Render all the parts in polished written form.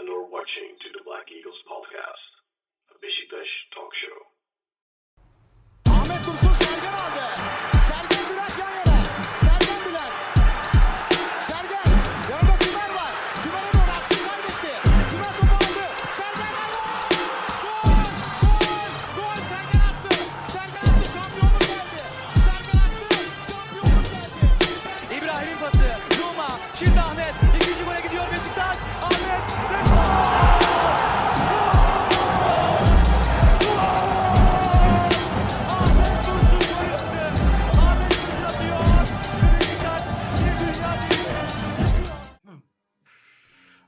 and/or watching to the Black Eagles podcast, a Beşiktaş talk show. Ahmet Dursun Sergen aldı. Sergen Bülent yan yana. Sergen Bülent. Sergen. Yanında Tümer var. Tümer'e doğru aksi kaybetti. Tümer topu aldı. Sergen aldı. Gol! Gol! Gol! Sergen attı. Sergen attı. Şampiyonluk geldi. Sergen attı. Şampiyonluk geldi. İbrahim'in pası. Zuma. Şimdi Ahmet. İkinci gole gidiyor Beşiktaş. Ahmet. Ve gol!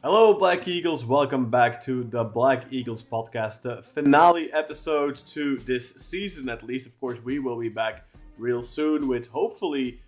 Hello, Black Eagles. Welcome back to the Black Eagles podcast, the finale episode to this season, at least. Of course, we will be back real soon with hopefully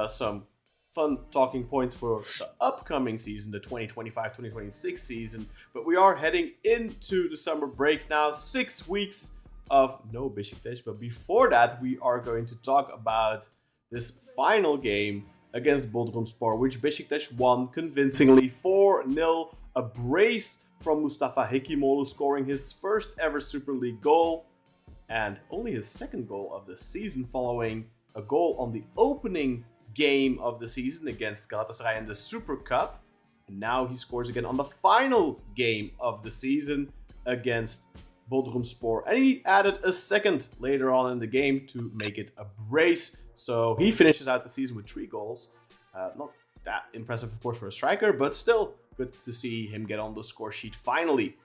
some fun talking points for the upcoming season, the 2025-2026 season. But we are heading into the summer break now, 6 weeks of no Beşiktaş. But before that, we are going to talk about this final game against Bodrumspor, which Beşiktaş won convincingly 4-0. A brace from Mustafa Hekimoğlu, scoring his first ever Super League goal and only his second goal of the season, following a goal on the opening game of the season against Galatasaray in the Super Cup. And now he scores again on the final game of the season against Bodrumspor, and he added a second later on in the game to make it a brace. So he finishes out the season with 3 goals. Not that impressive, of course, for a striker, but still good to see him get on the score sheet finally.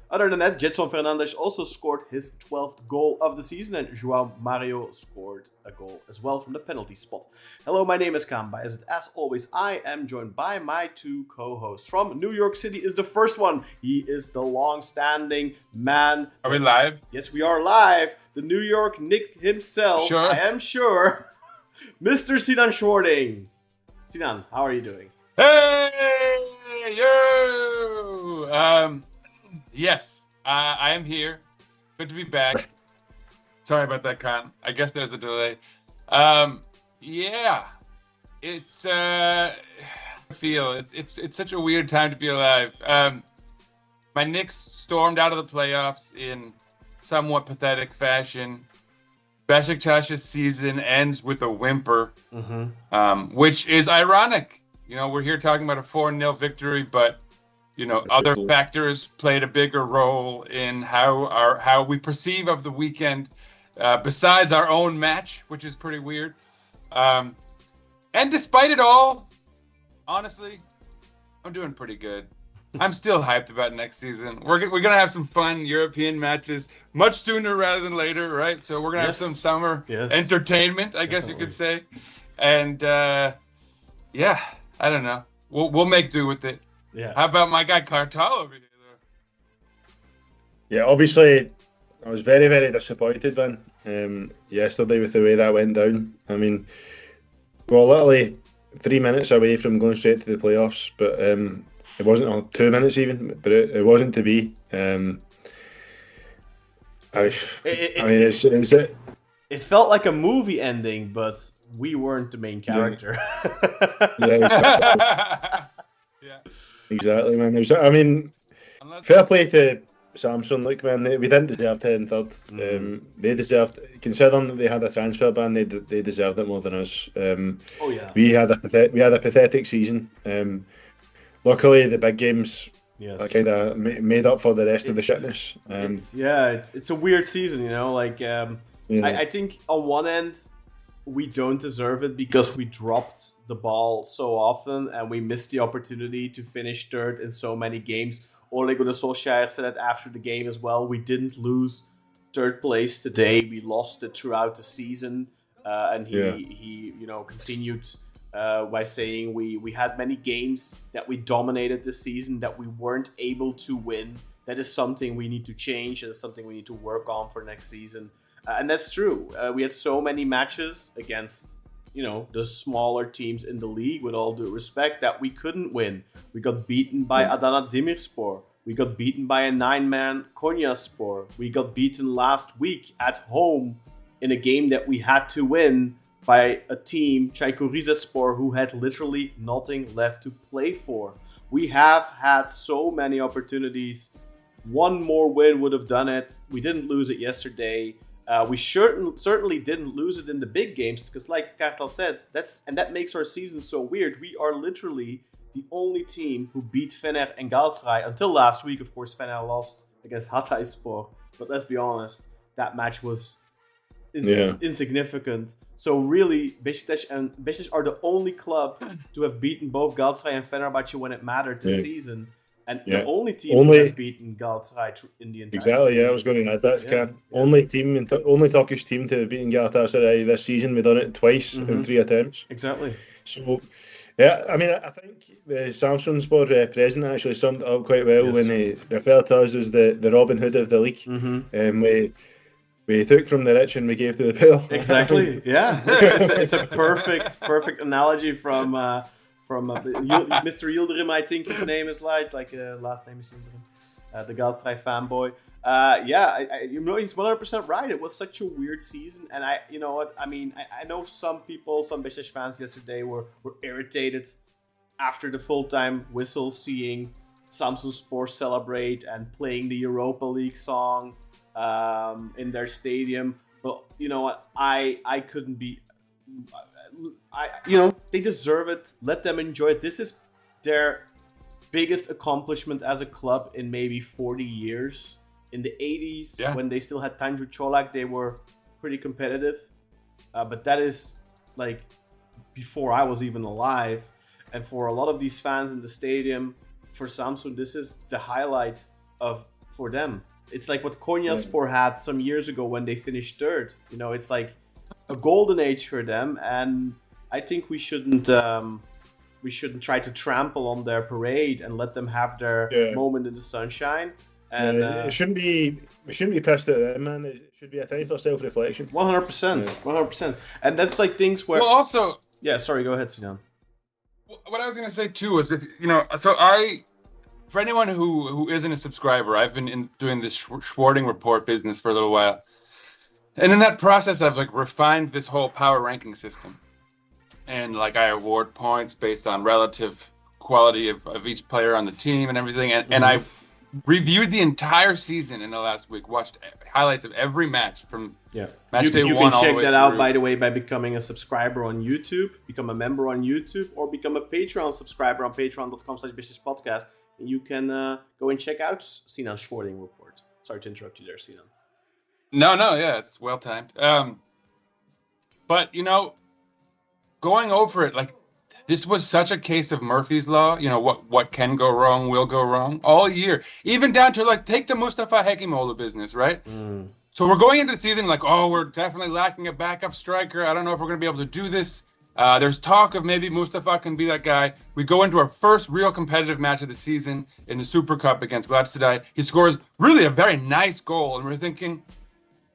Other than that, Gedson Fernandes also scored his 12th goal of the season, and João Mário scored a goal as well from the penalty spot. Hello, my name is Kaan Bayezid. As always, I am joined by my 2 co-hosts. From New York City is the first one. He is the long-standing man. Are we live? Yes, we are live. The New York Nick himself, Sure. I am sure. Mr. Sinan Schwarding. Sinan, how are you doing? Hey, yo! Yes, I am here. Good to be back. Sorry about that, Con. I guess there's a delay. Yeah, it's it's such a weird time to be alive. My Knicks stormed out of the playoffs in somewhat pathetic fashion. Beşiktaş's season ends with a whimper, which is ironic. You know, we're here talking about a 4-0 victory, but you know, other factors played a bigger role in how we perceive of the weekend, besides our own match, which is pretty weird. And despite it all, honestly, I'm doing pretty good. I'm still hyped about next season. We're gonna have some fun European matches much sooner rather than later, right? So we're gonna have some summer entertainment, I guess you could say. And yeah, I don't know. We'll make do with it. Yeah. How about my guy Kartal over here, though? Yeah, obviously, I was very, very disappointed, man, yesterday with the way that went down. I mean, we're literally 3 minutes away from going straight to the playoffs, but it wasn't, or 2 minutes even, but it wasn't to be. It felt like a movie ending, but we weren't the main character. Yeah, exactly, man. Fair play to Samsun. Look, man, we didn't deserve to end third. They deserved, considering that they had a transfer ban, they deserved it more than us. We had a pathetic season. Luckily, the big games kind of made up for the rest of the shitness. It's a weird season, you know. Like, I think on one end, we don't deserve it because we dropped the ball so often and we missed the opportunity to finish third in so many games. Ole Gunnar Solskjaer said that after the game as well. We didn't lose third place today. We lost it throughout the season. And he continued by saying we had many games that we dominated this season that we weren't able to win. That is something we need to change. That is something we need to work on for next season. And that's true. We had so many matches against, the smaller teams in the league, with all due respect, that we couldn't win. We got beaten by Adana Demirspor. We got beaten by a 9-man Konyaspor. We got beaten last week at home in a game that we had to win by a team, Çaykur Rizespor, who had literally nothing left to play for. We have had so many opportunities. One more win would have done it. We didn't lose it yesterday. We certainly didn't lose it in the big games because, like Kartal said, that makes our season so weird. We are literally the only team who beat Fener and Galatasaray until last week. Of course, Fener lost against Hatayspor, but let's be honest, that match was insignificant. So really, Beşiktaş are the only club to have beaten both Galatasaray and Fenerbahce when it mattered this season. And the only team to have beaten Galatasaray in the entire season. Yeah, I was going to add that. Only Turkish team to have beaten Galatasaray this season. We've done it twice in 3 attempts. Exactly. So, yeah, I mean, I think the Samsunspor president actually summed it up quite well when he referred to us as the Robin Hood of the league. We took from the rich and we gave to the poor. Exactly. Yeah, it's a perfect analogy from Mr. Yildirim. I think his name is last name is Yildirim, the Galatasaray fanboy. He's 100% right. It was such a weird season, and I know some Beşiktaş fans yesterday were irritated after the full-time whistle, seeing Samsunspor celebrate and playing the Europa League song in their stadium. But you know what? I couldn't be. They deserve it. Let them enjoy it. This is their biggest accomplishment as a club in maybe 40 years. In the 80s, when they still had Tanju Çolak, they were pretty competitive. But that is like before I was even alive. And for a lot of these fans in the stadium, for Samsun, this is the highlight for them. It's like what Konyaspor had some years ago when they finished third. It's like a golden age for them, and I think we shouldn't try to trample on their parade and let them have their moment in the sunshine. And we shouldn't be pissed at them, man. It should be a time for self-reflection. 100%. And that's like things where. Well, also. Yeah, sorry. Go ahead, Sinan. What I was gonna say too is for anyone who isn't a subscriber, I've been doing this Schwarting report business for a little while. And in that process, I've refined this whole power ranking system. And I award points based on relative quality of each player on the team and everything. And I reviewed the entire season in the last week, watched highlights of every match from match day 1 all the way through. You can check that out, by the way, by becoming a subscriber on YouTube, become a member on YouTube, or become a Patreon subscriber on patreon.com/BeşiktaşPodcast. And you can go and check out Sinan's Schwarting report. Sorry to interrupt you there, Sinan. No, it's well timed. But going over it, this was such a case of Murphy's Law. What can go wrong will go wrong all year, even down to take the Mustafa Hekimoğlu business, right? So we're going into the season we're definitely lacking a backup striker. I don't know if we're going to be able to do this. There's talk of maybe Mustafa can be that guy. We go into our first real competitive match of the season in the Super Cup against Galatasaray. He scores really a very nice goal, and we're thinking,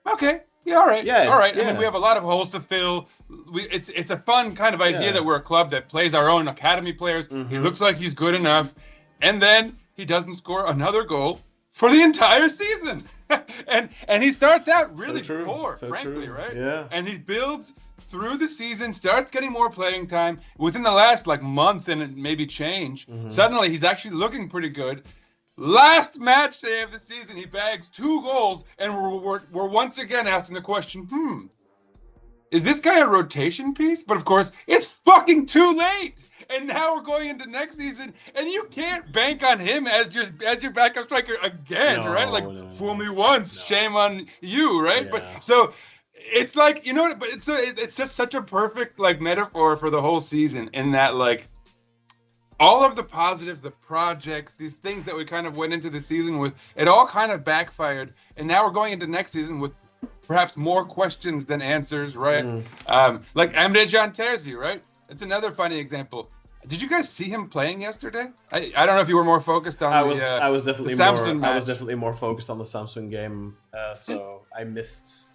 okay, all right. I mean, we have a lot of holes to fill. It's a fun kind of idea that we're a club that plays our own academy players. He looks like he's good enough, and then he doesn't score another goal for the entire season, and he starts out really poor, frankly, right? Yeah. And he builds through the season, starts getting more playing time. Within the last month and maybe change, suddenly he's actually looking pretty good. Last match day of the season, he bags 2 goals, and we're once again asking the question, is this guy a rotation piece? But of course, it's fucking too late. And now we're going into next season, and you can't bank on him as your backup striker again, right? Fool me once, shame on you, right? Yeah. But so it's but it's just such a perfect metaphor for the whole season, in that all of the positives, the projects, these things that we kind of went into the season with, it all kind of backfired, and now we're going into next season with perhaps more questions than answers, right? Like Emre Can Terzi, right? It's another funny example. Did you guys see him playing yesterday? I don't know if you were more focused on I was definitely more focused on the Samsun game, so I missed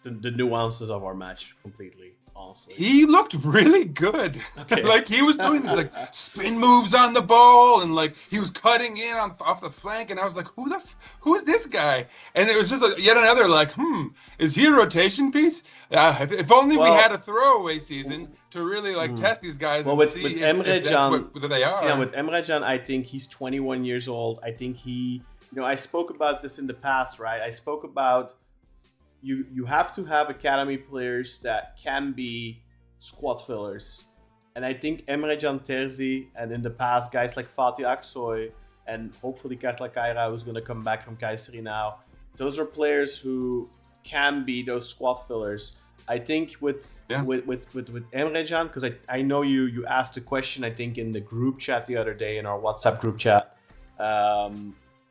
the nuances of our match completely. Honestly, he looked really good. Okay. He was doing these spin moves on the ball, and he was cutting in off the flank, and I was like, who is this guy? And it was just yet another is he a rotation piece? If only we had a throwaway season to really like test these guys. Well, and with see Emre if that's Can, what they are. see, with Emre Can, I think he's 21 years old. I think he, I spoke about this in the past, right? I spoke about you have to have academy players that can be squad fillers. And I think Emre Can Terzi, and in the past, guys like Fatih Aksoy, and hopefully Karla Kaira, who's going to come back from Kayseri now, those are players who can be those squad fillers. I think with Emre Can, because I know you asked a question, I think, in the group chat the other day, in our WhatsApp group chat,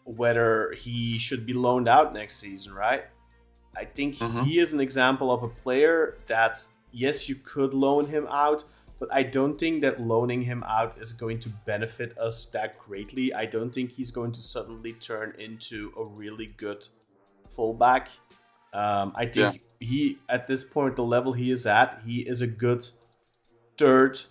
whether he should be loaned out next season, right? I think he is an example of a player that, yes, you could loan him out, but I don't think that loaning him out is going to benefit us that greatly. I don't think he's going to suddenly turn into a really good fullback. I think he, at this point, the level he is at, he is a good third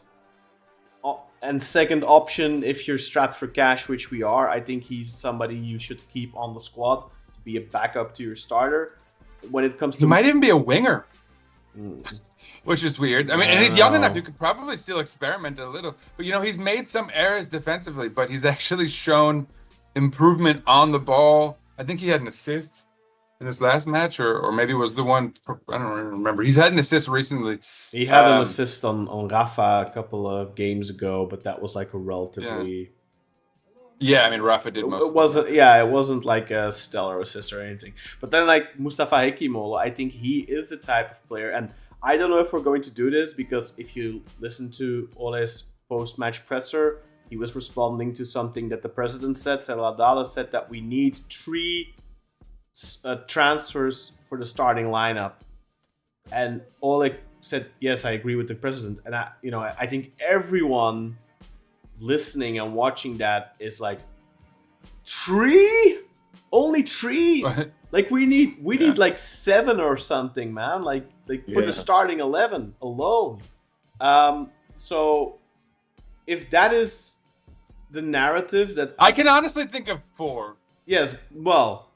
and second option if you're strapped for cash, which we are. I think he's somebody you should keep on the squad to be a backup to your starter. When it comes to, he might even be a winger. Which is weird. I mean, and he's young enough. You could probably still experiment a little. But, he's made some errors defensively, but he's actually shown improvement on the ball. I think he had an assist in this last match, or maybe it was the one, I don't remember. He's had an assist recently. He had an assist on Rafa a couple of games ago, but that was like a relatively... Yeah, I mean, Rafa did most of it. It wasn't like a stellar assist or anything. But then, like, Mustafa Hekimoğlu, I think he is the type of player, and I don't know if we're going to do this, because if you listen to Ole's post-match presser, he was responding to something that the president said. Seladala said that we need 3 transfers for the starting lineup. And Ole said, yes, I agree with the president. And I think everyone listening and watching that is like, 3? Only 3? Like, we need like 7 or something, man. Like for the starting 11 alone. So if that is the narrative that I can honestly think of 4. Yes, well,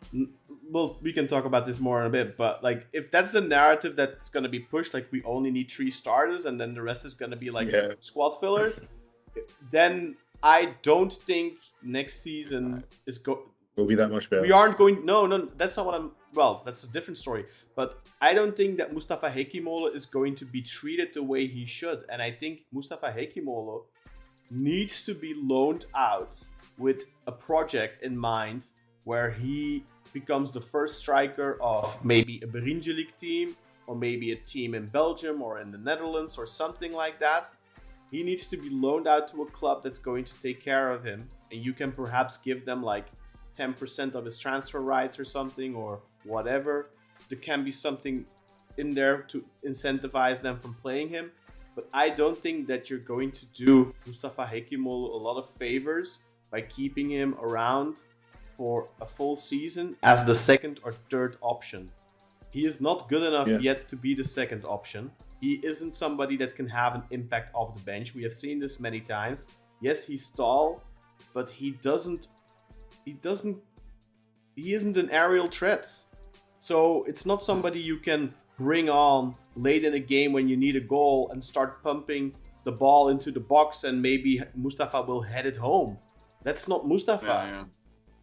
we can talk about this more in a bit, but like, if that's the narrative that's going to be pushed, like we only need 3 starters and then the rest is going to be like squad fillers, then I don't think next season will be that much better. We aren't going... No, that's not what I'm... Well, that's a different story. But I don't think that Mustafa Hekimoğlu is going to be treated the way he should. And I think Mustafa Hekimoğlu needs to be loaned out with a project in mind where he becomes the first striker of maybe a Birinci League team, or maybe a team in Belgium or in the Netherlands or something like that. He needs to be loaned out to a club that's going to take care of him. And you can perhaps give them like 10% of his transfer rights or something, or whatever. There can be something in there to incentivize them from playing him. But I don't think that you're going to do Mustafa Hekimoğlu a lot of favors by keeping him around for a full season as the second or third option. He is not good enough yet to be the second option. He isn't somebody that can have an impact off the bench. We have seen this many times. Yes, he's tall, but he isn't an aerial threat. So it's not somebody you can bring on late in a game when you need a goal and start pumping the ball into the box and maybe Mustafa will head it home. That's not Mustafa.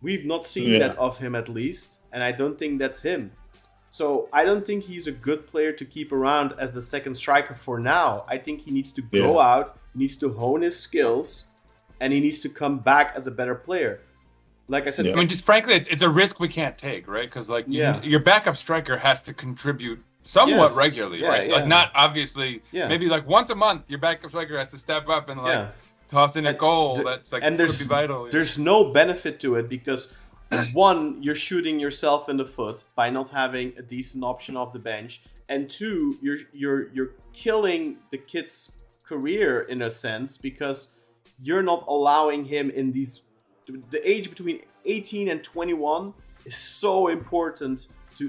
We've not seen that of him, at least, and I don't think that's him. So I don't think he's a good player to keep around as the second striker for now. I think he needs to go out, he needs to hone his skills, and he needs to come back as a better player. Like I said, I mean, just frankly, it's a risk we can't take, right? Because like your backup striker has to contribute somewhat regularly, right? Like not obviously, maybe like once a month, your backup striker has to step up and like toss in a goal. That's like could be vital. There's no benefit to it because one, you're shooting yourself in the foot by not having a decent option off the bench, and two, you're killing the kid's career in a sense because you're not allowing him in these. The age between 18 and 21 is so important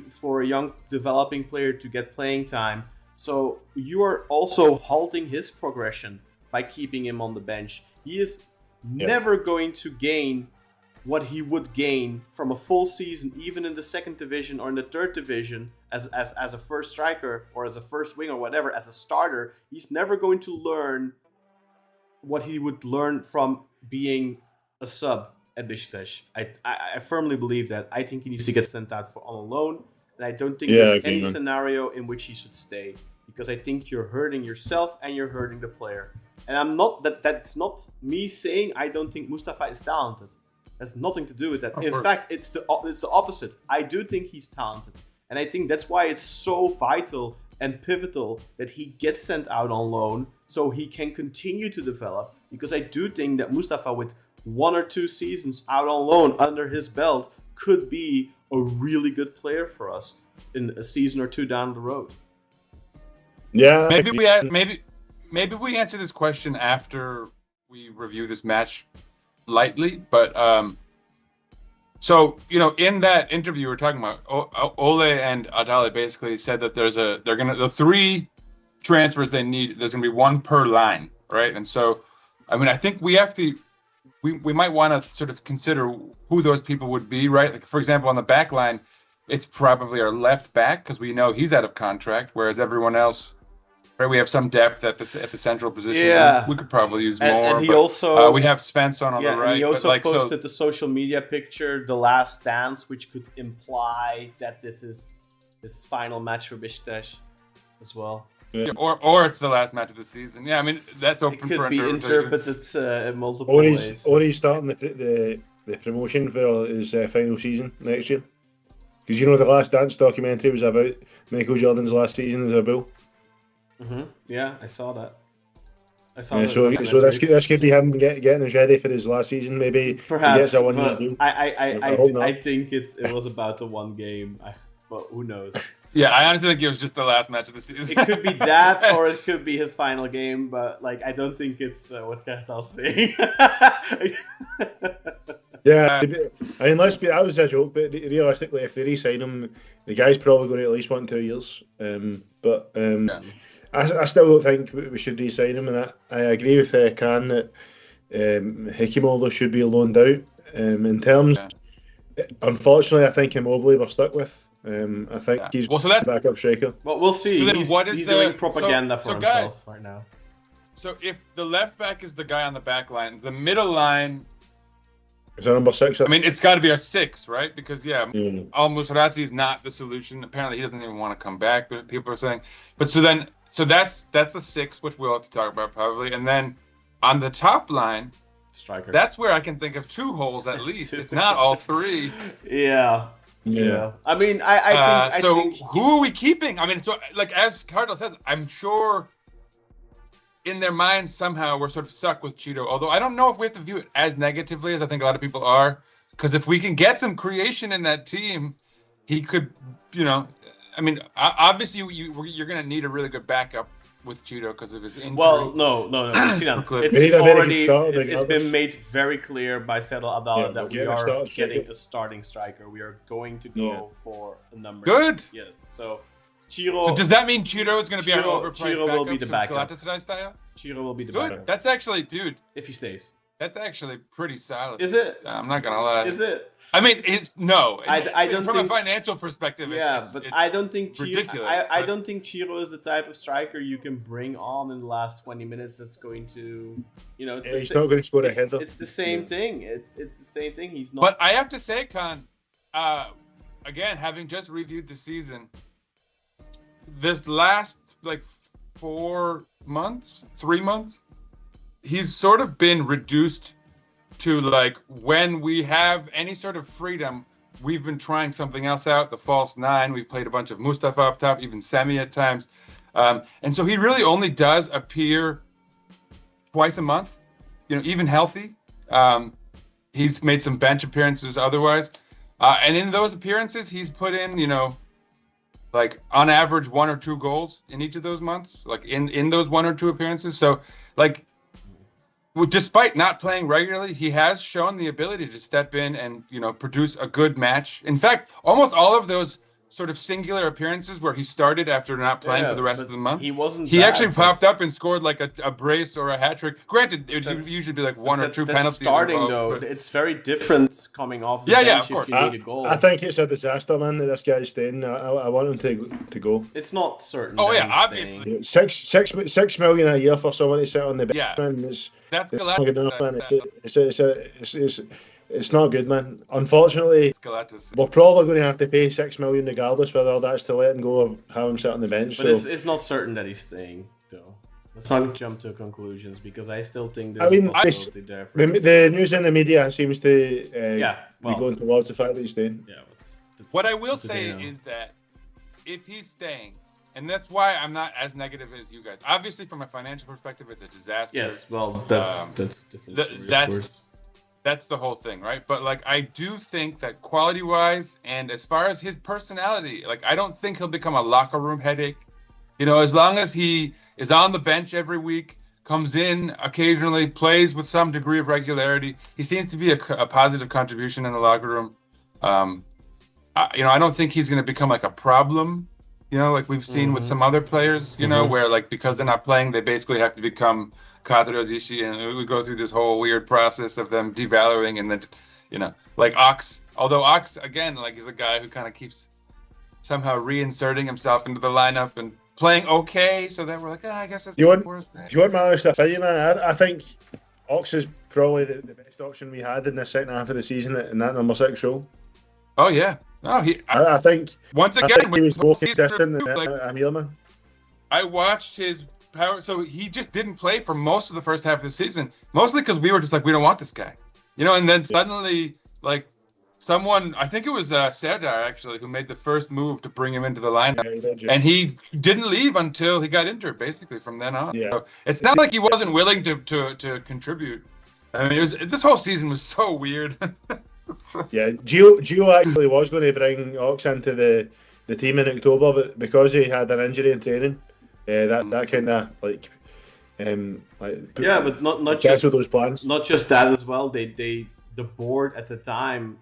for a young developing player to get playing time. So you are also halting his progression by keeping him on the bench. He is never going to gain what he would gain from a full season, even in the second division or in the third division, as a first striker or as a first wing or whatever, as a starter, he's never going to learn what he would learn from being a sub at Beşiktaş. I firmly believe that. I think he needs to get sent out on loan, and I don't think there's any scenario in which he should stay, because I think you're hurting yourself and you're hurting the player. And I'm not that's not me saying I don't think Mustafa is talented. Has nothing to do with that. In fact, it's the opposite. I do think he's talented, and I think that's why it's so vital and pivotal that he gets sent out on loan so he can continue to develop. Because I do think that Mustafa, with 1 or 2 seasons out on loan under his belt, could be a really good player for us in a season or 2 down the road. Yeah, maybe we answer this question after we review this match lightly, but so in that interview we were talking about, Ole and Adale basically said that the 3 transfers they need, there's gonna be 1 per line, right? And so I think we might want to sort of consider who those people would be, right? Like, for example, on the back line, it's probably our left back, because we know he's out of contract, whereas everyone else, right, we have some depth at the central position. Yeah. We could probably use more. And he also we have Svensson on the right. And he also posted the social media picture, The Last Dance, which could imply that this is his final match for Beşiktaş as well. Yeah, or it's the last match of the season. Yeah, I mean, that's open for interpretation. It could be interpreted in multiple ways. Or he's starting the promotion for his final season next year. Because the Last Dance documentary was about Michael Jordan's last season as a Bull. Mm-hmm. Yeah, I saw that. So that's could be him getting us ready for his last season. Maybe perhaps. He gets a 1 year deal. I think it was about the 1 game. But who knows? Yeah, I honestly think it was just the last match of the season. It could be that, or it could be his final game. But I don't think it's what Kartal's saying. Yeah, I mean, that was a joke, but realistically, if they re-sign him, the guy's probably going to at least 1 2 years. I still don't think we should re-sign him, and I agree with Khan that Hekimoğlu should be loaned out. In terms, unfortunately, I think Immobile we're stuck with. I think he's backup striker. Well, we'll see. So he's doing propaganda for himself right now. So if the left back is the guy on the back line, the middle line is our number 6. I mean, it's got to be our 6, right? Because Al Musrati is not the solution. Apparently, he doesn't even want to come back. But people are saying, so that's the 6, which we'll have to talk about probably. And then on the top line, striker. That's where I can think of 2 holes at least, if not all 3. Yeah. I mean, I think. Who are we keeping? I mean, so as Cardinal says, I'm sure in their minds somehow we're sort of stuck with Cheeto. Although I don't know if we have to view it as negatively as I think a lot of people are, because if we can get some creation in that team, he could, I mean, obviously you're going to need a really good backup with Cheeto because of his injury. Well, no. It's been made very clear by Settle Abdallah that we are getting a starting striker. We are going to go for a number. Good. Yeah. So Ciro. So does that mean Cheeto is going to be our overpriced Ciro will be the backup. Galatasaray style? Ciro will be the backup. That's actually, dude. If he stays. That's actually pretty solid. Is it? I'm not gonna lie. Is it? I mean, it's no. I don't from think, a financial perspective. It's I don't think ridiculous. I don't think Ciro is the type of striker you can bring on in the last 20 minutes. That's going to, he's not going to score a header. It's the same thing. It's the same thing. He's not. But I have to say, Khan, again, having just reviewed the season, this last 3 months. He's sort of been reduced to when we have any sort of freedom, we've been trying something else out. The false 9, we played a bunch of Mustafa up top, even Semi at times. And so he really only does appear twice a month, even healthy. He's made some bench appearances otherwise. And in those appearances, he's put in, on average 1 or 2 goals in each of those months, in those 1 or 2 appearances. So despite not playing regularly, he has shown the ability to step in and, produce a good match. In fact, almost all of those sort of singular appearances where he started after not playing for the rest of the month. He wasn't. He actually popped up and scored like a brace or a hat trick. Granted, it would usually be like one or two penalties. Starting though, it's very different coming off the bench of course. if you need a goal. I think it's a disaster, man, that this guy's staying. I want him to go. It's not certain. Oh that yeah, he's obviously. staying. 6 million a year for someone to sit on the bench, man. That's not good enough, man. It's not good, man. Unfortunately, we're probably going to have to pay 6 million regardless whether that's to let him go or have him sit on the bench. But it's not certain that he's staying, though. Let's not jump to conclusions because I still think there's a possibility there. For the news in the media seems to be going towards the fact that he's staying. Yeah. What I will say is that if he's staying, and that's why I'm not as negative as you guys. Obviously, from a financial perspective, it's a disaster. Yes, well, that's different story, of course. That's the whole thing, right? But like, I do think that quality-wise, and as far as his personality, like, I don't think he'll become a locker room headache. You know, as long as he is on the bench every week, comes in occasionally, plays with some degree of regularity, he seems to be a positive contribution in the locker room. I don't think he's going to become like a problem. You know, like we've seen with some other players. You know, where like because they're not playing, they basically have to become Kadrodishi, and we go through this whole weird process of them devaluing, and then, you know, like Ox. Although Ox, again, like he's a guy who kind of keeps somehow reinserting himself into the lineup and playing okay, so then we're like, I guess that's the worst thing. Do you want my honest opinion, man? I think Ox is probably the best option we had in the second half of the season in that number 6 role. Oh yeah, no, I think once again he was more consistent than Amir, man. I watched his power, so he just didn't play for most of the first half of the season, mostly because we were just like, we don't want this guy, you know. And then suddenly, like someone, I think it was Serdar actually, who made the first move to bring him into the lineup, and he didn't leave until he got injured, basically from then on. So it's not like he wasn't willing to contribute. I mean, this whole season was so weird. Yeah, Gio actually was going to bring Ox into the team in October, but because he had an injury in training, that kind of but not just those plans. Not just that as well. The board at the time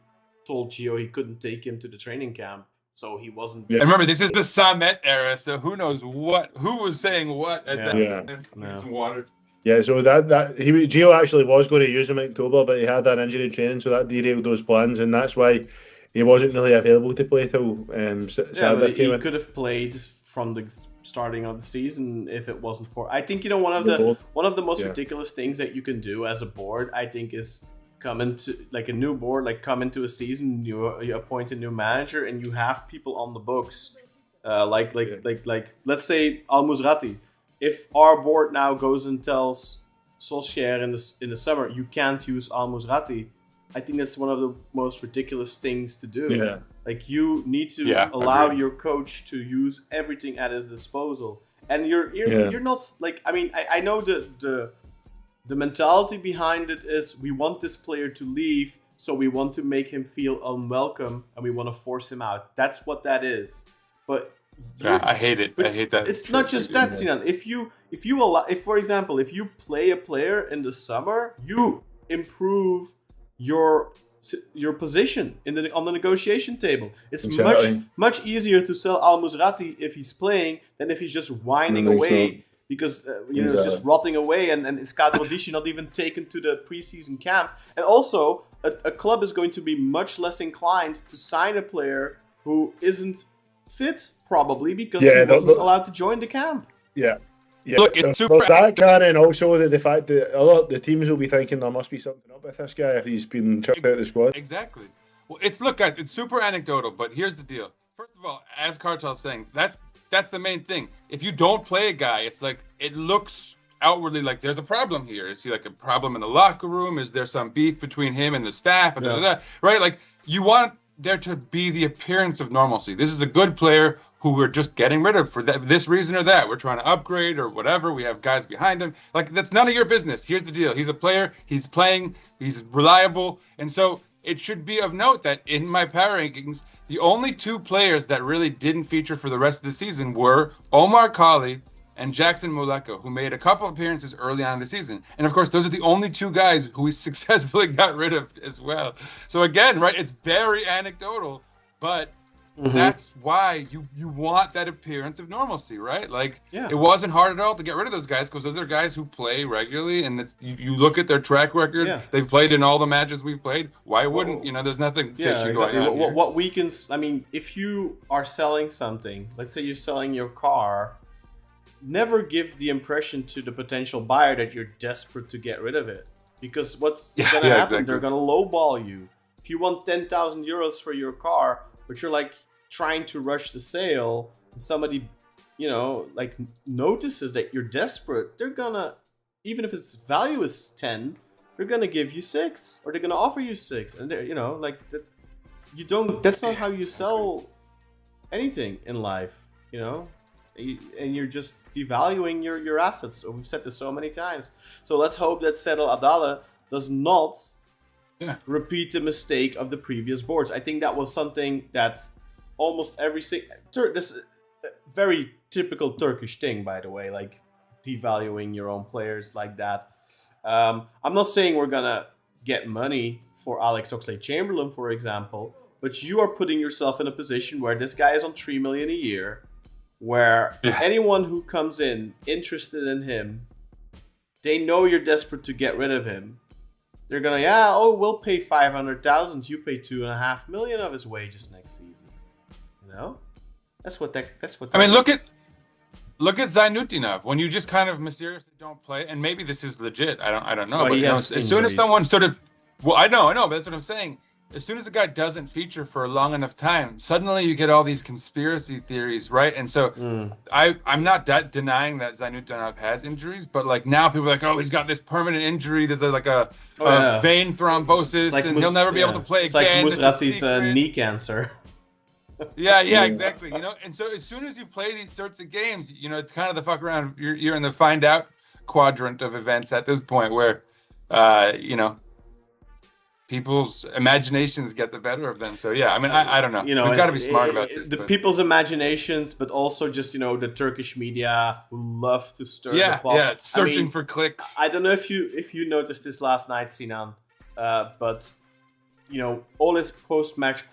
told Gio he couldn't take him to the training camp, so he wasn't. And remember, this is the Samet era, so who knows who was saying what at that. Some water. Yeah, so Gio actually was going to use him in October, but he had an injury in training, so that derailed those plans, and that's why he wasn't really available to play till Saturday came in. He could have played from the starting of the season if it wasn't for. I think one of the most ridiculous things that you can do as a board, I think, is come into like a new board, like come into a season, you appoint a new manager, and you have people on the books, like let's say Al Musrati. If our board now goes and tells Solskjaer in the summer, you can't use Al Musrati, I think that's one of the most ridiculous things to do. Yeah. Like, you need to allow your coach to use everything at his disposal. And you're not like, I mean, I know the mentality behind it is we want this player to leave, so we want to make him feel unwelcome and we want to force him out. That's what that is. But I hate it. I hate that. It's not just that, Sinan. If for example, if you play a player in the summer, you improve your position on the negotiation table. It's much easier to sell Al Musrati if he's playing than if he's just whining away because it's just rotting away, and it's Kadrodishi not even taken to the preseason camp. And also, a club is going to be much less inclined to sign a player who isn't fit, probably because he wasn't allowed to join the camp. Yeah. Look, it's super. That can, and also the fact that the teams will be thinking there must be something up with this guy if he's been chucked out of the squad. Exactly. Well, guys, it's super anecdotal, but here's the deal. First of all, as Cartel's saying, that's the main thing. If you don't play a guy, it's like it looks outwardly like there's a problem here. Is he like a problem in the locker room? Is there some beef between him and the staff? And right? Like, you want there to be the appearance of normalcy. This is a good player who we're just getting rid of for this reason or that. We're trying to upgrade or whatever. We have guys behind him. Like, that's none of your business. Here's the deal. He's a player. He's playing. He's reliable. And so it should be of note that in my power rankings, the only two players that really didn't feature for the rest of the season were Omar Colley and Jackson Muleka, who made a couple appearances early on in the season. And of course, those are the only two guys who we successfully got rid of as well. So again, right, it's very anecdotal, but That's why you want that appearance of normalcy, right? Like, Yeah. it wasn't hard at all to get rid of those guys because those are guys who play regularly, and you look at their track record. Yeah. They've played in all the matches we've played. Why wouldn't there's nothing fishy going on here. What weakens? I mean, if you are selling something, let's say you're selling your car, never give the impression to the potential buyer that you're desperate to get rid of it, because what's going to happen? Exactly. They're going to lowball you. If you want 10,000 euros for your car, but you're like trying to rush the sale, and somebody, like notices that you're desperate, they're gonna, even if its value is 10, they're gonna give you 6, or they're gonna offer you 6, and they're, like that. You don't. That's not how you sell anything in life, and you're just devaluing your assets. So we've said this so many times. So let's hope that Settle Adala does not repeat the mistake of the previous boards. I think that was something that almost every this very typical Turkish thing, by the way, like devaluing your own players like that. I'm not saying we're gonna get money for Alex Oxlade-Chamberlain, for example, but you are putting yourself in a position where this guy is on 3 million a year, where anyone who comes in interested in him, they know you're desperate to get rid of him. They're gonna, we'll pay 500,000. You pay 2.5 million of his wages next season. That's what. I mean, look at Zainutinov. When you just kind of mysteriously don't play, and maybe this is legit. I don't know. But as soon as someone sort of, I know, but that's what I'm saying. As soon as the guy doesn't feature for a long enough time, suddenly you get all these conspiracy theories, right? And so I'm not denying that Zainutinov has injuries, but like now people are like, he's got this permanent injury. There's like a vein thrombosis, like and he'll never be able to play again. It's like Musrati's knee cancer. Yeah, exactly. And so as soon as you play these sorts of games, it's kind of the fuck around. You're in the find out quadrant of events at this point, where, people's imaginations get the better of them. So I mean, I don't know. We've got to be smart about this. People's imaginations, but also just the Turkish media who love to stir the pot. Yeah, searching for clicks. I don't know if you noticed this last night, Sinan, but Ole's post-match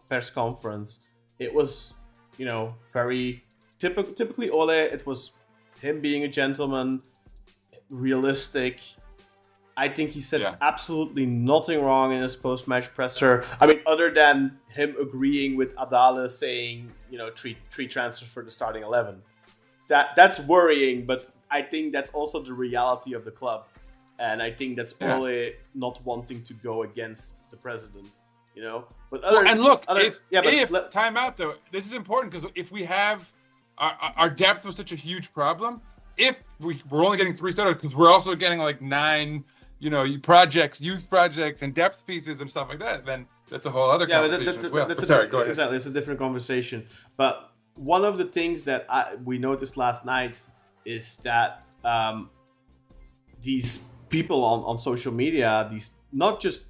press conference. It was, very typically Ole. It was him being a gentleman, realistic. I think he said absolutely nothing wrong in his post-match presser. I mean, other than him agreeing with Adala saying, three transfers for the starting 11. That's worrying, but I think that's also the reality of the club. And I think that's Ole not wanting to go against the president. But time out though, this is important because if we have our depth was such a huge problem, if we're only getting 3 starters because we're also getting like 9, youth projects and depth pieces and stuff like that, then that's a whole other conversation as well. Sorry, go ahead. Exactly, it's a different conversation. But one of the things that we noticed last night is that these people on social media, these not just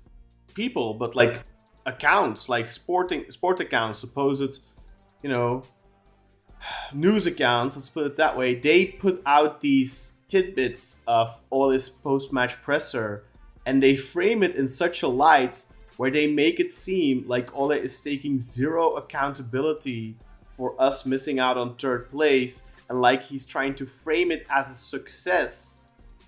people, but like accounts, like sport accounts, supposed, news accounts, let's put it that way, they put out these tidbits of Ole's post-match presser, and they frame it in such a light where they make it seem like Ole is taking zero accountability for us missing out on 3rd place, and like he's trying to frame it as a success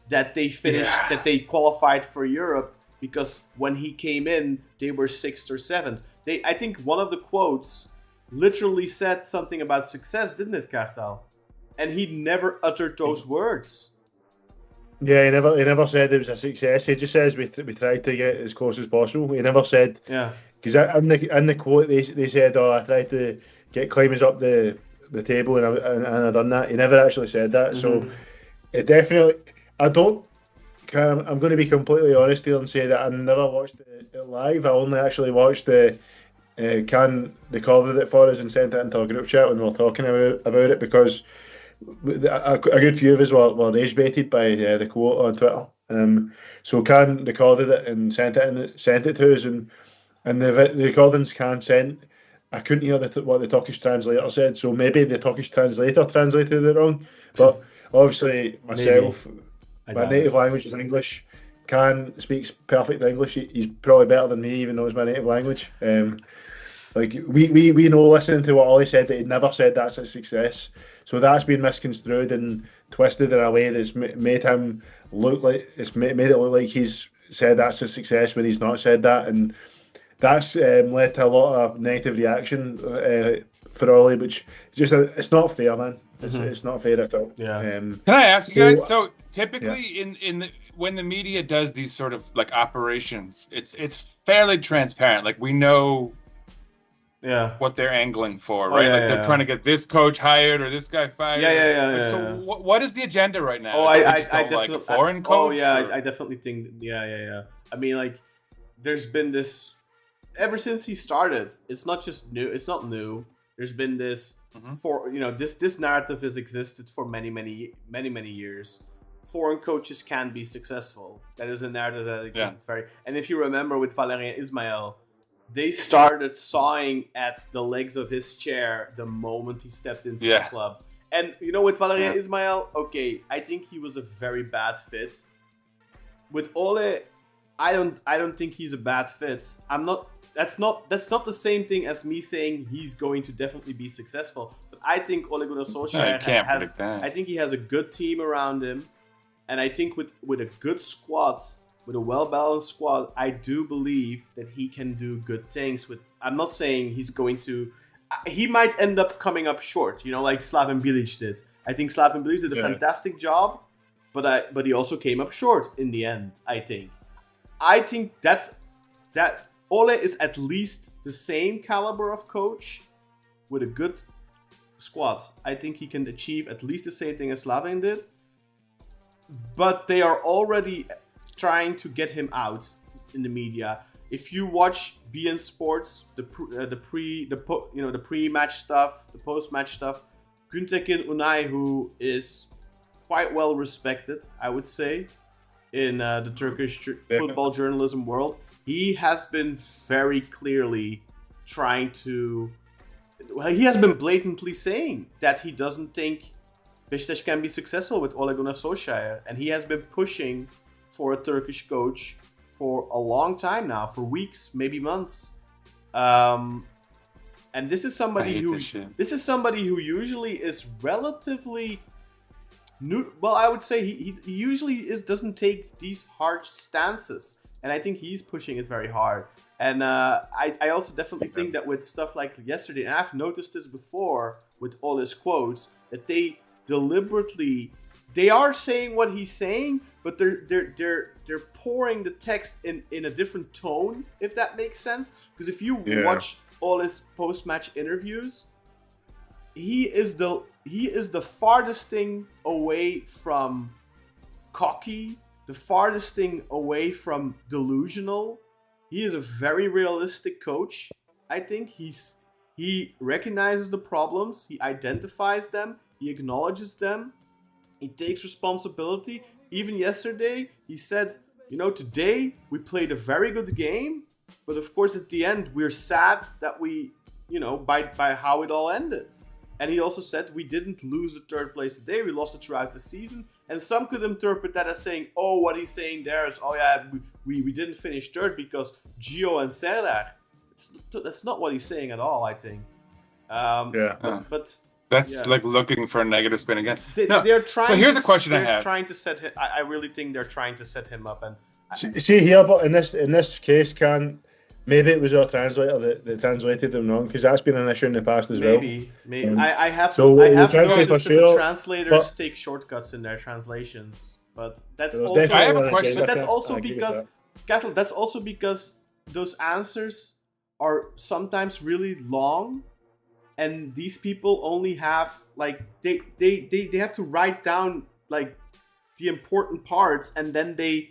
that they finished, that they qualified for Europe, because when he came in, they were 6th or 7th. I think one of the quotes literally said something about success, didn't it, Kartal? And he never uttered those words. Yeah, he never said it was a success. He just says we tried to get as close as possible. He never said, because in the quote they said, I tried to get climbers up the table and I done that. He never actually said that. So it definitely, I'm going to be completely honest here and say that I never watched it live. I only actually watched Can recorded it for us and sent it into a group chat when we were talking about it, because a good few of us were rage baited by the quote on Twitter. So Can recorded it and sent it to us, and the recordings Can sent, I couldn't hear what the Turkish translator said, so maybe the Turkish translator translated it wrong. But obviously myself, my native language is English. Can speaks perfect English. He's probably better than me, even though it's my native language. Like we know, listening to what Ole said, that he'd never said that's a success. So that's been misconstrued and twisted in a way that's made him look like made it look like he's said that's a success when he's not said that, and that's led to a lot of negative reaction for Ole, which is it's not fair, man. It's not fair at all. Yeah. Can I ask you guys? So typically, when the media does these sort of like operations, it's fairly transparent. Like we know what they're angling for, right? They're trying to get this coach hired or this guy fired. So what is the agenda right now? I definitely like a foreign coach. I definitely think I mean, like, there's been this ever since he started. It's not just new. It's not new. There's been this this narrative has existed for many years. Foreign coaches can be successful. That is a narrative that exists and if you remember with Valérien Ismaël, they started sawing at the legs of his chair the moment he stepped into the club. And with Valérien Ismaël, okay, I think he was a very bad fit. With Ole, I don't think he's a bad fit. That's not the same thing as me saying he's going to definitely be successful. But I think Ole Gunnar Solskjaer I think he has a good team around him, and I think with a good squad, with a well-balanced squad, I do believe that he can do good things. I'm not saying he's going to. He might end up coming up short, like Slaven Bilic did. I think Slaven Bilic did a fantastic job, but he also came up short in the end. I think that Ole is at least the same caliber of coach with a good squad. I think he can achieve at least the same thing as Slaven did. But they are already trying to get him out in the media. If you watch BN Sports, the pre-match stuff, the post-match stuff, Güntekin Unai, who is quite well respected, I would say, in the Turkish football journalism world, he has been very clearly trying to. He has been blatantly saying that he doesn't think Beşiktaş can be successful with Ole Gunnar Solskjaer, and he has been pushing for a Turkish coach for a long time now, for weeks, maybe months. And this is somebody who usually is relatively new. Well, I would say he usually doesn't take these hard stances, and I think he's pushing it very hard. And I also definitely think that with stuff like yesterday, and I've noticed this before with all his quotes, that they deliberately, they are saying what he's saying, but they're pouring the text in a different tone, if that makes sense. Because if you watch all his post-match interviews, he is the farthest thing away from cocky, the farthest thing away from delusional. He is a very realistic coach. I think he recognizes the problems, he identifies them, he acknowledges them, he takes responsibility. Even yesterday, he said, today we played a very good game, but of course at the end we're sad that we, by how it all ended. And he also said we didn't lose the third place today, we lost it throughout the season. And some could interpret that as saying, what he's saying there is, we didn't finish third because Gio and Serdar. That's not what he's saying at all, I think. But that's like looking for a negative spin again. They're trying. So here's a question I have. They're trying to set him. I really think they're trying to set him up. And see here, but in this case, maybe it was our translator that translated them wrong, because that's been an issue in the past as well. Maybe. I have noticed that the translators take shortcuts in their translations, but that's also. I have a question. But that's also because, Gatel, that's also because those answers are sometimes really long, and these people only have they have to write down like the important parts, and then they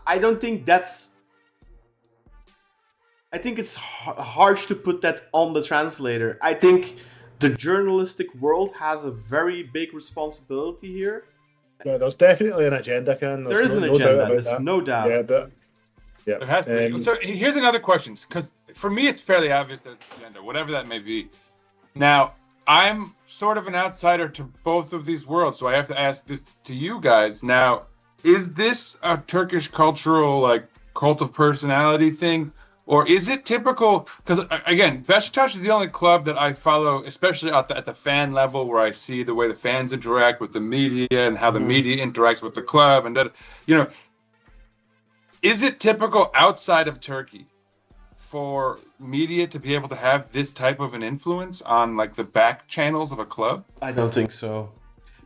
I don't think that's. I think it's harsh to put that on the translator. I think the journalistic world has a very big responsibility here. No, there's definitely an agenda, There is an agenda, there's no doubt. Yeah, there has to be. So here's another question, because for me it's fairly obvious there's an agenda, whatever that may be. Now, I'm sort of an outsider to both of these worlds, so I have to ask this to you guys. Now, is this a Turkish cultural, cult of personality thing? Or is it typical? Because again, Beşiktaş is the only club that I follow, especially at the fan level, where I see the way the fans interact with the media and how the media interacts with the club, and that, you know, is it typical outside of Turkey for media to be able to have this type of an influence on like the back channels of a club? I don't think so.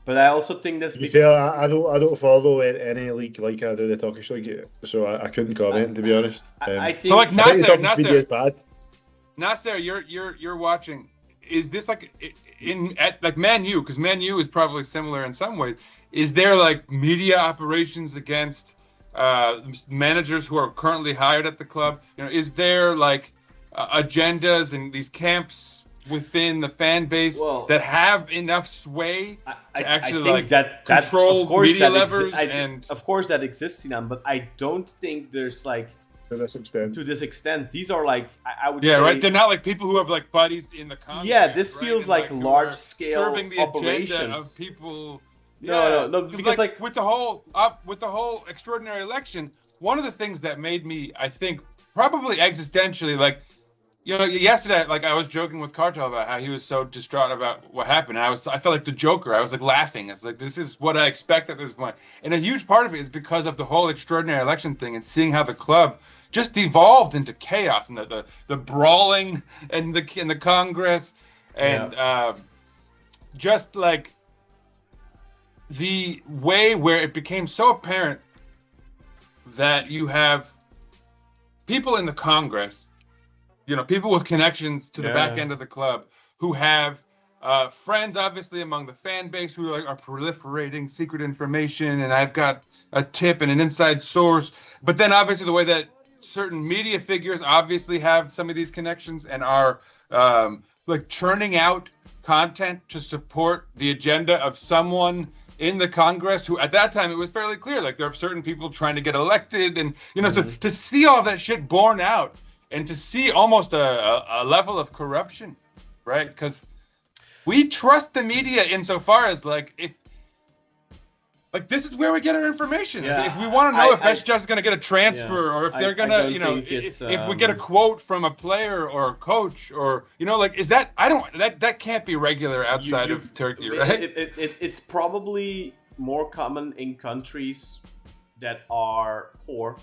But I also think that's To be fair, I don't follow any league like I do the Turkish league, so I couldn't comment, to be honest. I think so like I think the Turkish media Nasser, is bad. Nasser, you're watching. Is this like at like Man U? Because Man U is probably similar in some ways. Is there like media operations against managers who are currently hired at the club? You know, is there like agendas and these camps within the fan base that have enough sway to actually I think that control of course media that levers? and of course that exists, Sinan, but I don't think there's like To this extent. These are like I would Yeah, say, right. They're not like people who have like buddies in the Congress. Yeah, this right? feels And, like who large are scale serving the operations agenda of people. No, because like with the whole extraordinary election, one of the things that made me, I think, probably existentially, like, you know, yesterday, like I was joking with Cartel about how he was so distraught about what happened. And I felt like the Joker. I was like laughing. It's like, this is what I expect at this point. And a huge part of it is because of the whole extraordinary election thing and seeing how the club just devolved into chaos and the brawling and the Congress and just like the way where it became so apparent that you have people in the Congress, you know, people with connections to the back end of the club who have friends, obviously, among the fan base who are proliferating secret information. And I've got a tip and an inside source. But then, obviously, the way that certain media figures obviously have some of these connections and are like churning out content to support the agenda of someone in the Congress who, at that time, it was fairly clear, like there are certain people trying to get elected, and you know, so to see all that shit borne out and to see almost a level of corruption, right? Because we trust the media insofar as like if like this is where we get our information. Yeah. If we want to know if Beşiktaş is going to get a transfer or if they're going to, you know, if we get a quote from a player or a coach or, you know, like, is that, that can't be regular outside of Turkey, right? It's probably more common in countries that are poor,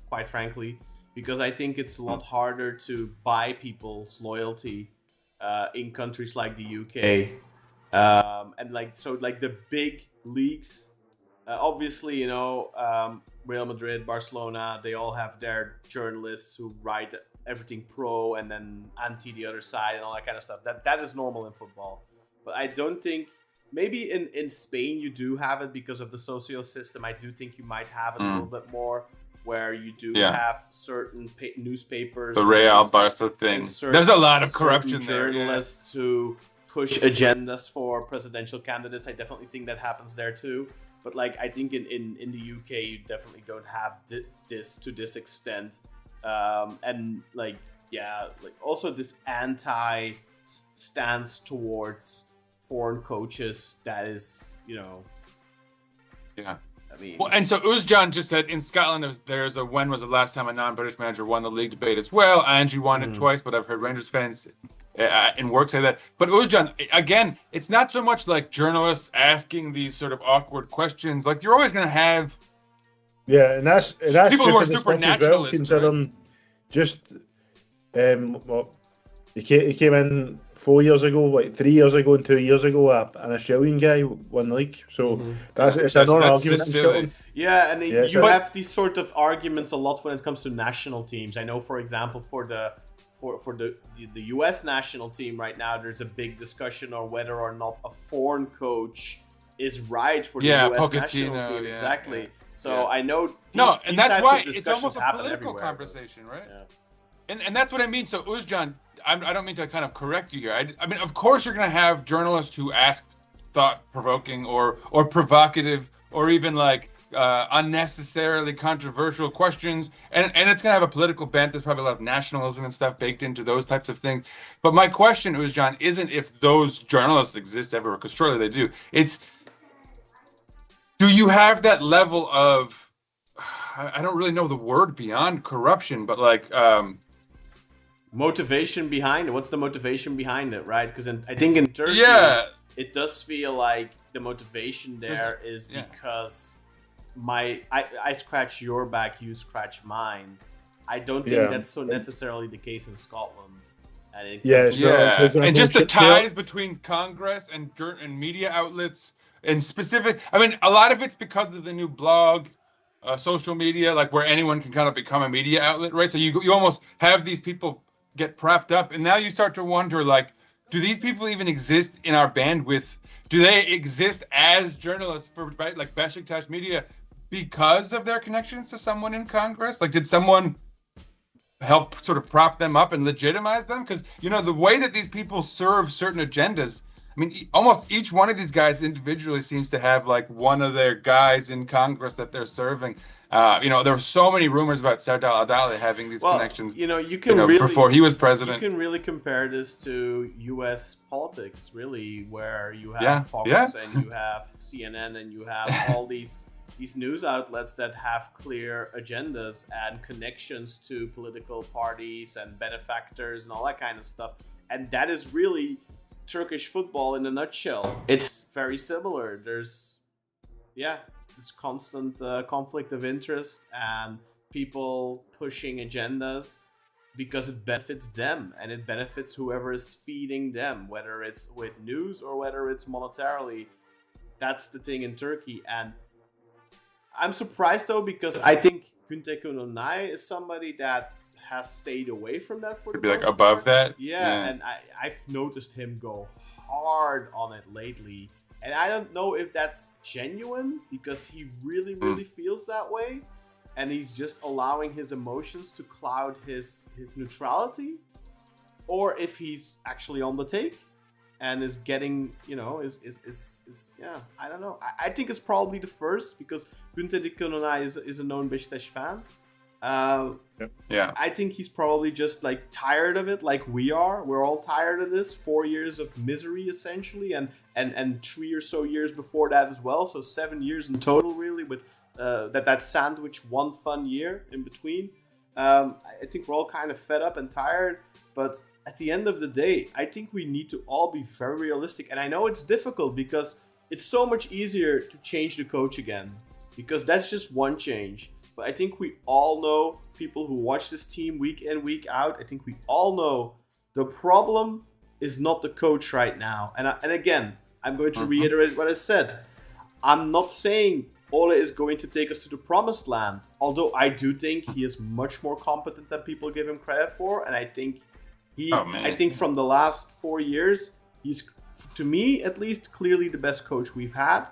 quite frankly, because I think it's a lot harder to buy people's loyalty in countries like the UK. And like, so like the big leagues, obviously, you know, Real Madrid, Barcelona, they all have their journalists who write everything pro and then anti the other side and all that kind of stuff. That is normal in football. But I don't think, maybe in Spain you do have it because of the socio system. I do think you might have it a little bit more where you do have certain newspapers. The Real Barca thing. There's a lot of corruption there. Journalists who push agendas for presidential candidates. I definitely think that happens there too. But like, I think in the UK, you definitely don't have this to this extent. And like, yeah, like also this anti stance towards foreign coaches that is, you know. Yeah. I mean. Well, and so Özcan just said in Scotland, there's a when was the last time a non-British manager won the league debate as well. Angie won it twice, but I've heard Rangers fans in work say that. But Özcan, again, it's not so much like journalists asking these sort of awkward questions. Like you're always going to have and that's people who are super supernaturalists. Well, considering just well, he came in 4 years ago, like 3 years ago, and 2 years ago, an Australian guy won the league. So it's a non-argument. Yeah, and you have these sort of arguments a lot when it comes to national teams. I know, for example, for the U.S. national team right now, there's a big discussion on whether or not a foreign coach is right for the U.S. national team. Exactly. Yeah. So I know. And that's why it's almost a political conversation, right? Yeah. And that's what I mean. So Özcan, I don't mean to kind of correct you here. I mean, of course, you're going to have journalists who ask thought-provoking or provocative or even like unnecessarily controversial questions, and it's going to have a political bent. There's probably a lot of nationalism and stuff baked into those types of things. But my question, Özcan, isn't if those journalists exist ever, because surely they do. It's, do you have that level of, I don't really know the word beyond corruption, but like motivation behind it. What's the motivation behind it, right? Because I think in Turkey, it does feel like the motivation there is because I scratch your back, you scratch mine. I don't think that's so necessarily the case in Scotland. And and just the ties between Congress and media outlets and specific. I mean, a lot of it's because of the new blog, social media, like where anyone can kind of become a media outlet, right? So you almost have these people get propped up, and now you start to wonder, like, do these people even exist in our bandwidth? Do they exist as journalists for, right, like Beşiktaş media because of their connections to someone in Congress? Like, did someone help sort of prop them up and legitimize them? Because, you know, the way that these people serve certain agendas, I mean, almost each one of these guys individually seems to have like one of their guys in Congress that they're serving. You know, there were so many rumors about Serdar Adaly having these connections. You know, really, before he was president. You can really compare this to U.S. politics, really, where you have Fox and you have CNN and you have all these news outlets that have clear agendas and connections to political parties and benefactors and all that kind of stuff. And that is really Turkish football in a nutshell. It's very similar. There's, this constant conflict of interest and people pushing agendas because it benefits them and it benefits whoever is feeding them, whether it's with news or whether it's monetarily. That's the thing in Turkey. And I'm surprised though, because I think Günter Kununay is somebody that has stayed away from that for the most part. Above that? Yeah, and I've noticed him go hard on it lately. And I don't know if that's genuine, because he really, really feels that way. And he's just allowing his emotions to cloud his neutrality. Or if he's actually on the take and is getting, you know, I don't know. I think it's probably the first, because Günter Kununay is a known Beşiktaş fan. I think he's probably just like tired of it, like we are. We're all tired of this. 4 years of misery, essentially, and 3 or so years before that as well. So 7 years in total, really, with that sandwich one fun year in between. I think we're all kind of fed up and tired. But at the end of the day, I think we need to all be very realistic. And I know it's difficult because it's so much easier to change the coach again, because that's just one change. But I think we all know, people who watch this team week in, week out, I think we all know the problem is not the coach right now. And again, I'm going to reiterate what I said. I'm not saying Ole is going to take us to the promised land, although I do think he is much more competent than people give him credit for. And I think I think from the last 4 years, he's, to me at least, clearly the best coach we've had.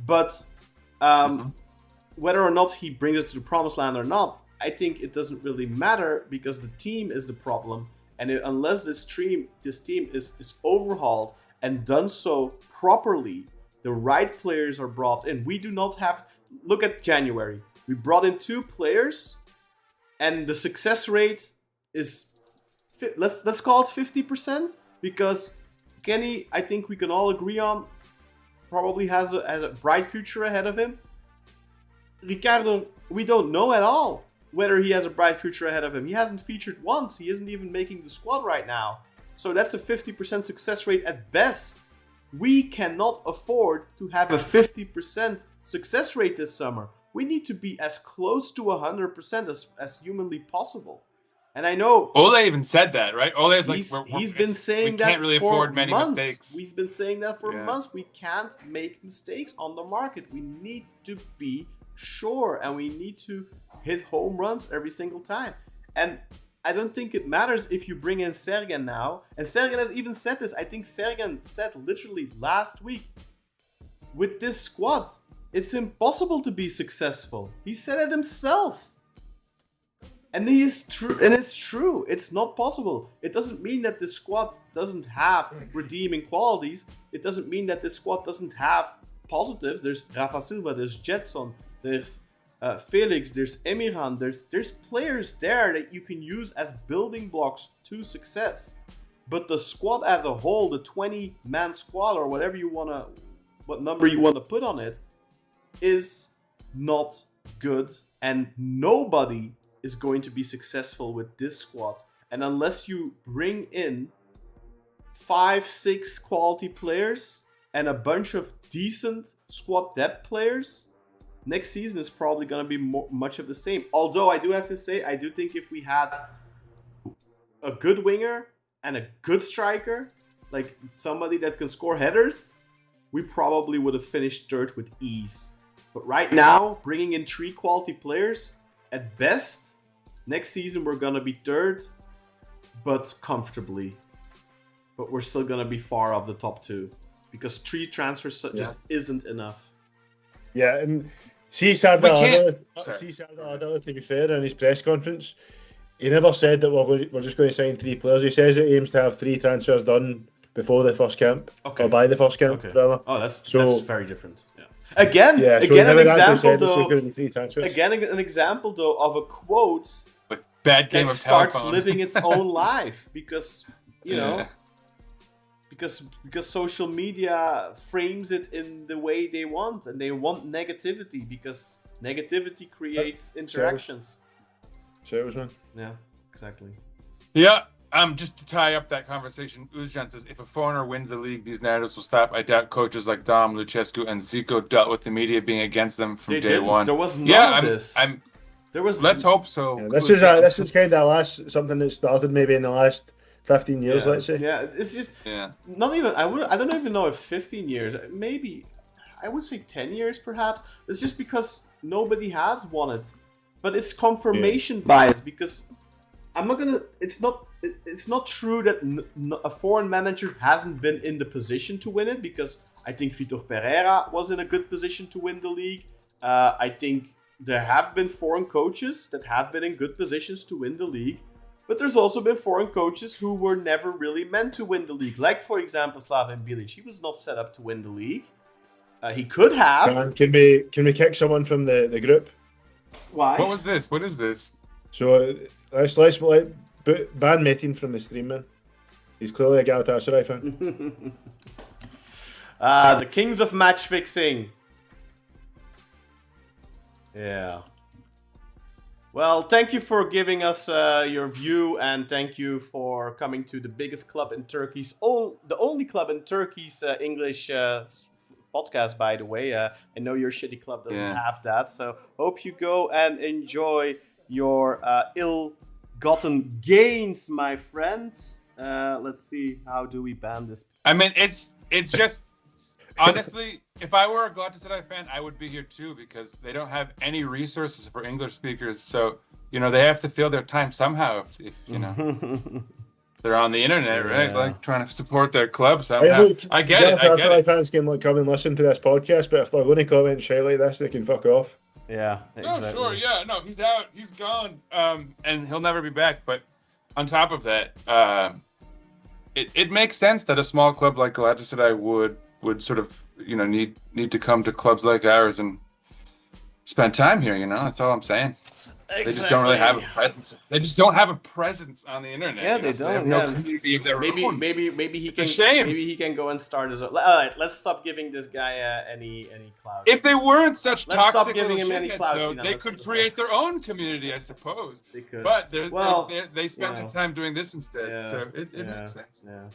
But whether or not he brings us to the promised land or not, I think it doesn't really matter, because the team is the problem. And unless this team is overhauled and done so properly, the right players are brought in. We do not have... Look at January. We brought in 2 players, and the success rate is... Let's call it 50%, because Kenny, I think we can all agree on, probably has a bright future ahead of him. Ricardo, we don't know at all whether he has a bright future ahead of him. He hasn't featured once. He isn't even making the squad right now. So that's a 50% success rate at best. We cannot afford to have a 50% success rate this summer. We need to be as close to 100% as humanly possible. And I know Ole even said that, right? Ole is like, he's been saying that we can't really afford many mistakes. He's been saying that for months. We can't make mistakes on the market. We need to be sure, and we need to hit home runs every single time. And I don't think it matters if you bring in Sergen now. And Sergen has even said this. I think Sergen said literally last week, with this squad, it's impossible to be successful. He said it himself. And it's true. It's not possible. It doesn't mean that this squad doesn't have redeeming qualities. It doesn't mean that this squad doesn't have positives. There's Rafa Silva, there's Gedson, there's Felix, there's Emirhan. There's players there that you can use as building blocks to success. But the squad as a whole, the 20-man squad, or whatever what number you want to put on it, is not good. And nobody is going to be successful with this squad. And unless you bring in 5-6 quality players and a bunch of decent squad depth players, next season is probably going to be much of the same. Although I do have to say, I do think if we had a good winger and a good striker, like somebody that can score headers, we probably would have finished third with ease. But right now, bringing in 3 quality players, at best, next season we're going to be third, but comfortably. But we're still going to be far off the top 2. Because 3 transfers just isn't enough. Yeah, and see Sardar, to be fair, in his press conference, he never said that we're just going to sign 3 players. He says it aims to have 3 transfers done before the first camp, or by the first camp, rather. Oh, that's very different. Yeah. Again, an example though of a quote with bad game that of starts telephone. living its own life because because social media frames it in the way they want, and they want negativity because negativity creates interactions. Sales, man. Yeah, exactly. Yeah. Just to tie up that conversation, Uzcan says, if a foreigner wins the league, these narratives will stop. I doubt coaches like Dom, Lucescu, and Zico dealt with the media being against them from day one. There was none of this. Let's hope so. Yeah, this is kind of something that started maybe in the last 15 years, let's say. Yeah, it's just not even. I don't even know if 15 years. Maybe I would say 10 years, perhaps. It's just because nobody has won it, but it's confirmation bias because. It's not true that a foreign manager hasn't been in the position to win it, because I think Vitor Pereira was in a good position to win the league. I think there have been foreign coaches that have been in good positions to win the league, but there's also been foreign coaches who were never really meant to win the league. Like, for example, Slaven Bilic. He was not set up to win the league. He could have. Can we kick someone from the group? Why? What was this? What is this? So let's ban Metin from the stream, man. He's clearly a Galatasaray fan. The kings of match fixing. Yeah. Well, thank you for giving us your view, and thank you for coming to the biggest club in Turkey's the only club in Turkey's English podcast, by the way. I know your shitty club doesn't have that, so hope you go and enjoy your ill-gotten gains, my friends. Let's see, how do we ban this? I mean, it's just honestly, if I were a Galatasaray fan, I would be here too, because they don't have any resources for English speakers. So they have to fill their time somehow. If they're on the internet, right? Like trying to support their club somehow. I get it. Galatasaray fans can come and listen to this podcast, but if they're going to comment shit like this, they can fuck off. Yeah. Exactly. Oh, sure. Yeah. No, he's out. He's gone. And he'll never be back. But on top of that, it makes sense that a small club like Galatasaray would sort of, need to come to clubs like ours and spend time here. That's all I'm saying. Exactly. They just don't really have a presence. They just don't have a presence on the internet. Yeah, they don't. They have no community of their own. Maybe he it's can. A shame. Maybe he can go and start his own. All right, let's stop giving this guy any clout. If they weren't such let's toxic stop giving him any clout, they could create their own community, I suppose. They could. But they spend their time doing this instead. Yeah, so it makes sense. Yeah.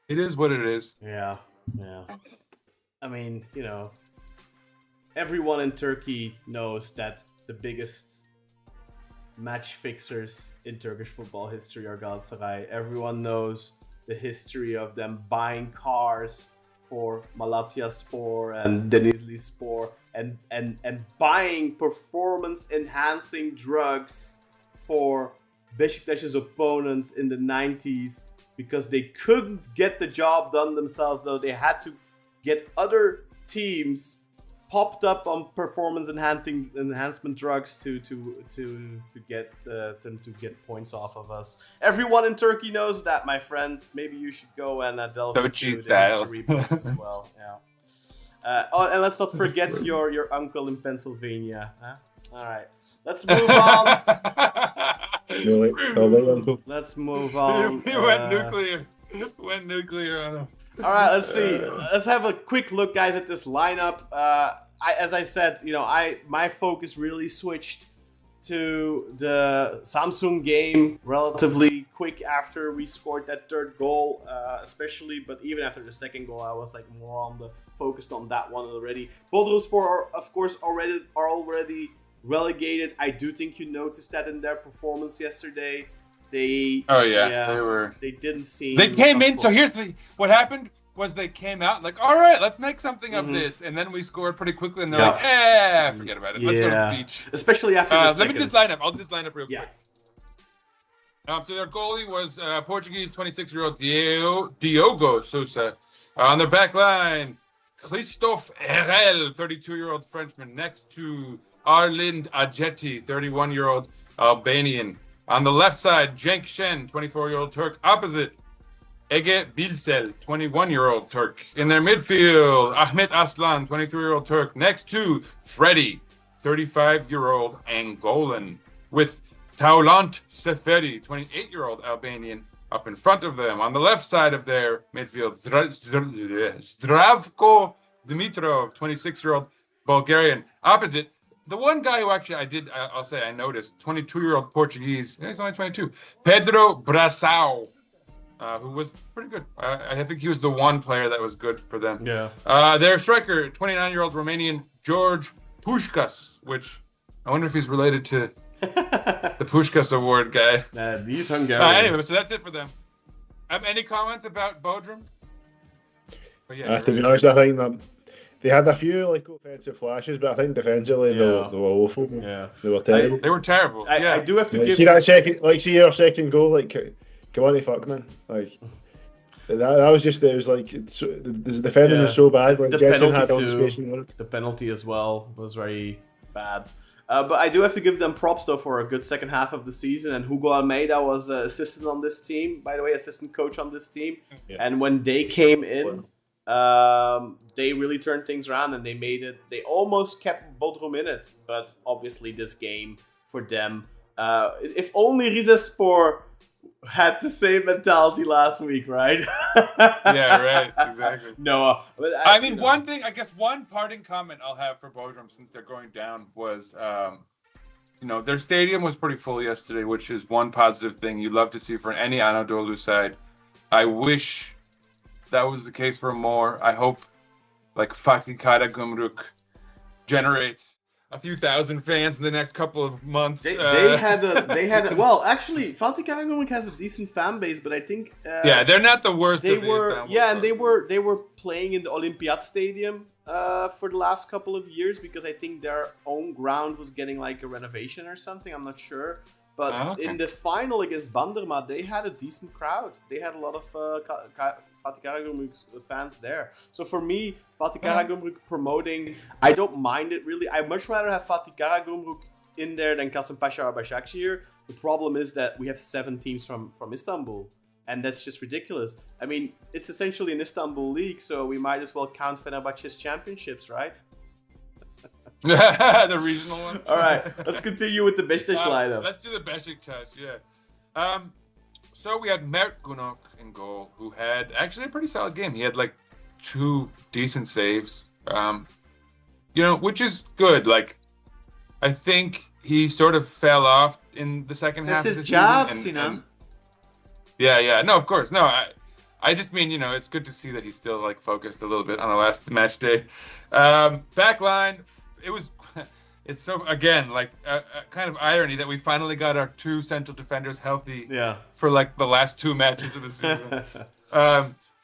It is what it is. Yeah. I mean, everyone in Turkey knows that the biggest match fixers in Turkish football history are Galatasaray. Everyone knows the history of them buying cars for Malatyaspor and Denizlispor and buying performance-enhancing drugs for Beşiktaş's opponents in the 90s because they couldn't get the job done themselves, though they had to get other teams popped up on performance enhancement drugs to get them to get points off of us. Everyone in Turkey knows that, my friends. Maybe you should go and delve into the history books as well. Yeah. And let's not forget your uncle in Pennsylvania. Huh? All right, let's move on. Let's move on. We went nuclear. Went nuclear on him. All right, let's see. Let's have a quick look, guys, at this lineup. As I said, my focus really switched to the Samsun game relatively quick after we scored that third goal, especially. But even after the second goal, I was like more focused on that one already. Bodrumspor are, of course, already relegated. I do think you noticed that in their performance yesterday. They didn't seem. They came in. So here's what happened. Was they came out like, all right, let's make something of this, and then we scored pretty quickly, and they're like, forget about it. Let's go to the beach. Especially after the second. Let me just line up. I'll just line up real quick. So their goalie was Portuguese 26-year-old Diogo Sousa. On their back line, Christophe Herel, 32-year-old Frenchman, next to Arlind Ajeti, 31-year-old Albanian. On the left side, Cenk Shen, 24-year-old Turk, opposite Ege Bilsel, 21-year-old Turk. In their midfield, Ahmet Aslan, 23-year-old Turk, next to Freddy, 35-year-old Angolan, with Taulant Seferi, 28-year-old Albanian, up in front of them. On the left side of their midfield, Zdravko Dimitrov, 26-year-old Bulgarian, opposite the one guy who actually I noticed, 22-year-old Portuguese, he's only 22, Pedro Brasao, who was pretty good. I think he was the one player that was good for them. Yeah. Their striker, 29-year-old Romanian George Pușcas, which I wonder if he's related to the Pușcas Award guy. These Hungarians. Anyway, so that's it for them. Any comments about Bodrum? To be honest, I think that they had a few offensive flashes, but I think defensively they were awful. Yeah. They were terrible. They were terrible. I do have to give. See that second, see your second goal, come on, fuck man, that was just. It was the defending was so bad. Like Gedson had all the space in the world. The penalty as well was very bad. But I do have to give them props though for a good second half of the season. And Hugo Almeida was assistant on this team, by the way, assistant coach on this team. Yeah. And when they came in, they really turned things around and they made it. They almost kept Bodrum in it, but obviously this game for them. If only Rizespor had the same mentality last week, right? Yeah, right, exactly. No, but one parting comment I'll have for Bodrum since they're going down was, their stadium was pretty full yesterday, which is one positive thing you love to see for any Anadolu side. I wish that was the case for more. I hope Fatih Karagümrük generates a few thousand fans in the next couple of months. They had well, actually, Fatih Karagümrük has a decent fan base, but I think they're not the worst. They were playing in the Olympiat Stadium for the last couple of years because I think their own ground was getting a renovation or something. I'm not sure. But in the final against Bandırma, they had a decent crowd. They had a lot of Fatih Karagümrük fans there. So for me, Fatih Karagümrük promoting, I don't mind it really. I'd much rather have Fatih Karagümrük in there than Kasımpaşa or Başakşehir. The problem is that we have 7 teams from Istanbul. And that's just ridiculous. I mean, it's essentially an Istanbul league, so we might as well count Fenerbahçe's championships, right? The regional ones. All right, let's continue with the Beşiktaş lineup. Let's do the Beşiktaş, yeah. So we had Mert Günok in goal, who had actually a pretty solid game. He had 2 decent saves, which is good. I think he sort of fell off in the second half of the season. That's his job, Sinan. Yeah. No, of course. No, I just mean, it's good to see that he's still focused a little bit on the last match day. Back line. It's so, again, a kind of irony that we finally got our 2 central defenders healthy for the last 2 matches of the season.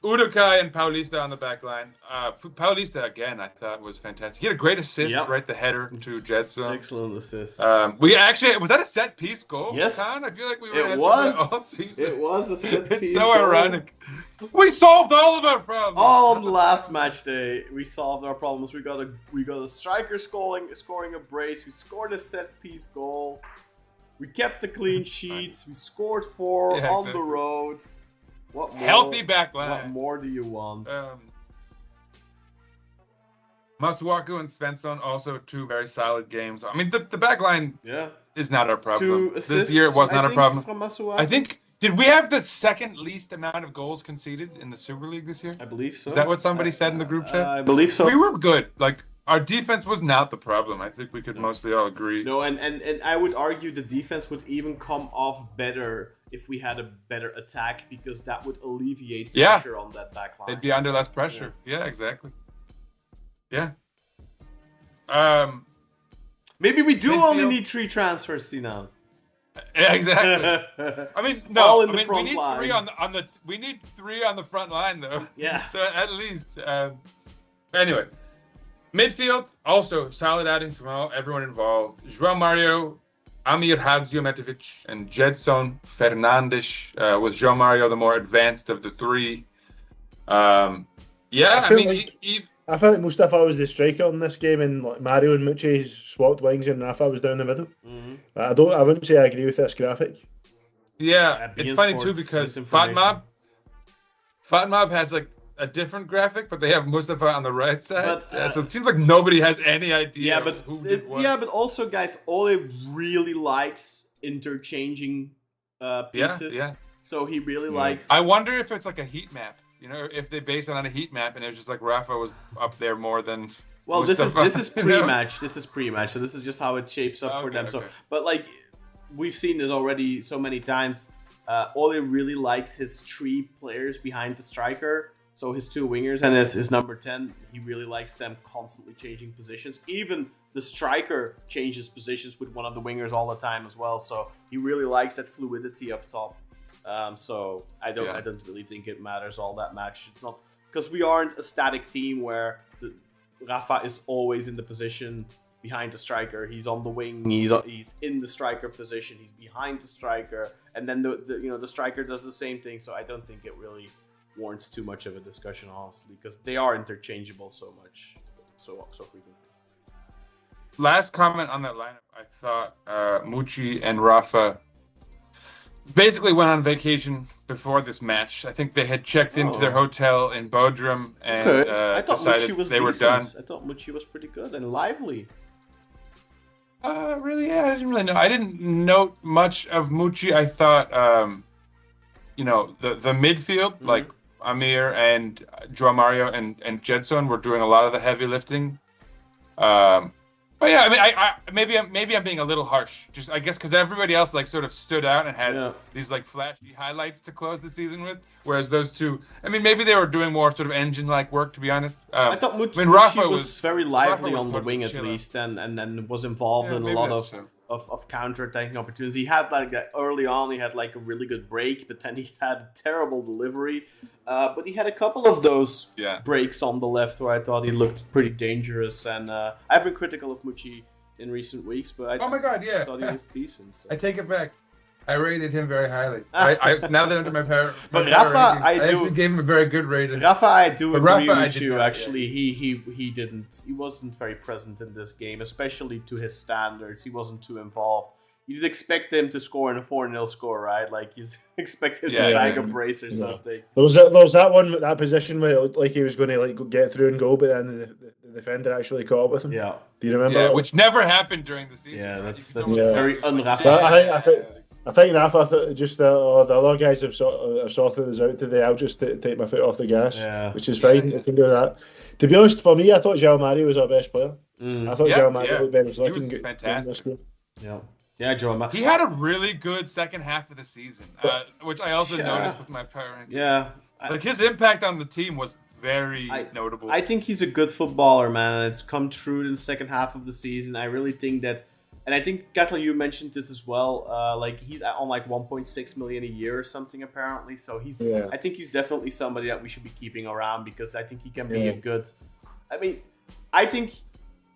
Udokai and Paulista on the back line. Paulista, again, I thought was fantastic. He had a great assist, right? The header to Gedson. Excellent assist. We actually, was that a set piece goal? Yes. Khan? I feel like we were all season. It was a set piece. It's so ironic. We solved all of our problems. All on the last match day, we solved our problems. We got a striker scoring a brace. We scored a set piece goal. We kept the clean sheets. We scored 4 on the road. What more? Healthy back line. What more do you want? Masuaku and Svensson, also 2 very solid games. I mean, the back line is not our problem. 2 assists, this year it was not a problem. From Masuaku. I think, did we have the second least amount of goals conceded in the Super League this year? I believe so. Is that what somebody said in the group chat? I believe so. We were good. our defense was not the problem. I think we could mostly all agree. No, and I would argue the defense would even come off better if we had a better attack, because that would alleviate pressure on that back line. They'd be under less pressure. Yeah, exactly. Yeah. Maybe we do only need 3 transfers, Sinan. Yeah, exactly. I mean, no. All in the we front need line. 3 on the. We need 3 on the front line, though. Yeah. So at least. Anyway, midfield also solid outings from everyone involved. João Mário, Amir Hadjiometovic, and Gedson Fernandes. With João Mário the more advanced of the 3. I felt like Mustafa was the striker in this game, and like Mario and Mucci swapped wings, and Rafa was down the middle. Mm-hmm. I wouldn't say I agree with this graphic. Yeah, it's funny too because Fatmob has like a different graphic, but they have Mustafa on the right side. But, so it seems like nobody has any idea. Who did what. Yeah, but also, guys, Ole really likes interchanging pieces. Yeah. So he really likes. I wonder if it's like a heat map. You know, if they base it on a heat map, and it was just like Rafa was up there more than. Well, Mustafa. this is pre-match. This is pre-match, so this is just how it shapes up for them. So, but like we've seen this already so many times. Ole really likes his 3 players behind the striker. So his 2 wingers and his number 10, he really likes them constantly changing positions. Even the striker changes positions with one of the wingers all the time as well. So he really likes that fluidity up top. So I don't really think it matters all that much. It's not because we aren't a static team where Rafa is always in the position behind the striker. He's on the wing. He's in the striker position. He's behind the striker, and then the striker does the same thing. So I don't think it really warrants too much of a discussion, honestly, because they are interchangeable so frequently. Last comment on that lineup, I thought Mucci and Rafa basically went on vacation before this match. I think they had checked into their hotel in Bodrum and decided they were done. I thought Mucci was pretty good and lively. Really? Yeah, I didn't really know. I didn't note much of Mucci. I thought, the midfield, like Amir and João Mário and Gedson were doing a lot of the heavy lifting. But yeah, I mean, maybe I'm being a little harsh. Just I guess because everybody else like sort of stood out and had these like flashy highlights to close the season with, whereas those 2, I mean, maybe they were doing more sort of engine-like work, to be honest. I thought Mucci was very lively on the wing at least, and was involved in a lot of counter-attacking opportunities. He had early on, he had like a really good break, but then he had a terrible delivery. But he had a couple of those breaks on the left where I thought he looked pretty dangerous. And I've been critical of Mucci in recent weeks, but I thought he was decent. So. I take it back. I rated him very highly. I now that under my power. But Rafa, I actually gave him a very good rating. Rafa, I do agree with you. Actually, he wasn't very present in this game, especially to his standards. He wasn't too involved. You'd expect him to score in a 4-0 score, right? Like you'd expect him to bag a brace or something. There was that position where it looked like he was going to like get through and go, but then the defender actually caught up with him. Yeah. Do you remember? Yeah, which never happened during the season. Yeah, that's very un-Rafa. I think Rafa the other guys have sorted this out today. I'll just take my foot off the gas, which is fine. I can do that. To be honest, for me, I thought João Mário was our best player. I thought João Mário looked better. So he was fantastic. Yeah, João Mário. He had a really good second half of the season, which I also noticed with my power ranking. Yeah. Like his impact on the team was very notable. I think he's a good footballer, man, and it's come true in the second half of the season. I really think that. And I think, Gatla, you mentioned this as well. Like he's on like 1.6 million a year or something apparently. So I think he's definitely somebody that we should be keeping around because I think he can be a good. I mean, I think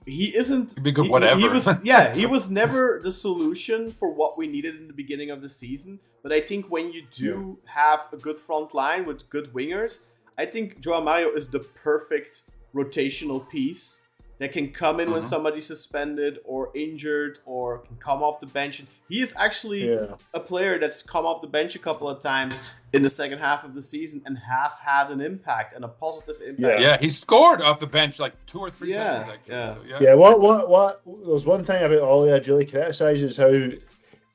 he isn't. He'd be good, whatever. He was never the solution for what we needed in the beginning of the season. But I think when you do have a good front line with good wingers, I think João Mário is the perfect rotational piece that can come in when somebody's suspended or injured or can come off the bench. And he is actually a player that's come off the bench a couple of times in the second half of the season and has had an impact and a positive impact. Yeah, he scored off the bench like 2 or 3 times actually. What there's one thing about Ole I'd really criticise is how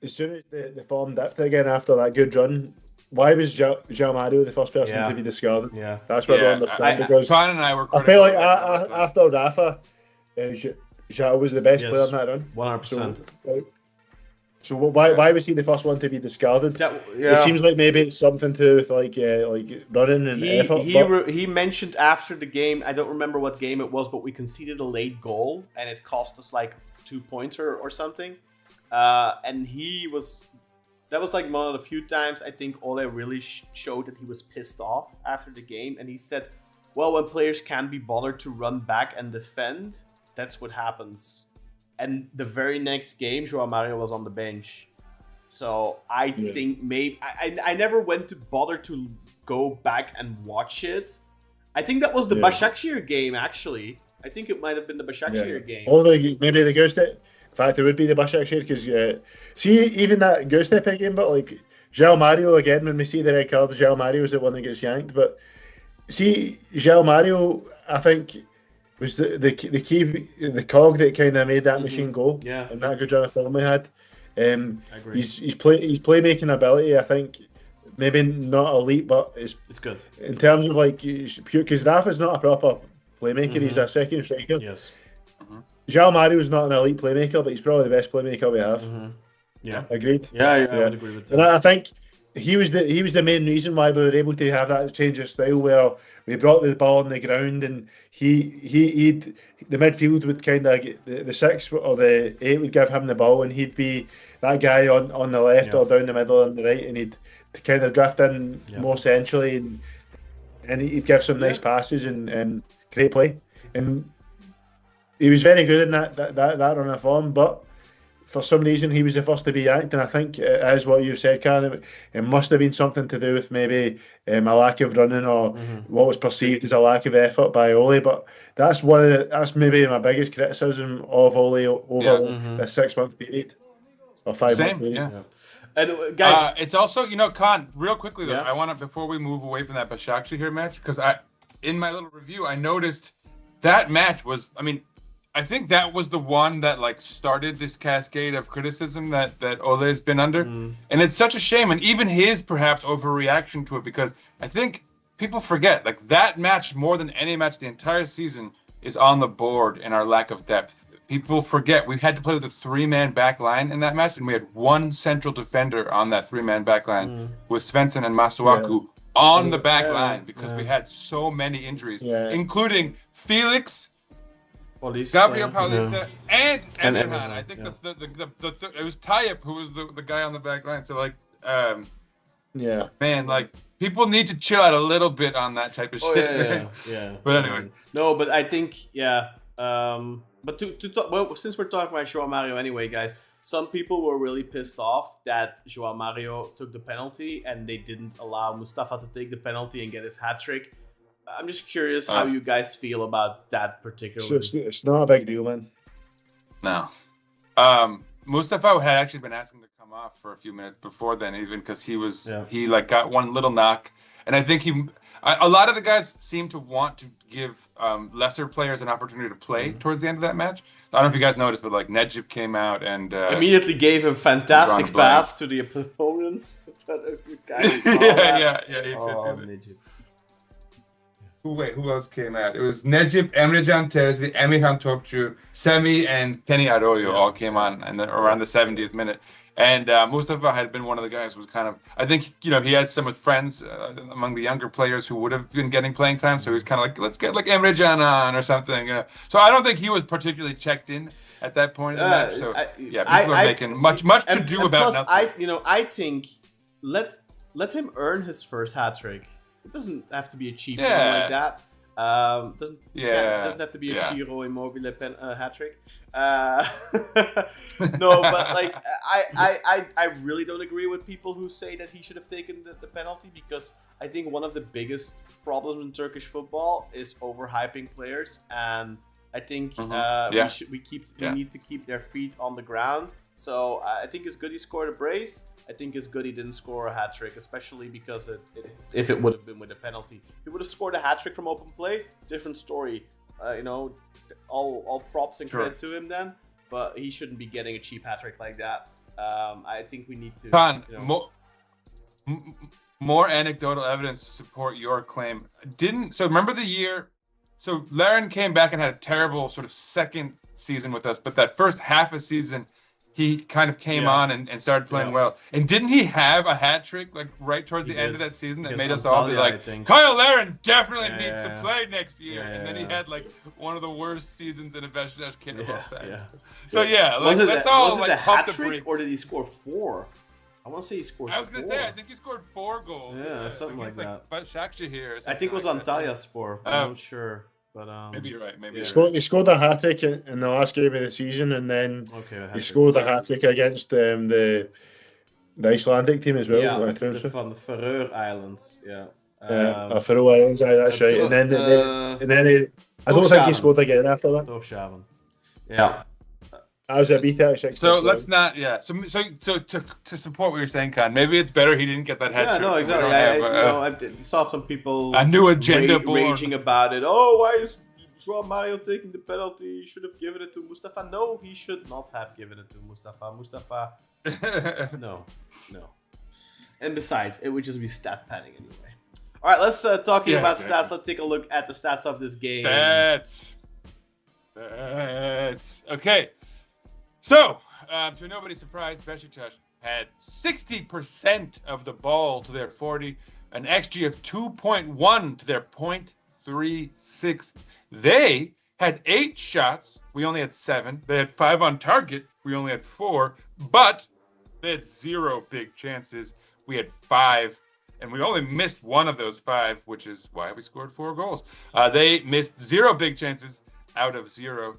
as soon as the form dipped again after that good run, why was João Mário the first person to be discarded? Yeah, that's what I don't understand. Because Sean and I were. I feel like after Rafa, João was the best Yes. player in that run. 100%. So why was he the first one to be discarded? It seems like maybe it's something to do with like running and effort. He mentioned after the game, I don't remember what game it was, but we conceded a late goal and it cost us like 2 points or something. And that was like one of the few times I think Ole really showed that he was pissed off after the game. And he said, well, when players can't be bothered to run back and defend, that's what happens. And the very next game, João Mário was on the bench. So I think maybe... I never went to bother to go back and watch it. I think that was the Başakşehir game, actually. I think it might have been the Başakşehir game. Or maybe the Ghost. In fact, it would be the Başakşehir because see, even that Ghost game, but like João Mário again, when we see the red card, João Mário is the one that gets yanked. But see, João Mário, I think, was the key, the cog that kind of made that machine go. Yeah. And that good run of form we had. I agree. His playmaking ability, I think, maybe not elite, but it's good in terms of like pure. Because Rafa's not a proper playmaker; he's a second striker. Yes. João Mário is not an elite playmaker, but he's probably the best playmaker we have. Yeah. Agreed. Yeah, I would agree with that. And I think he was the main reason why we were able to have that change of style where we brought the ball on the ground and he'd the midfield would kind of the 6 or the 8 would give him the ball and he'd be that guy on the left or down the middle on the right and he'd kind of drift in more centrally and he'd give some nice passes and great play. And he was very good in that run of form, but for some reason he was the first to be yanked, and I think it is what you said, Karen. It must have been something to do with maybe a lack of running or what was perceived as a lack of effort by Ole. But that's that's maybe my biggest criticism of Ole over the 6 month period or 5 month period. Yeah. And guys, it's also Khan. Real quickly though, I want to before we move away from that Başakşehir match because in my little review I noticed that match was I think that was the one that like started this cascade of criticism that Ole has been under. And it's such a shame. And even his perhaps overreaction to it, because I think people forget like that match more than any match the entire season is on the board in our lack of depth. People forget we had to play with a 3-man back line in that match. And we had one central defender on that 3-man back line with Svensson and Masuaku on the back line because we had so many injuries, including Felix, Gabriel Paulista and Emirhan. I think it was Tayyip who was the guy on the back line. So like, man, like people need to chill out a little bit on that type of shit. Yeah. But anyway, no, but I think but to talk, well, since we're talking about João Mário anyway, guys, some people were really pissed off that João Mário took the penalty and they didn't allow Mustafa to take the penalty and get his hat trick. I'm just curious how you guys feel about that particular. It's not a big deal, man. No. Mustafa had actually been asking to come off for a few minutes before then, even because he like got one little knock, and I think a lot of the guys seem to want to give lesser players an opportunity to play towards the end of that match. I don't know if you guys noticed, but like Necip came out and immediately gave a fantastic pass to the opponents. If you guys saw that. He did Necip. Who else came out? It was Necip, Emrecan Terzi, Emirhan Topçu, Semi, and Kenny Arroyo all came on around the 70th minute. And Mustafa had been one of the guys who was kind of, I think, he had some with friends among the younger players who would have been getting playing time. So he was kind of like, let's get like Emrecan on or something. So I don't think he was particularly checked in at that point in the match. So people are making much to do about nothing. I think let him earn his first hat trick. It doesn't have to be a cheap one like that. Doesn't have to be a Ciro Immobile hat trick. No, but like I really don't agree with people who say that he should have taken the penalty because I think one of the biggest problems in Turkish football is overhyping players, and I think we need to keep their feet on the ground. So I think it's good he scored a brace. I think it's good he didn't score a hat trick, especially because if it would have been with a penalty. If he would have scored a hat trick from open play, different story. All props and credit to him then, but he shouldn't be getting a cheap hat trick like that. I think we need to. More anecdotal evidence to support your claim. So remember the year So Laren came back and had a terrible sort of second season with us, but that first half a season, he kind of came on and started playing well. And didn't he have a hat trick like right towards the end of that season that made us all be like, Kyle Laren definitely needs to play next year. And then he had like one of the worst seasons in a Beşiktaş kit of all time. So let's all like pump the brakes. Or did he score 4? I want to say he scored 4. I was going to say, I think he scored 4 goals. Yeah, something like that. But Başakşehir. I think it was on Antalyaspor. I'm not sure. But maybe you're right. Maybe he scored a hat trick in the last game of the season, and then he scored a hat trick against the Icelandic team as well. Yeah, from the Faroe Islands. Yeah. Faroe Islands. That's right. And then I don't think he scored again after that. Torshavn. Yeah. I was a beta. So let's not. Yeah. So to support what you're saying, Khan, maybe it's better he didn't get that hat trick. Yeah, no, exactly. I saw some people a new agenda raging about it. Oh, why is João Mário taking the penalty? He should have given it to Mustafa. No, he should not have given it to Mustafa. Mustafa. No. And besides, it would just be stat padding anyway. All right, let's talking about stats. Let's take a look at the stats of this game. Stats. Okay. So, to nobody's surprise, Beşiktaş had 60% of the ball to their 40, an XG of 2.1 to their 0.36. They had 8 shots. We only had 7. They had 5 on target. We only had 4. But they had 0 big chances. We had 5. And we only missed 1 of those 5, which is why we scored 4 goals. They missed 0 big chances out of 0.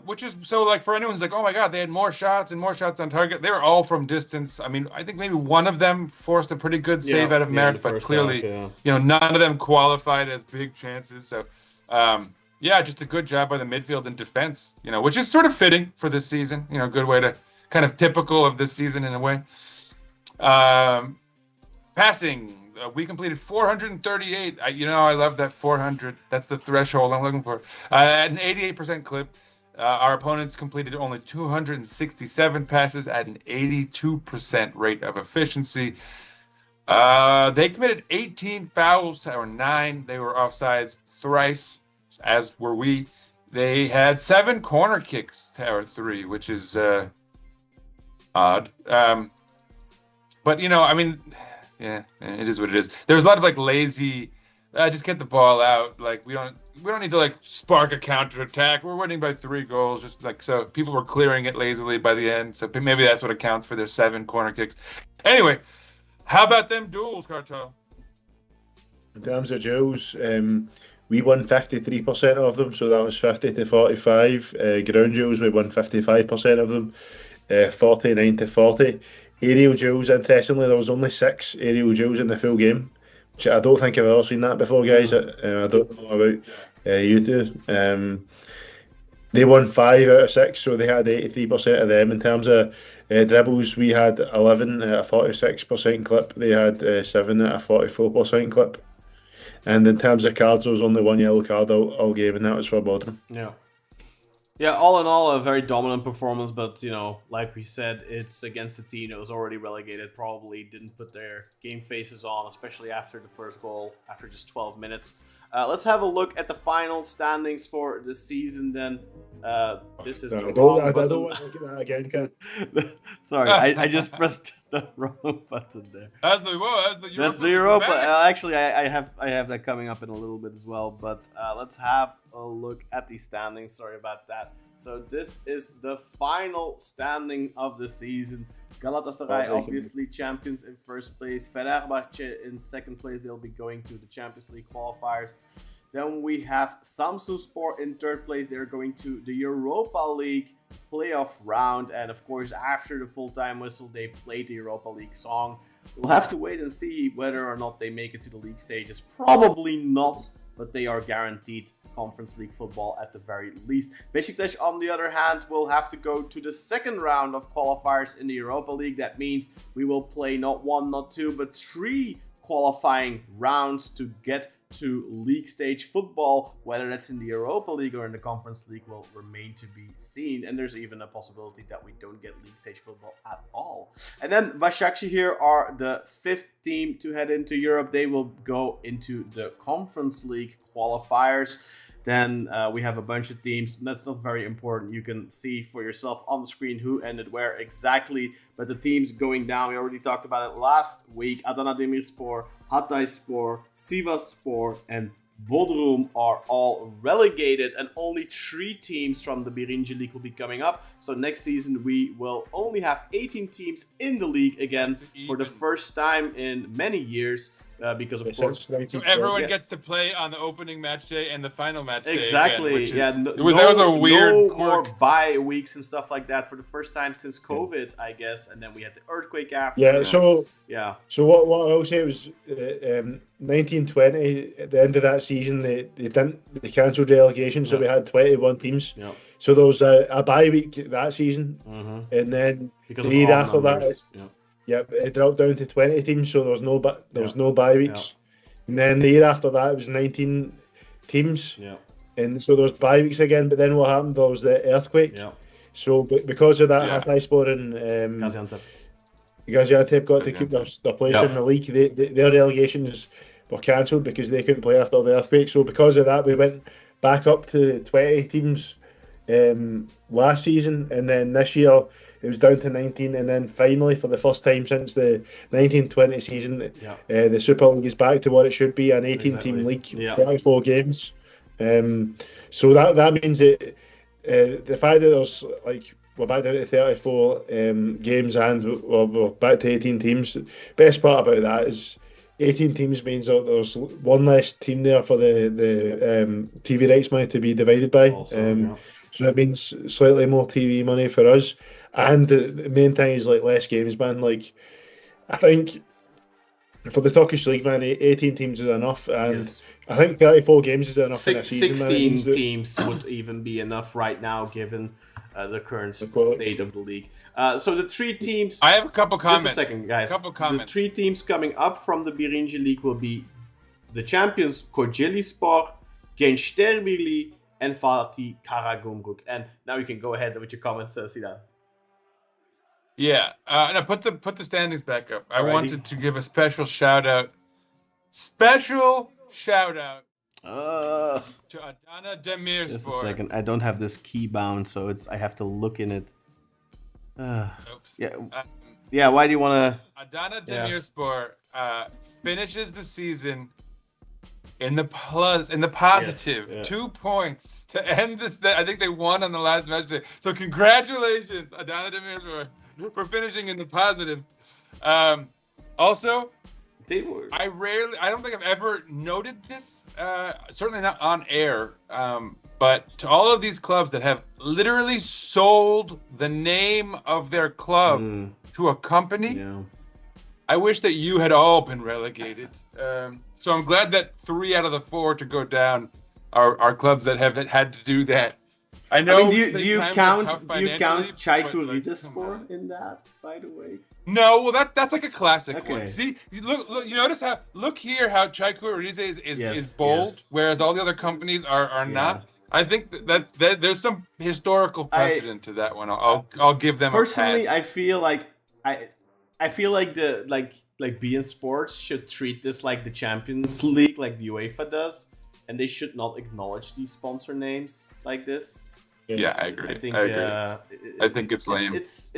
Which is so like for anyone who's like, oh my God, they had more shots and more shots on target. They were all from distance. I mean, I think maybe one of them forced a pretty good save out of merit, but clearly, none of them qualified as big chances. So, just a good job by the midfield and defense, which is sort of fitting for this season. Good way to kind of typical of this season in a way. Passing. We completed 438. I love that 400. That's the threshold I'm looking for. At an 88% clip. Our opponents completed only 267 passes at an 82% rate of efficiency. They committed 18 fouls to our 9. They were offsides thrice, as were we. They had 7 corner kicks to our 3, which is odd. But it is what it is. There's a lot of lazy. Just get the ball out. We don't need to spark a counterattack. We're winning by 3 goals. Just so people were clearing it lazily by the end. So maybe that's what accounts for their 7 corner kicks. Anyway, how about them duels, Cartel? In terms of duels, we won 53% of them. So that was 50 to 45. Ground duels, we won 55% of them. 49 to 40. Aerial duels, interestingly, there was only 6 aerial duels in the full game. I don't think I've ever seen that before, guys. I don't know about you two. They won 5 out of 6, so they had 83% of them. In terms of dribbles, we had 11 at a 46% clip. They had 7 at a 44% clip. And in terms of cards, there was only 1 yellow card all game, and that was for Bodrum. Yeah, all in all, a very dominant performance, but, like we said, it's against a team that was already relegated, probably didn't put their game faces on, especially after the first goal, after just 12 minutes. Let's have a look at the final standings for the season then. This is I don't want to look at that again, Ken. Sorry, I just pressed the wrong button there. That's the Europa. Actually, I have that coming up in a little bit as well. But let's have a look at the standings. Sorry about that. So this is the final standing of the season. Galatasaray obviously champions in first place. Fenerbahce in second place. They'll be going to the Champions League qualifiers. Then we have Samsunspor in third place. They're going to the Europa League playoff round. And of course, after the full-time whistle, they played the Europa League song. We'll have to wait and see whether or not they make it to the league stages. Probably not, but they are guaranteed Conference League football at the very least. Beşiktaş, on the other hand, will have to go to the second round of qualifiers in the Europa League. That means we will play not 1, not 2, but 3 qualifying rounds to get to league stage football. Whether that's in the Europa League or in the Conference League will remain to be seen, and there's even a possibility that we don't get league stage football at all. And then Başakşehir are the 5th team to head into Europe. They will go into the Conference League qualifiers. Then we have a bunch of teams. That's not very important. You can see for yourself on the screen who ended where exactly. But the teams going down, we already talked about it last week. Adana Demirspor, Hatayspor, Sivasspor, and Bodrum are all relegated, and only 3 teams from the Birinci League will be coming up. So next season we will only have 18 teams in the league again for the first time in many years. Because of course, so everyone gets to play on the opening match day and the final match day. Exactly. Again, that was a weird no quirk. more bye weeks and stuff like that for the first time since COVID, I guess. And then we had the earthquake after. Yeah. So what I will say was 1920 at the end of that season they cancelled relegation, so we had 21 teams. Yeah. So there was a bye week that season, and then because the year after numbers. that. Yep, it dropped down to 20 teams, so there was no bye weeks. And then the year after that, it was 19 teams. Yeah. And so there was bye weeks again. But then what happened? There was the earthquake. Yeah. So because of that, Hatayspor and Gaziantep got to keep their place in the league. Their relegations were cancelled because they couldn't play after the earthquake. So because of that, we went back up to 20 teams last season, and then this year it was down to 19, and then finally, for the first time since the 1920 season, the Super League is back to what it should be, an 18-team league, 34 games. So that means that the fact that there's we're back down to 34 games and we're back to 18 teams. The best part about that is 18 teams means that there's one less team there for the TV rights money to be divided by. So that means slightly more TV money for us. And the main thing is less games, man. I think for the Turkish league, man, 18 teams is enough, and I think 34 games is enough in a season. 16 teams would even be enough right now, given the current state of the league. So the 3 teams. I have a couple comments. Just a second, guys. The 3 teams coming up from the Birinci League will be the champions Kocaelispor, Gençlerbirliği, and Fatih Karagümrük. And now you can go ahead with your comments, Sinan. Yeah, no, put the standings back up. I wanted to give a special shout out to Adana Demirspor. Just a second, I don't have this key bound, so I have to look in it. Yeah. Why do you want to? Adana Demirspor finishes the season in the positive. Yes, 2 points to end this. I think they won on the last match day. So congratulations, Adana Demirspor, for finishing in the positive. Also, I don't think I've ever noted this, certainly not on air, but to all of these clubs that have literally sold the name of their club to a company, I wish that you had all been relegated. So I'm glad that 3 out of the 4 to go down are clubs that have had to do that. I know. I mean, do you count Çaykur Rizespor in that, by the way? No, well that's like a classic Okay. one. See, look, you notice how here how Çaykur Rize is bold, whereas all the other companies are not. I think that there's some historical precedent to that one. I'll give them personally. A pass. I feel like beIN Sports should treat this like the Champions League, like the UEFA does, and they should not acknowledge these sponsor names like this. Yeah, I agree. I think it's lame. It's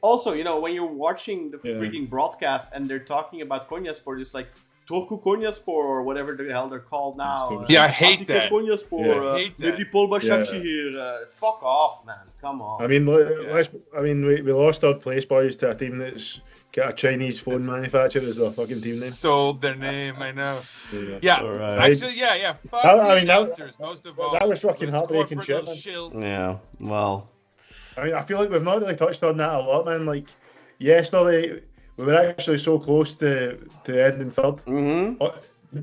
also, when you're watching the freaking broadcast and they're talking about Konyaspor, it's like Turku Konyaspor or whatever the hell they're called now. I hate that. Konyaspor, Medipol Başakşehir. Fuck off, man. Come on. I mean, we lost third place, boys, to a team that's got a Chinese phone manufacturer as their fucking team name. Sold their name, I know. Yeah. Right. Actually, yeah. Most of all, that was fucking heartbreaking shit, man. Yeah, well. I mean, I feel like we've not really touched on that a lot, man. Like, yesterday, we were actually so close to ending third. Mm-hmm.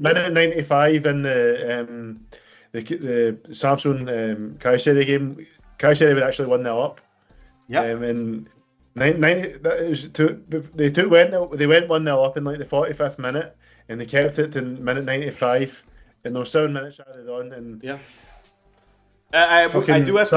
Minute 95 in the Samsun Kayseri game, Kayseri would actually 1-0 up. Yeah. And they went 1-0 up in the 45th minute, and they kept it to minute 95, and there were 7 minutes added on, and I do have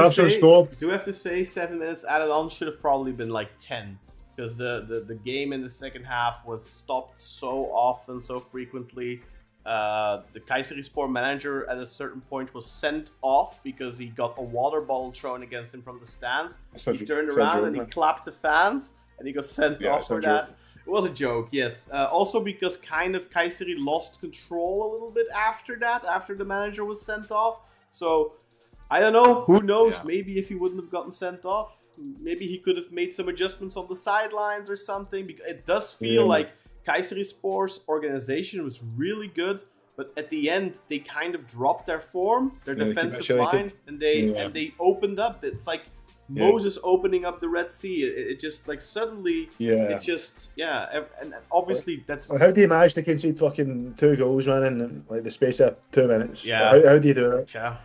to say 7 minutes added on should have probably been 10, because the game in the second half was stopped so often, so frequently. the Kayserispor manager at a certain point was sent off because he got a water bottle thrown against him from the stands. He turned around and he clapped the fans, and he got sent off for that. It was a joke, yes. Also because kind of Kayseri lost control a little bit after that, after the manager was sent off. So, I don't know. Who knows? Yeah. Maybe if he wouldn't have gotten sent off, maybe he could have made some adjustments on the sidelines or something. Because it does feel like Kayserispor's organization was really good, but at the end they kind of dropped their form, their defensive line, and they opened up. It's like Moses opening up the Red Sea. It just like suddenly, it just and obviously that's. How do you manage to concede fucking 2 goals, man, in like the space of 2 minutes? Yeah. How do you do that? Yeah.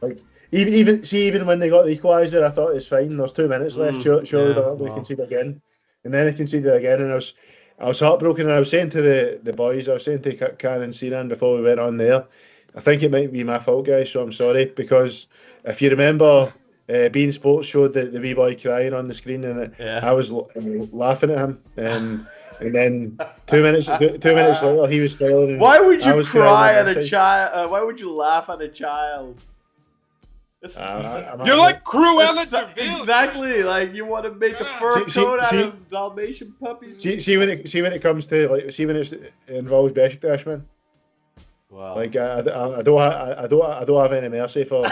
Like even when they got the equaliser, I thought it's fine. There's 2 minutes left. Surely they're not going to concede again, and then they conceded again, and I was heartbroken. And I was saying to the boys, I was saying to Karen and Sinan before we went on there, I think it might be my fault, guys. So I'm sorry, because if you remember, Bein Sports showed the wee boy crying on the screen, and I was laughing at him. And then 2 minutes later, he was smiling. Why would you cry at a child? Why would you laugh at a child? You're like Cruella de Vil. Exactly, like you want to make a fur coat out of Dalmatian puppies. See when it comes to when it involves Beşiktaş, man. Wow. Like I don't have any mercy for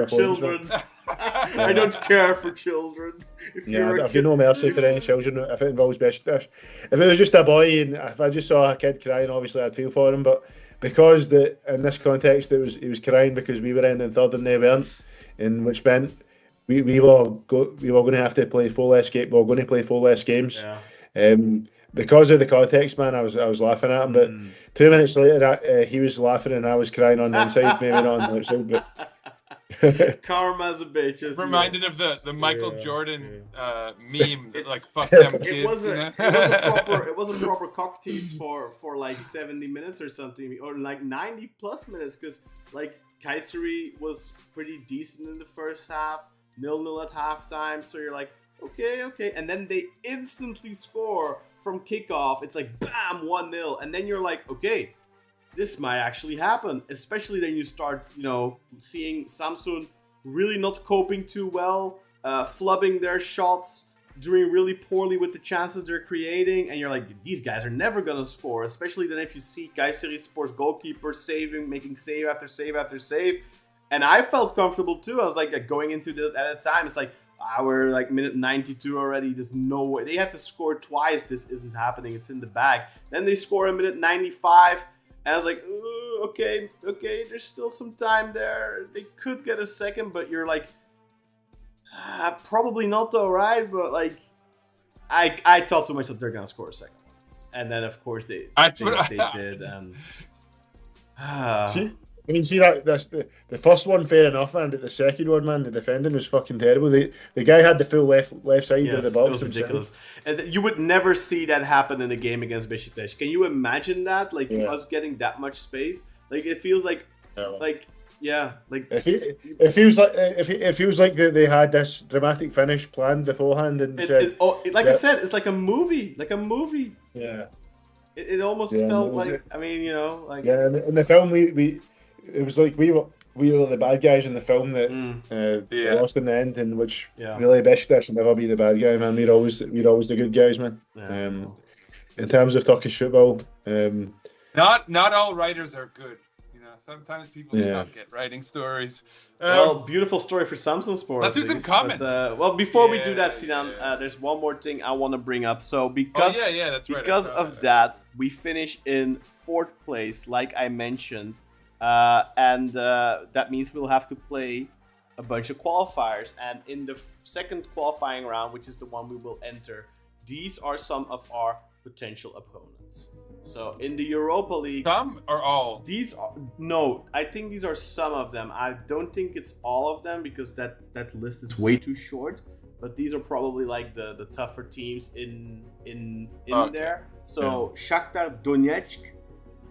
children. I don't care for children. If you no mercy for any children if it involves Beşiktaş. If it was just a boy and if I just saw a kid crying, obviously I'd feel for him. But because in this context he was crying because we were ending third and they weren't, and which meant we were going to have to play 4 less games. We were going to play 4 less games. Yeah. Because of the context, man, I was laughing at him. But 2 minutes later, he was laughing and I was crying on the inside, maybe not on the outside. But karma's a bitch. Reminded of the Michael Jordan meme that like fuck them kids. It was a proper cock tease for like 70 minutes or something, or like 90 plus minutes, because like Kayseri was pretty decent in the first half, 0-0 at halftime. So you're like, okay, and then they instantly score from kickoff. It's like bam, 1-0, and then you're like, okay, this might actually happen, especially then you start, seeing Samsun really not coping too well, flubbing their shots, doing really poorly with the chances they're creating, and you're like, these guys are never gonna score, especially then if you see Kayserispor's goalkeeper making save after save after save, and I felt comfortable too. I was like going into it at a time, it's like, we're like minute 92 already, there's no way, they have to score twice, this isn't happening, it's in the bag. Then they score in minute 95, and I was like, okay, there's still some time there. They could get a second, but you're like, probably not though, right? But like, I thought to myself, they're gonna score a second, and then of course they did. And see that's the first one, fair enough, man. But the second one, man, the defending was fucking terrible. The guy had the full left side of the box. It was ridiculous. And you would never see that happen in a game against Beşiktaş. Can you imagine that? Like us getting that much space? Like it feels like, it feels like they had this dramatic finish planned beforehand, and I said, it's like a movie. Yeah. It almost felt like, in the film it was like we were the bad guys in the film that lost in the end, in which really Beşiktaş will never be the bad guy, man. We're always the good guys, man. In terms of Turkish football, not all writers are good. Sometimes people suck at writing stories. Beautiful story for Samsunspor. Let's do some comments. But, before we do that, Sinan, there's one more thing I want to bring up. So because that's right. Because of that, we finish in 4th place, like I mentioned. And that means we'll have to play a bunch of qualifiers. And in the second qualifying round, which is the one we will enter, these are some of our potential opponents. So in the Europa League, some or all? I think these are some of them. I don't think it's all of them because that list is way too short. But these are probably like the tougher teams in there. So Shakhtar Donetsk,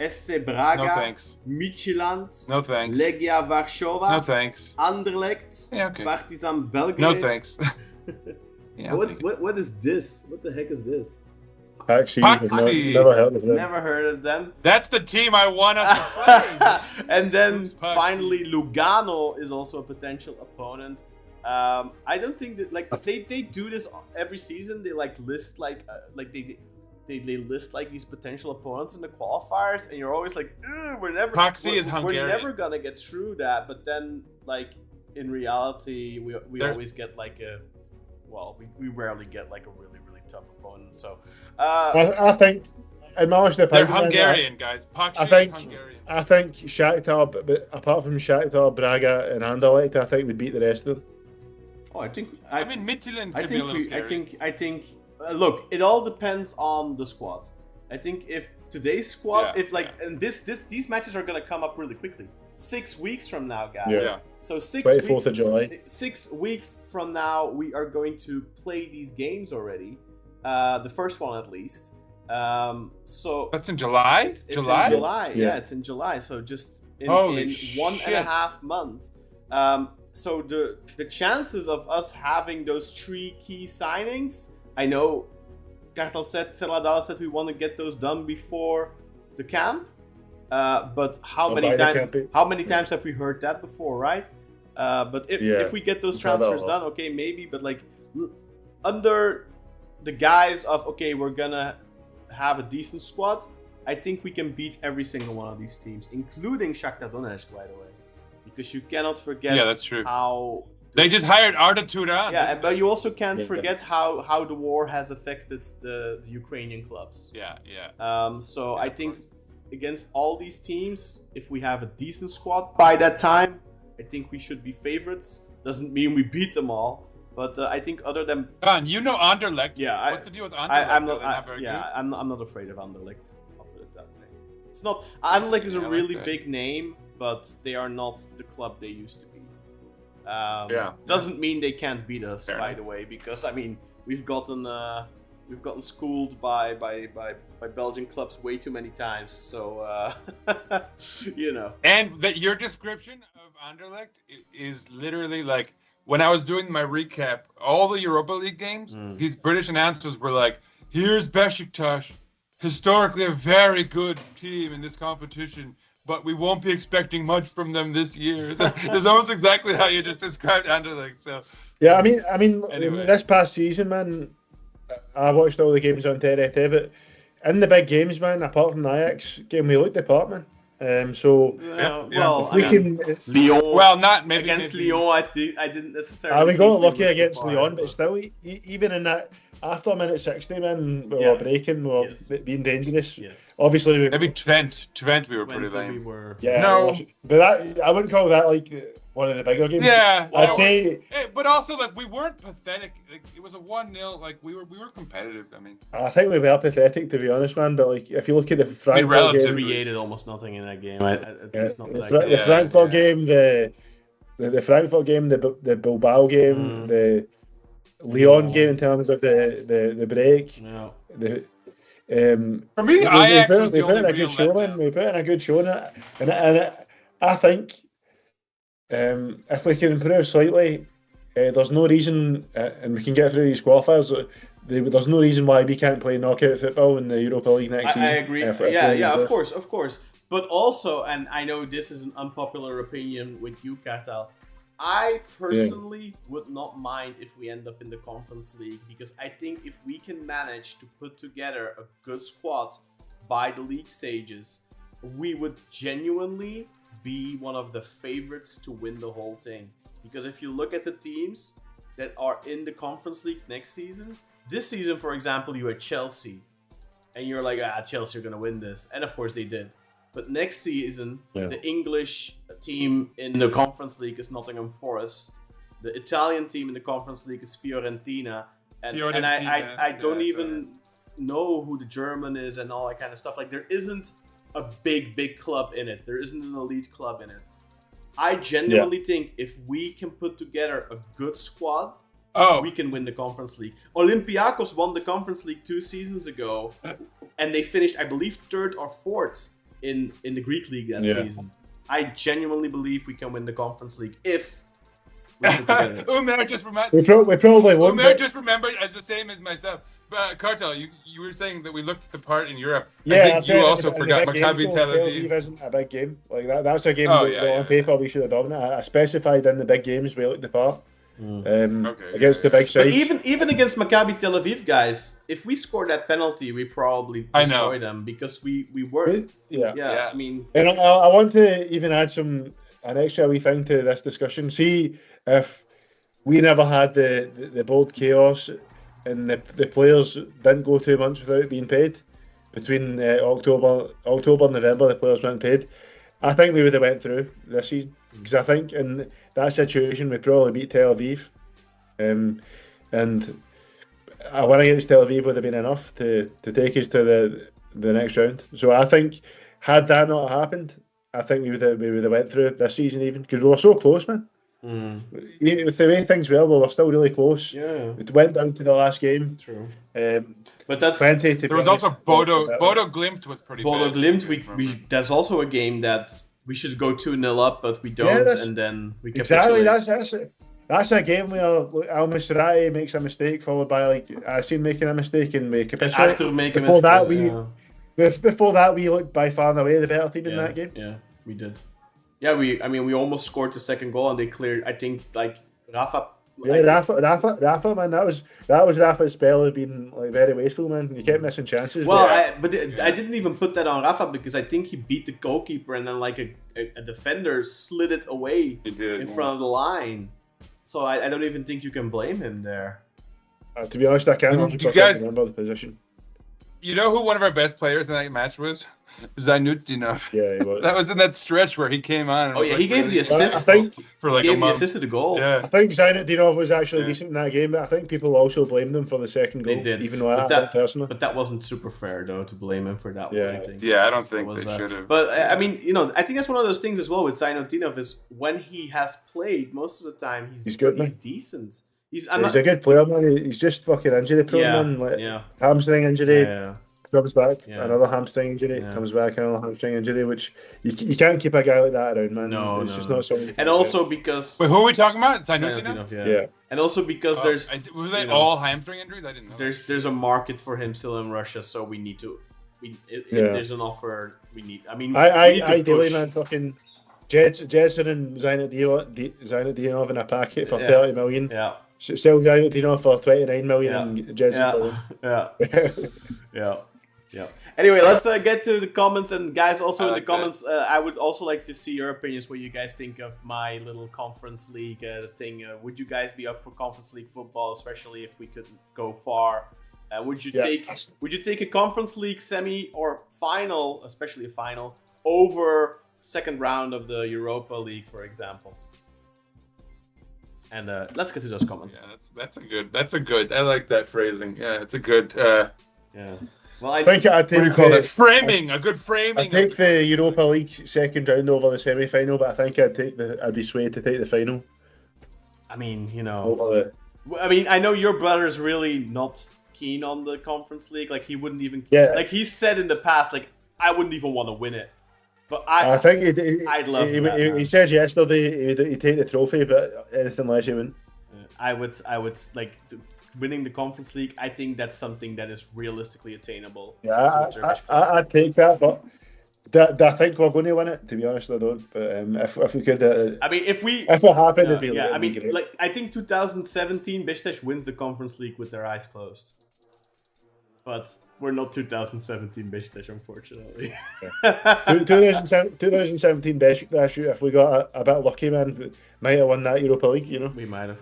SC Braga, no thanks. Midtjylland, no thanks. Legia Warsaw, no thanks. Anderlecht, Partizan Belgrade. No thanks. What is this? What the heck is this? Paxi. Paxi. Never heard of them. Never heard of them. That's the team I want us to play. And then Who's Paxi? finally, Lugano is also a potential opponent. I don't think that like they do this every season. They like list they list like these potential opponents in the qualifiers, and you're always like, we're never gonna get through that. But then like in reality, we always get like we rarely get like a really tough opponent. So I think in my honest opinion, they're Hungarian guys. Paxi is Hungarian. I think Shakhtar, but apart from Shakhtar, Braga, and Anderlecht, I think we'd beat the rest of them. Oh, I think Midtjylland could be a little scary. I think. Look, it all depends on the squad. I think if today's squad, and these matches are gonna come up really quickly. 6 weeks from now, guys. Yeah. So 24th of July. 6 weeks from now, we are going to play these games already. The first one at least. So that's in July. It's in July. Yeah, it's in July. So just in 1.5 months. So the chances of us having those 3 key signings, I know Kartal Seladala said we want to get those done before the camp. But how many times have we heard that before, right? But if we get those transfers done, okay, maybe. But like under the guise of we're gonna have a decent squad, I think we can beat every single one of these teams, including Shakhtar Donetsk, by the way. Because you cannot forget that's true. how they just hired Arda Turan. Yeah, but you also can't forget how the war has affected the Ukrainian clubs. Yeah. So I think against all these teams, if we have a decent squad by that time, I think we should be favorites. Doesn't mean we beat them all, but I think other than you know Anderlecht. Yeah, what's the deal with Anderlecht? I'm not afraid of Anderlecht. I'll put it that way. It's not Anderlecht is a really big name, but they are not the club they used to be. Doesn't mean they can't beat us, by the way, because I mean we've gotten schooled by Belgian clubs way too many times. So And your description of Anderlecht is literally like when I was doing my recap, all the Europa League games. These British announcers were like, "Here's Beşiktaş, historically a very good team in this competition, but we won't be expecting much from them this year." It's almost exactly how you just described Anderlecht. So yeah, I mean, anyway. This past season, man, I watched all the games on TRT, but in the big games, man, apart from the Ajax game, we looked the part, man. Lyon. Well, not maybe against Lyon. I didn't necessarily. We got lucky against Lyon, but still, even in that. After minute 60, man, we were breaking, we were being dangerous. Yes. Obviously, maybe Twente we were pretty lame. But I wouldn't call that like one of the bigger games. Yeah, I'd say. But also, like, we weren't pathetic. Like, it was a 1-0. Like, we were competitive. I mean, I think we were pathetic, to be honest, man. But like, if you look at the Frankfurt game, created almost nothing in that game. The Frankfurt game, the Frankfurt game, the Bilbao game, the Lyon game in terms of the break. For me, Ajax was the only real letdown. We put in a good show, and I think if we can improve slightly, there's no reason, and we can get through these qualifiers. There's no reason why we can't play knockout football in the Europa League next season. I agree. Of course. But also, and I know this is an unpopular opinion with you, Kartal, I personally would not mind if we end up in the Conference League, because I think if we can manage to put together a good squad by the league stages, we would genuinely be one of the favorites to win the whole thing. Because if you look at the teams that are in the Conference League next season, this season, for example, you had Chelsea, and you're like, Chelsea are going to win this. And of course they did. But next season, the English team in the Conference League is Nottingham Forest. The Italian team in the Conference League is Fiorentina. And I don't even know who the German is and all that kind of stuff. Like, there isn't a big club in it. There isn't an elite club in it. I genuinely think if we can put together a good squad, we can win the Conference League. Olympiacos won the Conference League 2 seasons ago, and they finished, I believe, 3rd or 4th in the Greek League that season. I genuinely believe we can win the Conference League if Umer just remembered. We probably won't. Umer just remembered as the same as myself. But Cartel, you were saying that we looked the part in Europe. Yeah, I think you also forgot Maccabi Tel Aviv. Isn't a big game like that. That's a game on paper we should have done. I specified in the big games we looked the part. Against the big sides. But even against Maccabi Tel Aviv, guys, if we scored that penalty, we probably destroy them because we were. Yeah. I mean, and I want to even add an extra wee thing to this discussion. See if we never had the bold chaos and the players didn't go 2 months without being paid. Between October and November, the players weren't paid. I think we would have went through this season because I think in that situation we probably beat Tel Aviv, and a win against Tel Aviv would have been enough to take us to the next round. So I think had that not happened, I think we would have went through this season even because we were so close, man. With the way things were, we were still really close. Yeah, it went down to the last game. True. But that's plenty. There was also Bodo Glimt was pretty. Bodo bad. Glimt. We that's also a game that we should go 2-0 up, but we don't, and then we exactly. capitulate. That's a game where Al Misrati makes a mistake, followed by Asin making a mistake, and we capitulate. Before that, we looked by far and away the better team in that game. Yeah, we did. Yeah, we almost scored the second goal, and they cleared. I think Rafa. Rafa, man, that was Rafa's spell has been very wasteful, man. You kept missing chances. Well, I didn't even put that on Rafa because I think he beat the goalkeeper, and then a defender slid it away in front of the line. So I don't even think you can blame him there. To be honest, I can't 100% remember the position. You know who one of our best players in that match was? Zaynutdinov. Yeah, he was. That was in that stretch where he came on. And he gave the assist. I think for a month. The assist to the goal. Yeah. I think Zaynutdinov was actually decent in that game, but I think people also blamed him for the second goal. They did, even though I did personally. But that wasn't super fair, though, to blame him for that one. I think. Yeah, I don't think they should have. But I mean, I think that's one of those things as well with Zaynutdinov is when he has played, most of the time he's good. He's decent. He's a good player, man. He's just fucking injury prone, man. Hamstring injury. Yeah. Comes back, another hamstring injury. Comes back, another hamstring injury. Which you can't keep a guy like that around, man. It's just not something. And also because who are we talking about? Zaynutdinov? Yeah. And also because there's were they all hamstring injuries? I didn't know. There's a market for him still in Russia, so we need to. If there's an offer, we need. I mean, ideally, man, fucking Gedson and Zaynutdinov in a packet for 30 million. Yeah. Sell Zaynutdinov for 29 million and Gedson Yeah. Anyway, let's get to the comments, and guys, also in the comments, I would also like to see your opinions. What you guys think of my little conference league thing? Would you guys be up for conference league football, especially if we could go far? Would you take a conference league semi or final, especially a final, over second round of the Europa League, for example? And let's get to those comments. Yeah, that's a good. I like that phrasing. Yeah, it's a good. Well, I think I'd take framing. A good framing. I'd take the Europa League second round over the semi-final, but I think I'd be swayed to take the final. I mean, I know your brother's really not keen on the conference league. Like he wouldn't even. Yeah. He said in the past, I wouldn't even want to win it. But I think I'd love that. He said yesterday he'd take the trophy, but anything less he wouldn't. I would like. Winning the conference league, I think that's something that is realistically attainable. Yeah, I'd take that, but I think we're going to win it. To be honest, I don't. But if we could, if it happened, it'd be. Yeah, I think 2017 Beşiktaş wins the conference league with their eyes closed. But we're not 2017 Beşiktaş, unfortunately. 2017 Beşiktaş, if we got a bit lucky, man, might have won that Europa League. We might have.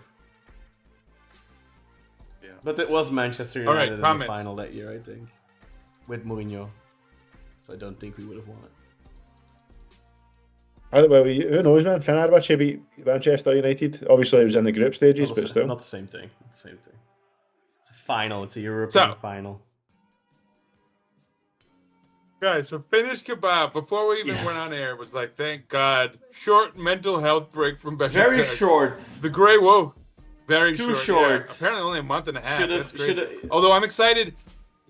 But it was Manchester United in the final that year, I think, with Mourinho. So I don't think we would have won it. Well, who knows, man? Fenerbahce beat Manchester United. Obviously, it was in the group stages, but still. Not the same thing. It's a final. It's a European final. Guys, so Finnish Kebab, before we even went on air, was like, thank God. Short mental health break from Beşiktaş. Very short. The Grey Wolf. Very Too short. short. Yeah. Apparently only a month and a half. That's crazy. Although I'm excited.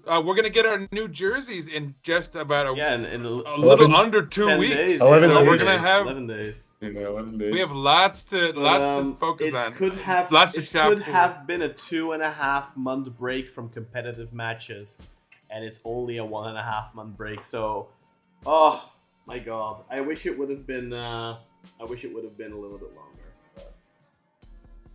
we're gonna get our new jerseys in just about a little under 2 weeks. Days, 11 so days. we're gonna have 11 days. 11 days. We have lots to focus on. It could have been a 2.5 month break from competitive matches, and it's only a 1.5 month break. So, oh my God, I wish it would have been. I wish it would have been a little bit longer. But...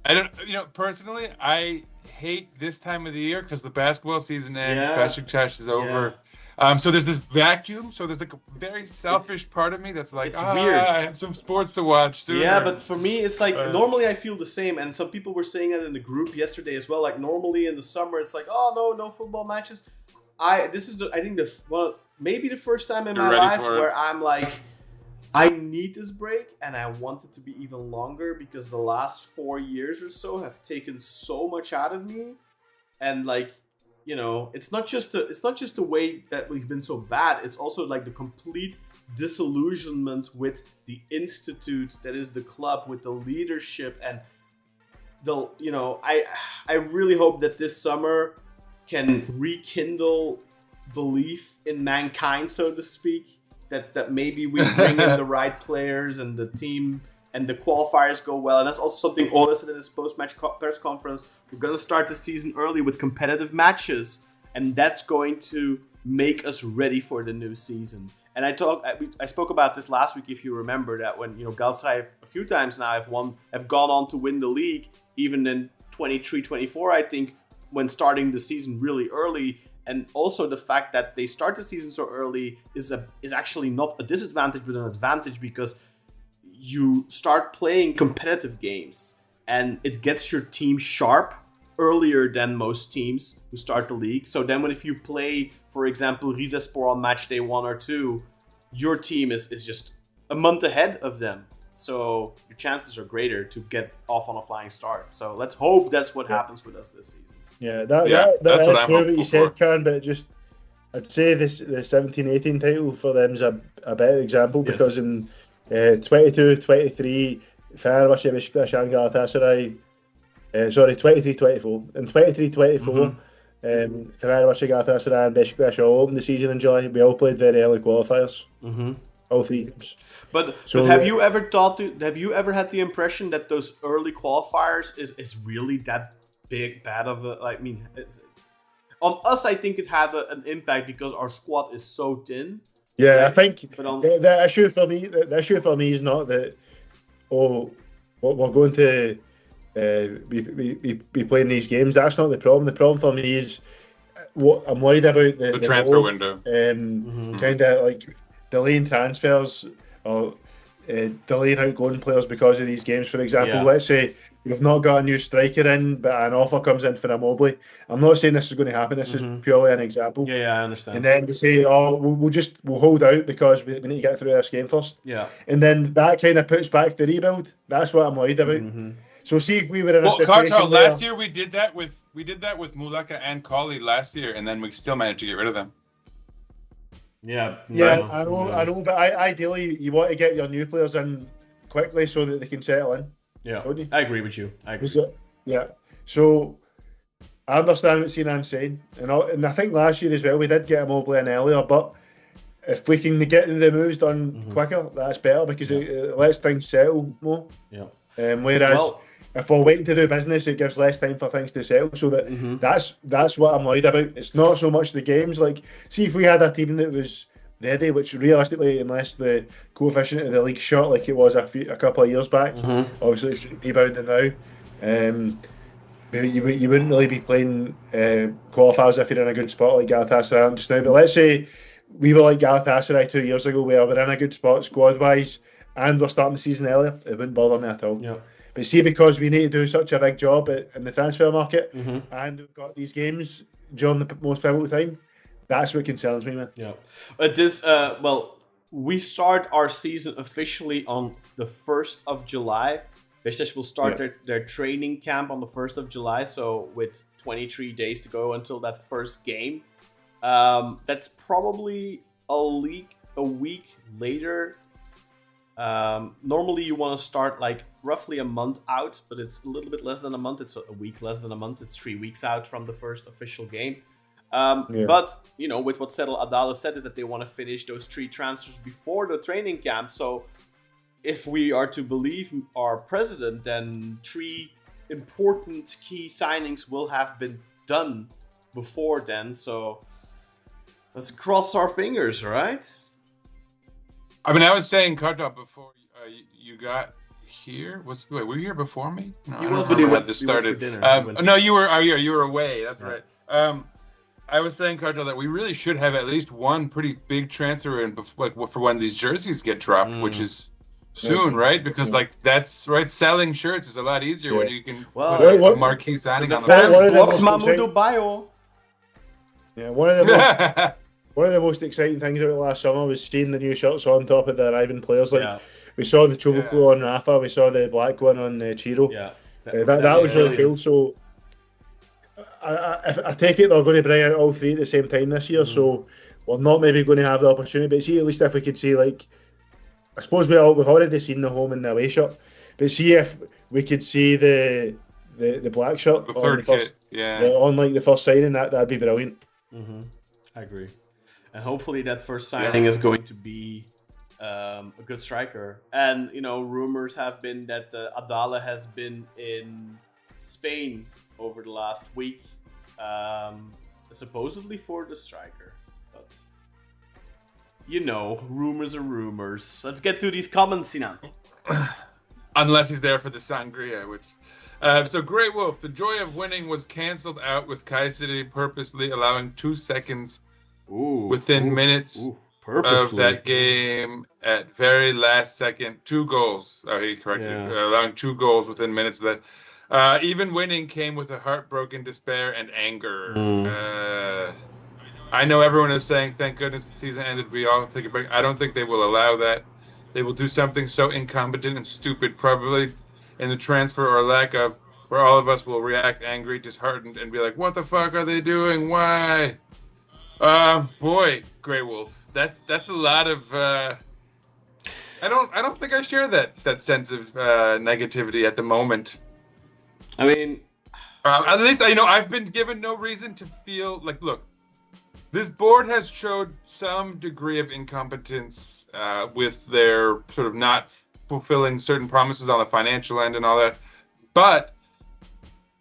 I don't. Personally, I hate this time of the year because the basketball season ends. Beşiktaş is over. So there's this vacuum. So there's like a very selfish part of me that's like, it's weird. I have some sports to watch sooner. Yeah, but for me, it's like normally I feel the same, and some people were saying it in the group yesterday as well. Like normally in the summer, it's like, oh no football matches. This is maybe the first time in my life where I'm like, I need this break, and I want it to be even longer because the last 4 years or so have taken so much out of me, and like. It's not just the way that we've been so bad. It's also like the complete disillusionment with the institute that is the club, with the leadership, and I really hope that this summer can rekindle belief in mankind, so to speak. That maybe we bring in the right players and the team. And the qualifiers go well. And that's also something Ole said in his post-match press conference. We're going to start the season early with competitive matches. And that's going to make us ready for the new season. And I spoke about this last week, if you remember, that when Galatasaray a few times now have gone on to win the league, even in 23-24, I think, when starting the season really early. And also the fact that they start the season so early is actually not a disadvantage, but an advantage, because you start playing competitive games and it gets your team sharp earlier than most teams who start the league. So then if you play, for example, Rizespor on match day 1 or 2, your team is just a month ahead of them. So your chances are greater to get off on a flying start. So let's hope that's what happens with us this season. Yeah, that's what true what you said, Karen, but I'd say the 17-18 title for them is a better example, because in 22-23, Fenerbahçe, Beşiktaş and Galatasaray, 23-24. In 23-24, Fenerbahçe, Galatasaray and Beşiktaş all opened the season in July. We all played very early qualifiers. All three teams. But have you ever had the impression that those early qualifiers is really that bad of a, on us, I think it had an impact because our squad is so thin. Yeah, right? I think the issue for me is not that we're going to be playing these games. That's not the problem. The problem for me is what I'm worried about the transfer window. Kind of like delaying transfers or delaying outgoing players because of these games. For example, let's say we've not got a new striker in, but an offer comes in for Immobile. I'm not saying this is going to happen. This is purely an example. Yeah, I understand. And then we say, we'll hold out because we need to get through this game first. Yeah. And then that kind of puts back the rebuild. That's what I'm worried about. So see if we were in a situation Kartal, last year we did that with Muleka and Colley last year, and then we still managed to get rid of them. Yeah, I know, but ideally you want to get your new players in quickly so that they can settle in. Yeah, I agree with you. So I understand what Sinan's saying, and I think last year as well we did get Immobile in earlier, but if we can get the moves done quicker, that's better because it lets things settle more. Yeah. Whereas if we're waiting to do business, it gives less time for things to settle. So that's what I'm worried about. It's not so much the games. Like, see if we had a team that was ready, which realistically, unless the coefficient of the league shot like it was a couple of years back, obviously it's rebounding now. You wouldn't really be playing qualifiers if you're in a good spot like Galatasaray just now. But let's say we were like Galatasaray 2 years ago, where we're in a good spot squad-wise, and we're starting the season earlier. It wouldn't bother me at all. Yeah. But see, because we need to do such a big job in the transfer market, and we've got these games during the most pivotal time, that's what concerns me, man. Yeah. We start our season officially on the 1st of July. Beşiktaş will start their training camp on the 1st of July, so with 23 days to go until that first game. That's probably a week later. Normally you want to start like roughly a month out, but it's a little bit less than a month. It's a week less than a month. It's 3 weeks out from the first official game. But, with what Settle Adala said is that they want to finish those 3 transfers before the training camp. So if we are to believe our president, then 3 important key signings will have been done before then. So let's cross our fingers, right? I mean, I was saying Karta before you got here. Were you here before me? No, You I don't was, remember but how this you was started. for dinner. No, you were. You were away. That's right. I was saying, Karta, that we really should have at least one pretty big transfer in, for when these jerseys get dropped, which is soon, right? Because that's right. Selling shirts is a lot easier when you can put a marquee signing on the fans the blocked Mamudu Bayo. Yeah, one of the most exciting things about last summer was seeing the new shirts on top of the arriving players. We saw the Choboklo on Rafa, we saw the black one on Chiro. Yeah, that was really cool. So I take it they're going to bring out all 3 at the same time this year. So we're not maybe going to have the opportunity. But see, at least if we could see, I suppose we've already seen the home and the away shirt. But see if we could see the black shirt the on third the first, kit, on the first signing. That'd be brilliant. I agree. And hopefully that first signing is going to be a good striker. And, rumors have been that Adala has been in Spain over the last week, supposedly for the striker. But, rumors are rumors. Let's get to these comments, Sinan. Unless he's there for the sangria, which... so Grey Wolf, the joy of winning was cancelled out with Kayseri purposely allowing 2 seconds within minutes of that game at very last second. 2 goals. Oh, he corrected. Allowing 2 goals within minutes of that. Even winning came with a heartbroken despair and anger. I know everyone is saying, thank goodness the season ended. We all think about it. I don't think they will allow that. They will do something so incompetent and stupid, probably in the transfer or lack of, where all of us will react angry, disheartened, and be like, what the fuck are they doing? Why? Boy, Grey Wolf, that's a lot of I don't think I share that sense of negativity at the moment. I mean, at least I've been given no reason to feel like, look, this board has showed some degree of incompetence with their sort of not fulfilling certain promises on the financial end and all that. But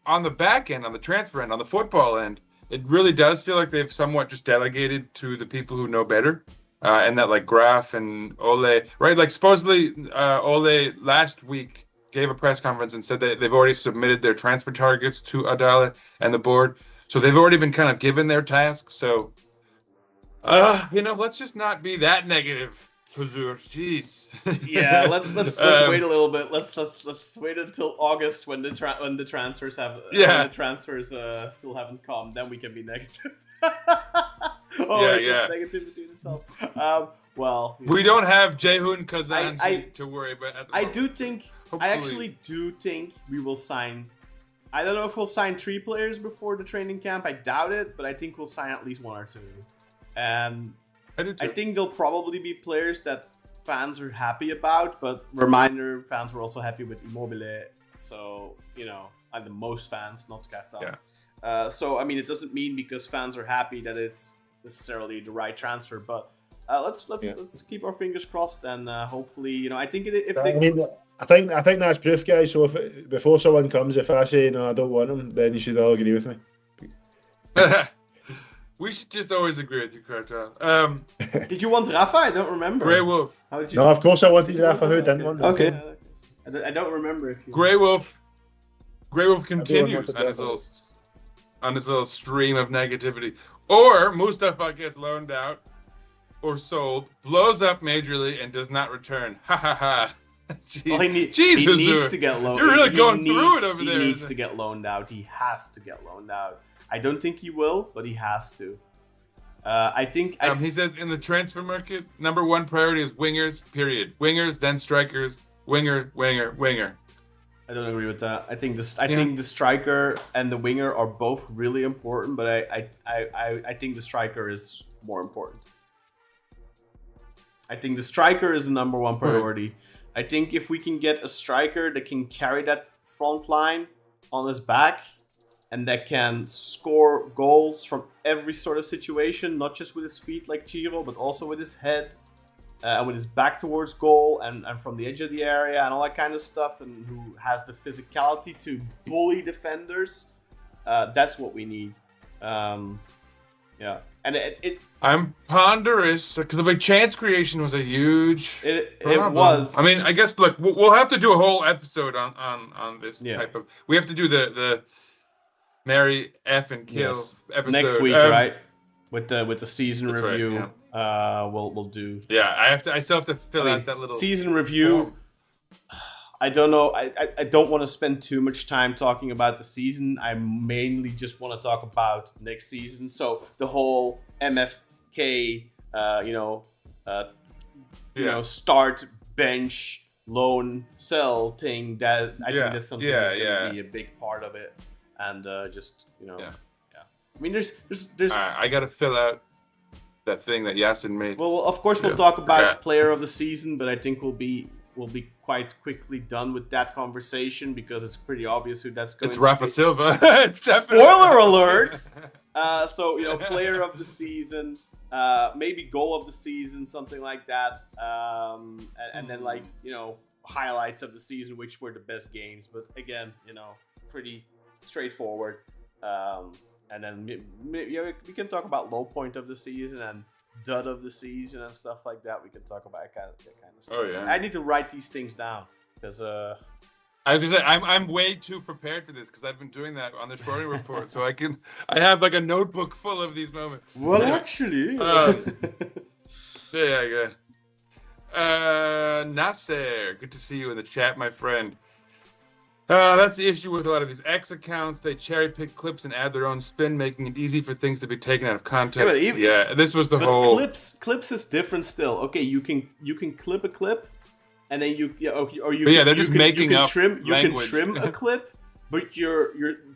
on the back end, on the transfer end, on the football end, it really does feel like they've somewhat just delegated to the people who know better. And that Graf and Ole, right? Supposedly Ole last week gave a press conference and said that they've already submitted their transfer targets to Adala and the board. So they've already been kind of given their task. So, let's just not be that negative. Jeez. Yeah, let's wait a little bit. Let's wait until August when the transfers still haven't come. Then we can be negative. It's negativity in itself. We don't have Jehun Kazan to worry about. I actually do think we will sign. I don't know if we'll sign 3 players before the training camp. I doubt it, but I think we'll sign at least 1 or 2. And I do too. I think they'll probably be players that fans are happy about, but reminder, fans were also happy with Immobile. So, and the most fans, not Carta. Yeah. So, it doesn't mean because fans are happy that it's necessarily the right transfer, but let's keep our fingers crossed and hopefully, I think I think that's proof, guys. So before someone comes, if I say no, I don't want him, then you should all agree with me. We should just always agree with you, Cartel. Did you want Rafa? I don't remember. Grey Wolf. How did you? No, of course I wanted Rafa. Who didn't want him? Okay. I don't remember if you. Grey Wolf continues on his little stream of negativity. Or Mustafa gets loaned out or sold, blows up majorly, and does not return. Ha ha ha. Well, he needs to get loaned. You're really going through it over there. He needs to get loaned out. He has to get loaned out. I don't think he will, but he has to. I think... he says in the transfer market, number 1 priority is wingers, period. Wingers, then strikers. Winger. I don't agree with that. I think the striker and the winger are both really important, but I think the striker is more important. I think the striker is the number 1 priority. I think if we can get a striker that can carry that front line on his back, and that can score goals from every sort of situation, not just with his feet like Ciro, but also with his head, and with his back towards goal, and from the edge of the area, and all that kind of stuff, and who has the physicality to bully defenders. That's what we need. Yeah. And I'm ponderous because the chance creation was a huge it was. I mean, I guess look, we'll have to do a whole episode on this type of. We have to do the Marry, F, and Kill episode next week, right? With the season review. Right, yeah. We'll do. Yeah, I still have to fill out that little season review. Form. I don't know. I don't want to spend too much time talking about the season. I mainly just want to talk about next season. So the whole MFK, start, bench, loan, sell thing. That I think that's something that's going to be a big part of it. And I mean, there's. I got to fill out that thing that Yasin made. Well, of course, we'll talk about player of the season, but I think we'll be quite quickly done with that conversation because it's pretty obvious who that's going to be. It's Rafa Silva. Spoiler alert! So, player of the season, maybe goal of the season, something like that. And then, highlights of the season, which were the best games. But again, pretty straightforward. And then we can talk about low point of the season and dud of the season and stuff like that. We can talk about that kind of stuff. Oh yeah. I need to write these things down because I was gonna say I'm way too prepared for this because I've been doing that on the sporting report, so I have like a notebook full of these moments. Well, actually, there you go. Nasser, good to see you in the chat, my friend. That's the issue with a lot of these X accounts. They cherry pick clips and add their own spin, making it easy for things to be taken out of context. This was the whole. Clips is different still. Okay, you can clip a clip, and then they're just making up language. Can trim a clip, but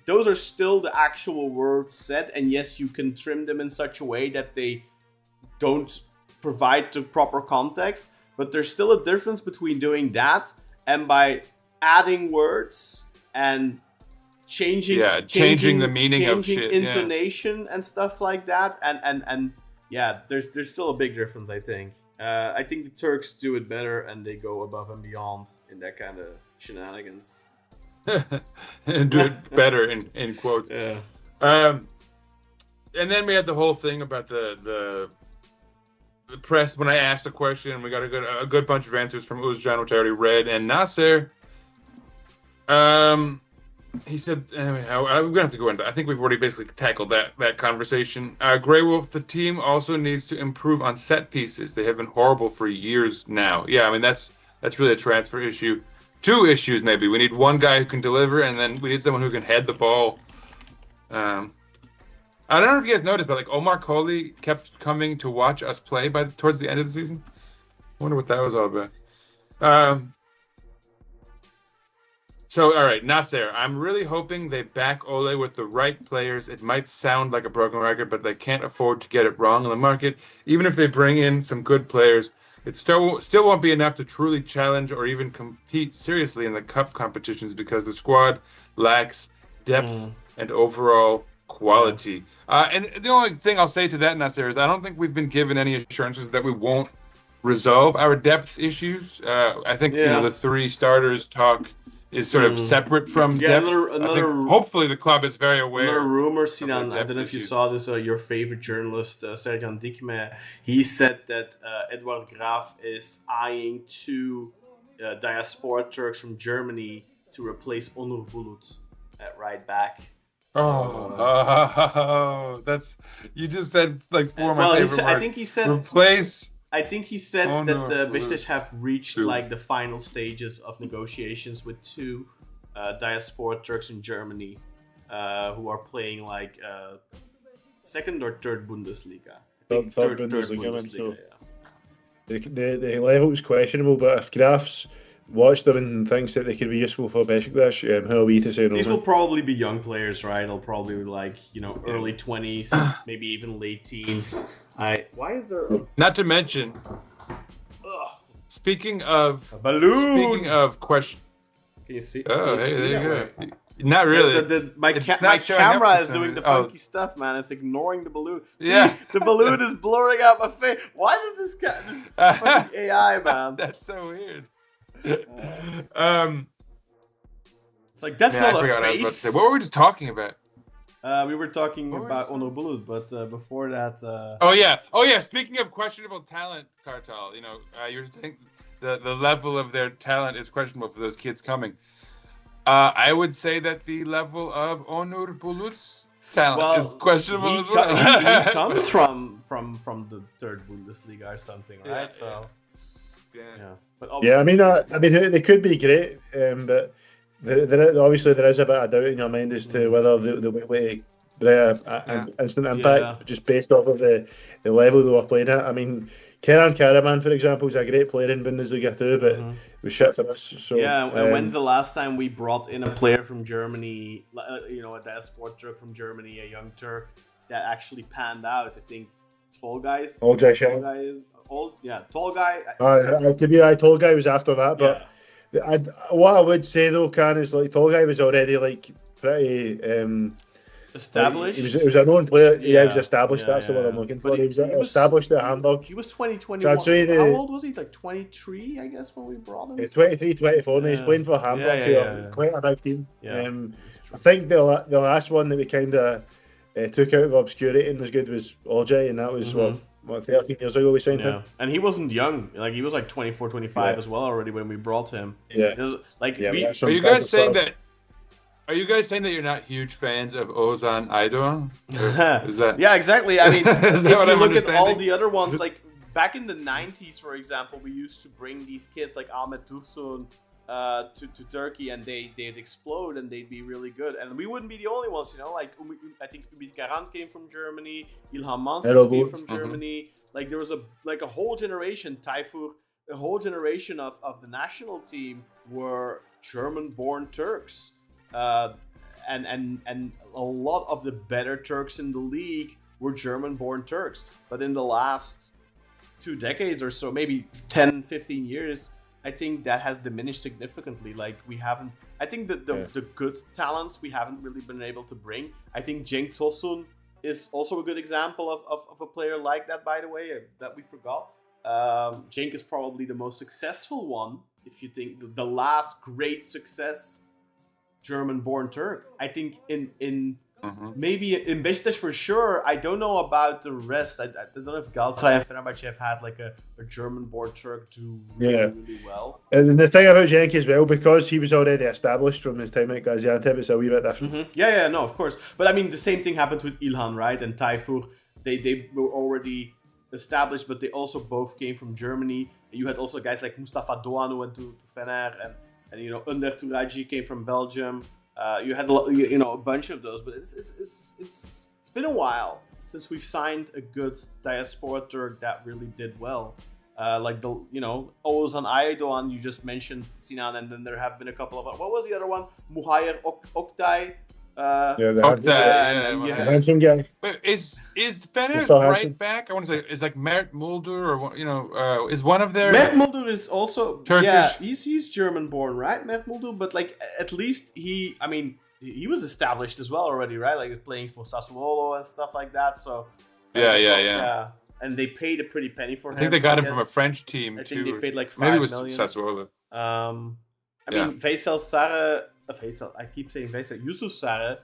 those are still the actual words said. And yes, you can trim them in such a way that they don't provide the proper context. But there's still a difference between doing that and by adding words and changing the meaning of shit, intonation and stuff like that, and there's still a big difference. I think the Turks do it better and they go above and beyond in that kind of shenanigans. And do it better in quotes. Yeah. And then we had the whole thing about the press when I asked the question. We got a good bunch of answers from Uzcan, which I already read, and Nasser. He said, we're gonna have to go into. I think we've already basically tackled that conversation. Grey Wolf, the team also needs to improve on set pieces. They have been horrible for years now. Yeah, I mean that's really a transfer issue. Two issues maybe. We need one guy who can deliver, and then we need someone who can head the ball. I don't know if you guys noticed, but Omar Colley kept coming to watch us play towards the end of the season. I wonder what that was all about. So, all right, Nasser, I'm really hoping they back Ole with the right players. It might sound like a broken record, but they can't afford to get it wrong in the market. Even if they bring in some good players, it still won't be enough to truly challenge or even compete seriously in the cup competitions because the squad lacks depth and overall quality. And the only thing I'll say to that, Nasser, is I don't think we've been given any assurances that we won't resolve our depth issues. I think the three starters talk is sort of separate from depth. Hopefully the club is very aware. Another rumor, Sinan, I don't know if you saw this, your favorite journalist, Serkan Dikme, he said that Edward Graaf is eyeing two diaspora Turks from Germany to replace Onur Bulut at right back. So, that's, you just said like four of my favorite words. I think he said replace. I think he said that the Beşiktaş have reached the final stages of negotiations with two diaspora Turks in Germany who are playing second or third Bundesliga. Third Bundesliga. The level is questionable, but if Graf's watched them and thinks that they could be useful for Beşiktaş, who are we to say no? These will probably be young players, right? They'll probably be early 20s, maybe even late teens. Why is there? Not to mention, speaking of a balloon. Speaking of question. Can you see? Oh, hey, there you go. Not really. My It's not my showing up camera for is some doing the reason. Oh. funky stuff, man. It's ignoring the balloon. See, Yeah. the balloon is blurring out my face. Why does this fucking AI, man? That's so weird. It's like, that's I not a forgot what I was about to say. face. What were we just talking about? We were talking What were about you Ono Bulut, but before that... Oh yeah. Speaking of questionable talent, Kartal, you're saying the level of their talent is questionable for those kids coming. I would say that the level of Onur Bulut's talent is questionable as well. He comes from the third Bundesliga or something, right? Yeah, so yeah. But I mean, they could be great, but there obviously there is a bit of doubt in your mind as to whether they'll be able to bring an instant impact just based off of the level they were playing at. I mean, Keran Karaman, for example, is a great player in Bundesliga too, but was shit for us. So and when's the last time we brought in a player from Germany, a diaspora Turk from Germany, a young Turk that actually panned out? I think Tall Guy is old. Tall Guy. To be right, Tall Guy was after that, but what I would say though, Can, is like Tall Guy was already like pretty established. He was a known player. Yeah, he was established. That's the word I'm looking for. He was established at Hamburg. He was 2021. So How old was he? Like 23, I guess, when we brought him. 23, 24. He's playing for Hamburg. Quite a big team. I think the last one that we kind of took out of obscurity and was good was Olje, and that was what 13 years ago we signed him. And he wasn't young. Like he was like 24, 25 as well already when we brought him. Yeah. Are you guys saying that? Are you guys saying that you're not huge fans of Ozan Aydoğan? Is that? Yeah, exactly. I mean, if you what I'm look at all understanding? the other ones, like back in the 90s, for example, we used to bring these kids like Ahmet Dursun to Turkey, and they'd explode and they'd be really good. And we wouldn't be the only ones, Like I think Ümit Karan came from Germany, Ilhan Mansız came from Germany. Like there was a whole generation, Tayfur, a whole generation of the national team were German-born Turks. And a lot of the better Turks in the league were German-born Turks. But in the last 2 decades or so, maybe 10, 15 years, I think that has diminished significantly. Like I think that the good talents we haven't really been able to bring. I think Cenk Tosun is also a good example of a player like that, by the way, that we forgot. Cenk is probably the most successful one, if you think the last great success German-born Turk. I think in maybe in Beşiktaş for sure. I don't know about the rest. I don't know if Galatasaray and Fenerbahçe have had like a German-born Turk do really well. And the thing about Cenk as well, because he was already established from his time at Gaziantep, it's a wee bit different. No, of course. But I mean, the same thing happened with Ilhan, right? And Tayfur. They were already established, but they also both came from Germany. You had also guys like Mustafa Doğan who went to Fener, and Önder Turaci came from Belgium. You had a bunch of those, but it's been a while since we've signed a good diaspora Turk that really did well. Like Ozan Aydoğan, you just mentioned, Sinan, and then there have been a couple of what was the other one? Muhayyer Oktay. The handsome guy. But is Fener's right back? I want to say is like Mert Mulder, or is one of their. Mert Mulder is also Turkish. Yeah, he's German born, right? Mert Mulder, but like at least he was established as well already, right? Like playing for Sassuolo and stuff like that. So yeah. And they paid a pretty penny for him. I think they got him from a French team too. I think they paid like 5 million. Maybe it was million. Sassuolo. I mean, Faisal Sarr. I keep saying Faisal. Yusuf Sarr.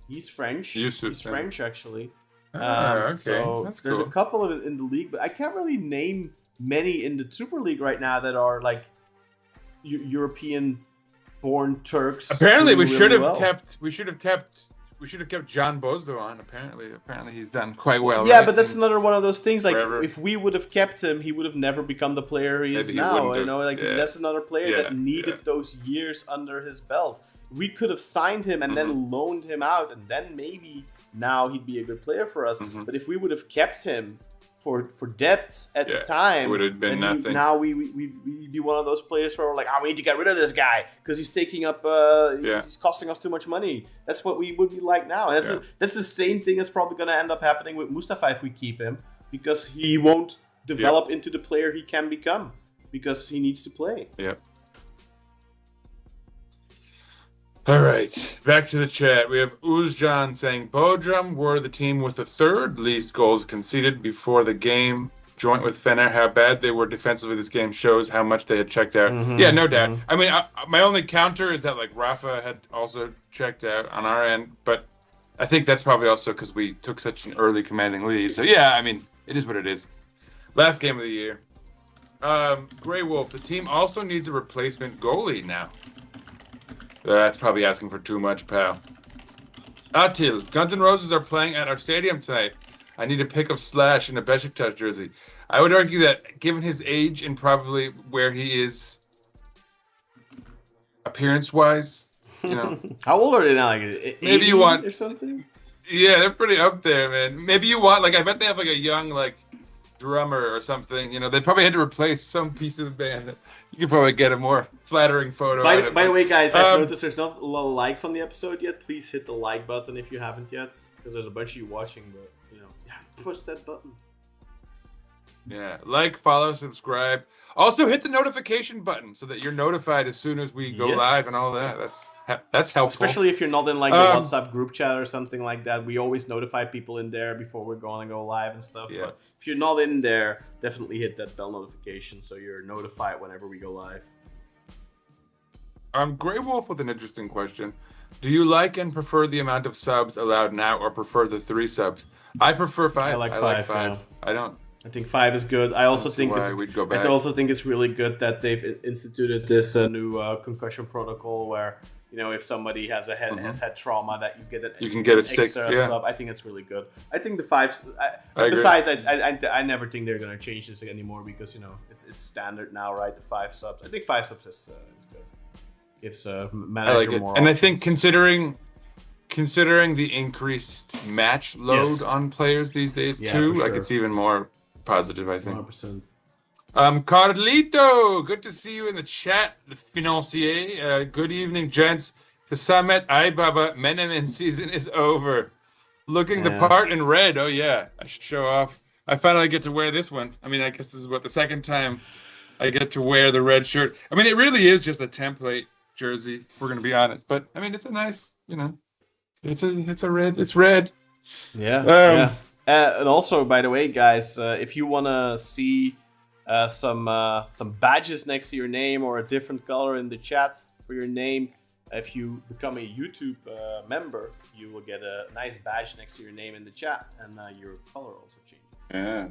He's French. He's French actually. Okay. So That's there's cool. a couple of it in the league, but I can't really name many in the Super League right now that are like European-born Turks. Apparently, we doing should really have well. we should have kept John Bozdoğan. Apparently he's done quite well. Yeah, right? but that's another one of those things. Like Forever. if we would have kept him, he would have never become the player he is Maybe he now. wouldn't have. That's another player that needed Yeah. those years under his belt. We could have signed him and then loaned him out, and then maybe now he'd be a good player for us. But if we would have kept him for depth at the time, it would have been then nothing. now we'd be one of those players who are like, we need to get rid of this guy because he's taking up, he's costing us too much money. That's what we would be like now. And that's the same thing that's probably going to end up happening with Mustafa if we keep him, because he won't develop into the player he can become because he needs to play. Yeah. All right, back to the chat. We have Uzjan saying Bodrum were the team with the third least goals conceded before the game. Joint with Fener, how bad they were defensively this game shows how much they had checked out. Yeah, no doubt. I mean, my only counter is that like Rafa had also checked out on our end, but I think that's probably also because we took such an early commanding lead. So yeah, I mean, it is what it is. Last game of the year. Grey Wolf, the team also needs a replacement goalie now. That's probably asking for too much, pal. Atil, Guns N' Roses are playing at our stadium tonight. I need a pick of Slash in a Beşiktaş jersey. I would argue that given his age and probably where he is appearance-wise, you know. How old are they now? Like maybe you want or something? Yeah, they're pretty up there, man. Maybe you want, like, I bet they have like a young, like, drummer or something. You know, they probably had to replace some piece of the band. That you could probably get a more flattering photo. By the way, guys, I've noticed there's not a lot of likes on the episode yet. Please hit the like button if you haven't yet, because there's a bunch of you watching. But you know, push that button. Yeah, like, follow, subscribe. Also, hit the notification button so that you're notified as soon as we go live and all that. That's helpful. Especially if you're not in like the WhatsApp group chat or something like that. We always notify people in there before we're going to go live and stuff. Yeah. But if you're not in there, definitely hit that bell notification so you're notified whenever we go live. Grey Wolf with an interesting question. Do you like and prefer the amount of subs allowed now or prefer the 3 subs? I prefer 5. I like 5. Yeah. I don't. I think 5 is good. I also think I also think it's really good that they've instituted this new concussion protocol where, you know, if somebody has has had trauma, that you can get an 6 sub. I think it's really good. I think the 5. Besides, I never think they're gonna change this anymore because, you know, it's standard now, right? The 5 subs. I think 5 subs is good. Gives manager more. And options. I think considering the increased match load on players these days too, like it's even more positive, I think. 100%. Carlito, good to see you in the chat. The financier, good evening, gents. The Samet Aybaba Menemen season is over. Looking the part in red. Oh yeah, I should show off. I finally get to wear this one. I mean, I guess this is the second time I get to wear the red shirt. I mean, it really is just a template jersey, if we're gonna be honest. But I mean, it's a nice, you know, it's red. Yeah. And also, by the way, guys, if you wanna see some badges next to your name or a different color in the chat for your name, if you become a YouTube member, you will get a nice badge next to your name in the chat, and your color also changes. Yeah.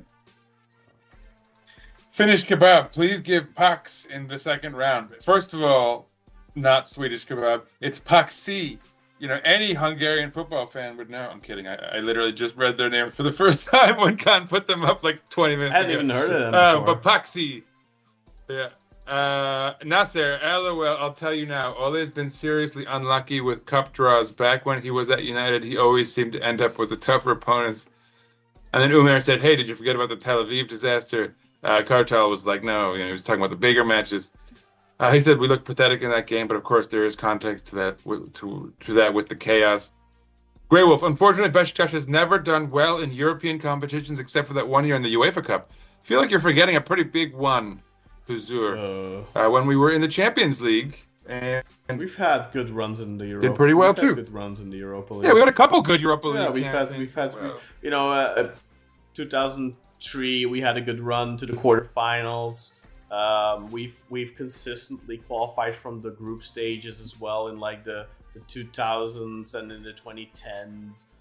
Finnish kebab, please give Pax in the second round. First of all, not Swedish kebab, it's Paxi. You know, any Hungarian football fan would know. I'm kidding. I literally just read their name for the first time when Khan put them up like 20 minutes ago. I hadn't even heard of them before. But Paxi. Yeah. Nasser, LOL, I'll tell you now. Ole's been seriously unlucky with cup draws. Back when he was at United, he always seemed to end up with the tougher opponents. And then Umer said, hey, did you forget about the Tel Aviv disaster? Kartal was like, no. You know, he was talking about the bigger matches. He said we looked pathetic in that game, but of course there is context to that to that with the chaos. Grey Wolf, unfortunately, Beşiktaş has never done well in European competitions except for that one year in the UEFA Cup. I feel like you're forgetting a pretty big one, Huzur. When we were in the Champions League, and we've had good runs in the Europa. Did pretty well too. Good runs in the Europa League. Yeah, we had a couple good Europa League. Yeah, we've had. You know, 2003 we had a good run to the quarterfinals. We've consistently qualified from the group stages as well in like the 2000s and in the 2010s.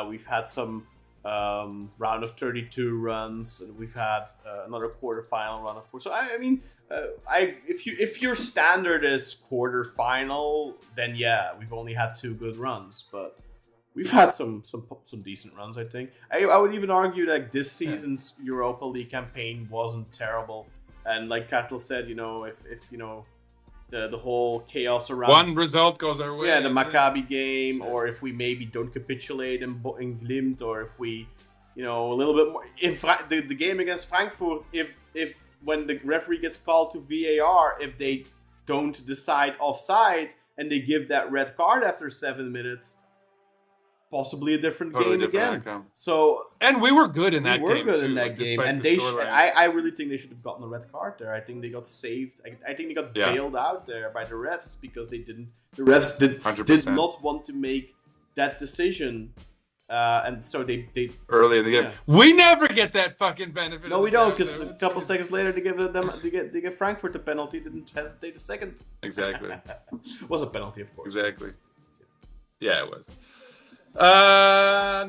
We've had some round of 32 runs, and we've had another quarterfinal run, of course. So I mean, if your standard is quarterfinal, then yeah, we've only had 2 good runs, but we've had some decent runs. I think I would even argue that this season's Europa League campaign wasn't terrible. And like Katel said, you know, if you know the whole chaos around one result goes our way, the Maccabi game, or if we maybe don't capitulate in Glimt, or if we, you know, a little bit more the game against Frankfurt, if when the referee gets called to VAR, if they don't decide offside and they give that red card after 7 minutes, possibly a different Totally game different again. outcome. So And we were good in that we were game. good too, in that like, game, despite and the they. scoreline. I really think they should have gotten a red card there. I think they got saved. I think they got Yeah. bailed out there by the refs because they didn't. The refs did 100%. not want to make that decision, and so they. Early in the game, Yeah. we never get that fucking benefit. No, of we the don't, doubt, because so a it's couple fucking- seconds later they give Frankfurt the penalty. Didn't hesitate a second. Exactly. Was a penalty, of course. Exactly. Yeah, it was.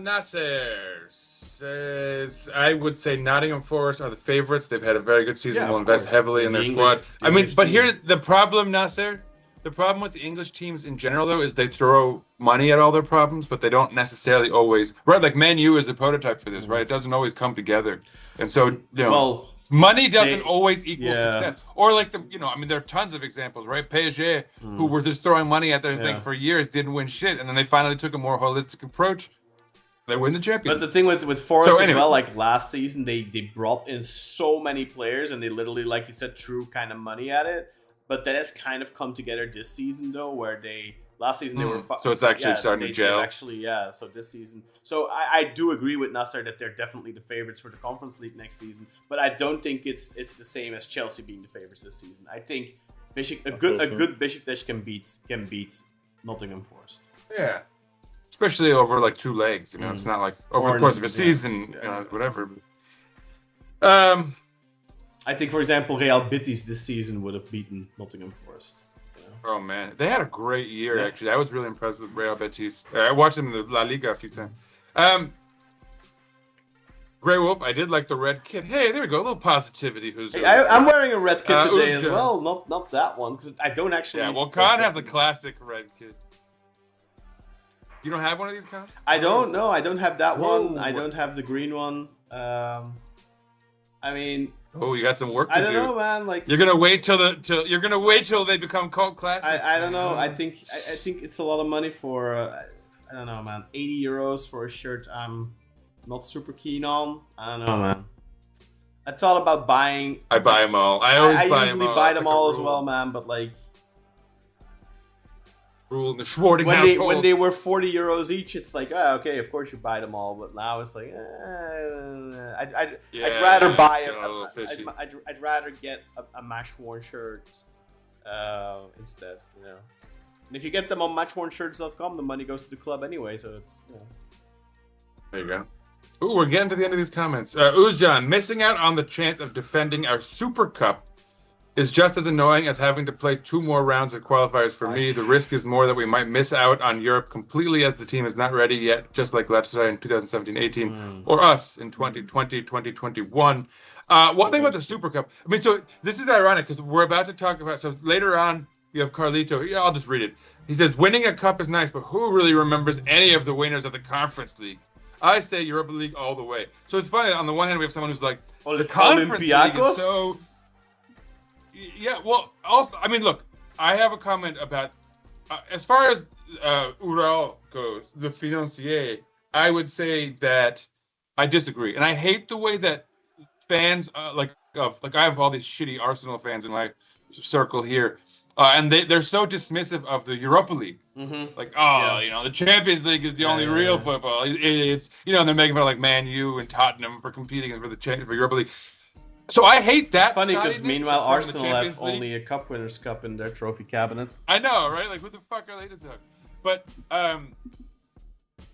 Nasser says, I would say Nottingham Forest are the favorites. They've had a very good season. Yeah, Will of invest course. heavily in The their English- squad. the I mean, English but team. here's the problem, Nasser. The problem with the English teams in general, though, is they throw money at all their problems, but they don't necessarily always. Right, like Man U is a prototype for this, right? It doesn't always come together, and so Well, money doesn't they- always equal yeah. success. Or like I mean, there are tons of examples, right? PSG, who were just throwing money at their thing Yeah. for years, didn't win shit, and then they finally took a more holistic approach. They win the but championship. the thing with Forest So as anyway. well, like last season, they brought in so many players, and they literally, like you said, threw kind of money at it. But that has kind of come together this season, though, where last season they were. So it's actually starting to gel. Actually, yeah. So this season, so I do agree with Nasser that they're definitely the favorites for the Conference League next season. But I don't think it's the same as Chelsea being the favorites this season. I think a good Beşiktaş can beat Nottingham Forest. Yeah, especially over like 2 legs. It's not like over Or the course of a yeah. season, Yeah. whatever. I think, for example, Real Betis this season would have beaten Nottingham Forest. Oh man, they had a great year Yeah. actually. I was really impressed with Real Betis. I watched them in the La Liga a few times. Grey Wolf, I did like the red kit. Hey, there we go, a little positivity. I'm wearing a red kit today as Uzcan. well. Not that one, because I don't actually. Yeah, well, Khan has the classic red kit. You don't have one of these, Khan? I don't know. I don't have that one. Whoa. I don't have the green one. I mean, Oh, you got some work to I don't do. know, man. Like, You're gonna wait till they become cult classics. I don't know. man. I think it's a lot of money for. I don't know, man. 80 euros for a shirt I'm not super keen on. I don't know, man. I thought about buying. I buy them all. I always buy them usually all. buy It's them like a all as rule. well, man. But like, Rule in the Schwarting when household. they were 40 euros each, it's like, okay, of course you buy them all. But now it's like, I'd Yeah, rather buy it's getting a little fishy. I'd rather get a match-worn shirt instead, And if you get them on matchwornshirts.com, the money goes to the club anyway, so it's, There you go. Ooh, we're getting to the end of these comments. Uzcan, missing out on the chance of defending our Super Cup is just as annoying as having to play 2 more rounds of qualifiers for me. The risk is more that we might miss out on Europe completely as the team is not ready yet, just like Galatasaray in 2017-18 or us in 2020, 2021. One thing about the Super Cup, I mean, so this is ironic because we're about to talk about, so later on, you have Carlito. Yeah, I'll just read it. He says, winning a cup is nice, but who really remembers any of the winners of the Conference League? I say Europa League all the way. So it's funny, on the one hand, we have someone who's like, the Conference League Olympiacos? is so... Yeah, well, also, I mean, look, I have a comment about, as far as Ural goes, the financier, I would say that I disagree. And I hate the way that fans, like I have all these shitty Arsenal fans in my circle here, and they're so dismissive of the Europa League. Mm-hmm. Like, the Champions League is the only real football. It's they're making fun of like Man U and Tottenham for competing for Europa League. So I hate that. It's funny because snottiness meanwhile from the Arsenal Champions have League. only a Cup Winners' Cup in their trophy cabinet. I know, right? Like, who the fuck are they to talk? But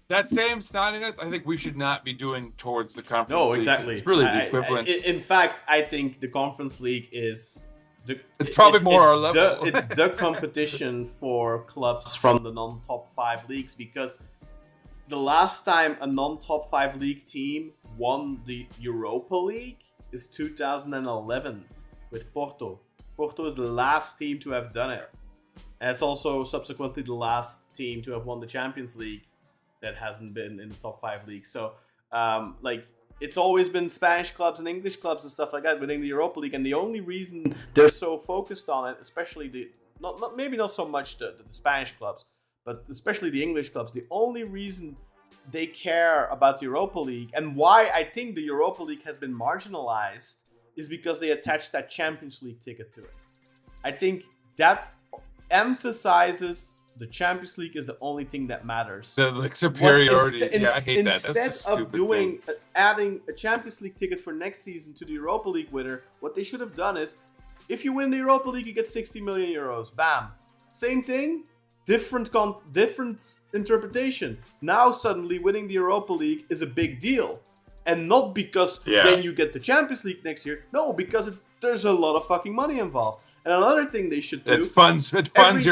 that same snottiness, I think we should not be doing towards the Conference No, League, 'cause exactly. It's really the equivalent. In fact, I think the Conference League is It's probably more our level. It's the competition for clubs from the non-top 5 leagues, because the last time a non-top 5 league team won the Europa League is 2011 with Porto. Porto is the last team to have done it. And it's also subsequently the last team to have won the Champions League that hasn't been in the top 5 leagues. So, it's always been Spanish clubs and English clubs and stuff like that winning the Europa League. And the only reason they're so focused on it, especially maybe not so much the Spanish clubs, but especially the English clubs, the only reason they care about the Europa League and why I think the Europa League has been marginalized is because they attached that Champions League ticket to it. I think that emphasizes the Champions League is the only thing that matters. The like superiority. I hate that. Instead That's the of adding a Champions League ticket for next season to the Europa League winner, what they should have done is, if you win the Europa League, you get 60 million euros. Bam. Same thing, different interpretation. Now suddenly winning the Europa League is a big deal. And not because then you get the Champions League next year. No, because there's a lot of fucking money involved. And another thing they should do... It funds your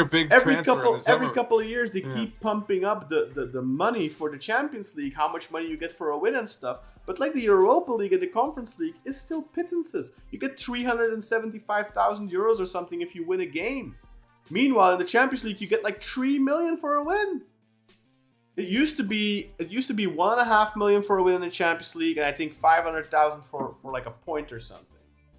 big transfer in the summer. Every couple of years, they keep pumping up the money for the Champions League, how much money you get for a win and stuff. But like the Europa League and the Conference League is still pittances. You get 375,000 euros or something if you win a game. Meanwhile, in the Champions League, you get like 3 million for a win. It used to be 1.5 million for a win in the Champions League, and I think 500,000 for like a point or something.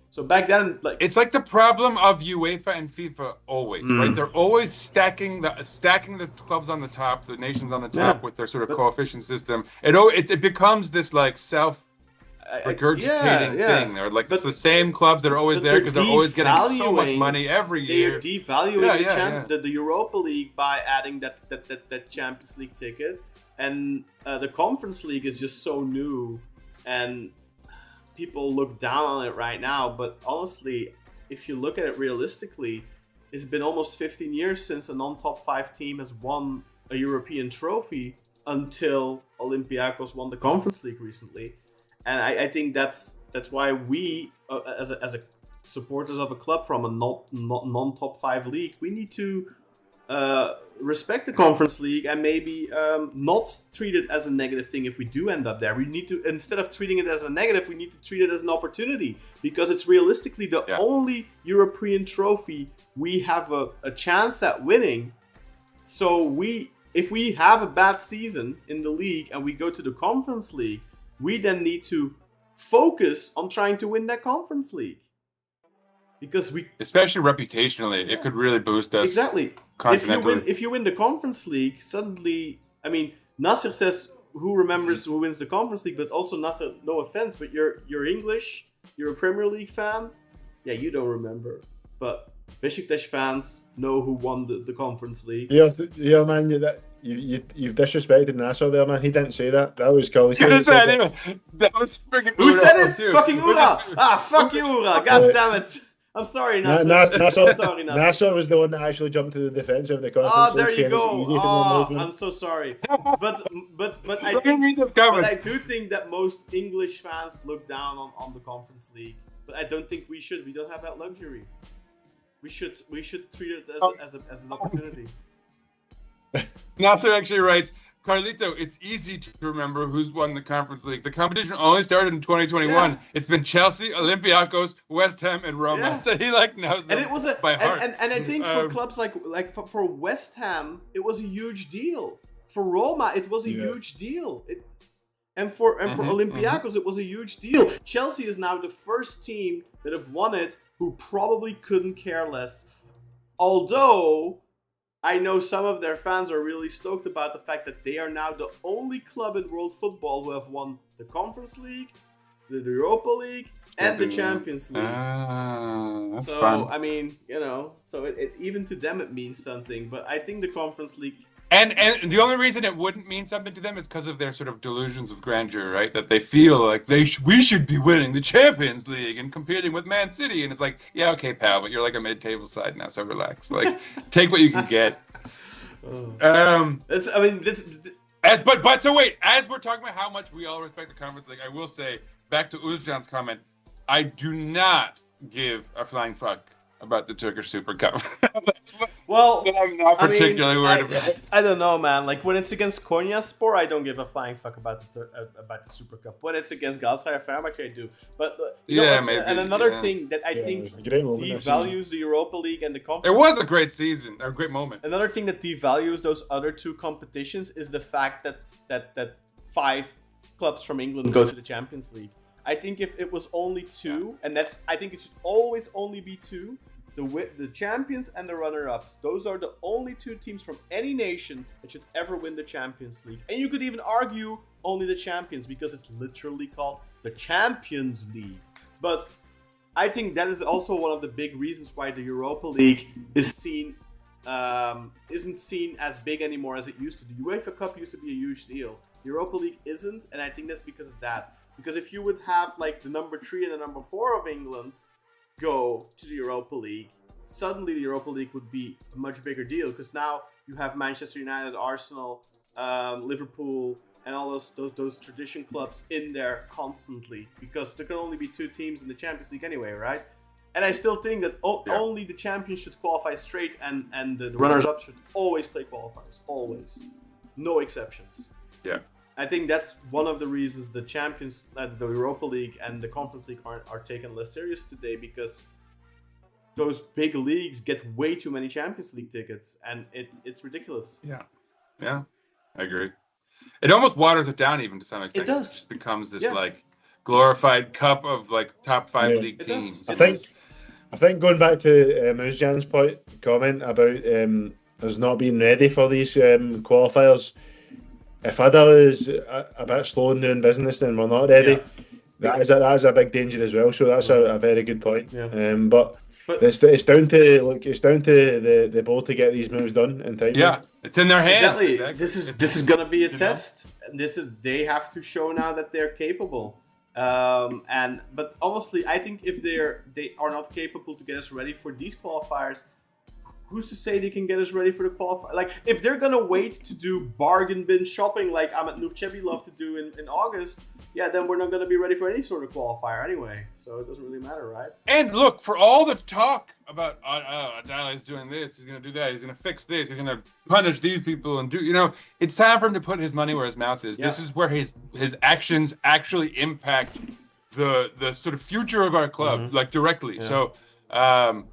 So back then, like, it's like the problem of UEFA and FIFA always, right? They're always stacking the clubs on the top, the nations on the top with their sort of coefficient system. It becomes this like regurgitating thing. Or like it's the same clubs that are always there because they're always getting so much money every year. They're devaluing the Europa League by adding that Champions League ticket, and the Conference League is just so new, and people look down on it right now. But honestly, if you look at it realistically, it's been almost 15 years since a non-top 5 team has won a European trophy until Olympiacos won the Conference League recently. And I think that's why we, as a supporters of a club from a non-top 5 league, we need to respect the Conference League and maybe not treat it as a negative thing if we do end up there. We need to, instead of treating it as a negative, we need to treat it as an opportunity, because it's realistically the only European trophy we have a chance at winning. So if we have a bad season in the league and we go to the Conference League, we then need to focus on trying to win that Conference League. Because especially reputationally, it could really boost us. Exactly. If you win the Conference League, suddenly, I mean, Nasser says, who remembers who wins the Conference League? But also, Nasser, no offense, but you're English, you're a Premier League fan. Yeah, you don't remember. But Beşiktaş fans know who won the Conference League. Yeah, man, you've disrespected Nasser there, man. He didn't say that. That was Colin. That was freaking Who said it? Too. Fucking Ura! Fuck you, Ura! God damn it! I'm sorry, Nasser. Nasser was the one that actually jumped to the defense of the Conference League. There you go. I'm so sorry. But I do think that most English fans look down on the Conference League. But I don't think we should. We don't have that luxury. We should treat it as an opportunity. Nasser actually writes, Carlito, it's easy to remember who's won the Conference League. The competition only started in 2021. Yeah. It's been Chelsea, Olympiacos, West Ham, and Roma. Yeah. So he knows them by heart. And I think for clubs for West Ham, it was a huge deal. For Roma, it was a huge deal. And for Olympiacos, it was a huge deal. Chelsea is now the first team that have won it who probably couldn't care less. Although I know some of their fans are really stoked about the fact that they are now the only club in world football who have won the Conference League, the Europa League, and the Champions League. That's fun. I mean, so it even to them it means something. But I think the Conference League. And the only reason it wouldn't mean something to them is because of their sort of delusions of grandeur, right? That they feel like we should be winning the Champions League and competing with Man City. And it's like, yeah, okay, pal, but you're like a mid-table side now, so relax. Like, take what you can get. So wait, as we're talking about how much we all respect the Conference League, I will say, back to Özcan's comment, I do not give a flying fuck about the Turkish Super Cup. I'm not particularly worried about. I don't know, man. Like when it's against Konyaspor, I don't give a flying fuck about the Super Cup. When it's against Galatasaray, Fenerbahçe, I do. But maybe. And another thing that I think devalues the Europa League and the Conference. It was a great season, a great moment. Another thing that devalues those other two competitions is the fact that 5 clubs from England go to the Champions League. I think if it was only 2, and I think it should always only be 2. The champions and the runner-ups. Those are the only 2 teams from any nation that should ever win the Champions League. And you could even argue only the champions, because it's literally called the Champions League. But I think that is also one of the big reasons why the Europa League is seen isn't seen as big anymore as it used to. The UEFA Cup used to be a huge deal. The Europa League isn't, and I think that's because of that. Because if you would have like the number 3 and the number 4 of England go to the Europa League, suddenly the Europa League would be a much bigger deal. Because now you have Manchester United, Arsenal, Liverpool, and all those tradition clubs in there constantly. Because there can only be 2 teams in the Champions League anyway, right? And I still think that only the champions should qualify straight, and the runners-up should always play qualifiers. Always. No exceptions. Yeah. I think that's one of the reasons the champions, the Europa League and the Conference League are taken less serious today, because those big leagues get way too many Champions League tickets, and it's ridiculous. Yeah, I agree. It almost waters it down even to some extent. It does. It just becomes this like glorified cup of like top 5 league teams. I think going back to Uzjan's comment about us not being ready for these qualifiers, if Adal is a bit slow in doing business, then we're not ready. That is a big danger as well. So that's a very good point. Yeah. But it's down to the board to get these moves done in time. Yeah, it's in their hands. Exactly. This is gonna be a test. They have to show now that they're capable. But honestly, I think if they are not capable to get us ready for these qualifiers, who's to say they can get us ready for the qualifier? Like, if they're gonna wait to do bargain bin shopping like Ahmet Nurçebi loved to do in August, then we're not gonna be ready for any sort of qualifier anyway. So it doesn't really matter, right? And look, for all the talk about Adala is doing this, he's gonna do that, he's gonna fix this, he's gonna punish these people, and it's time for him to put his money where his mouth is. Yeah. This is where his actions actually impact the sort of future of our club, like directly. Yeah. So.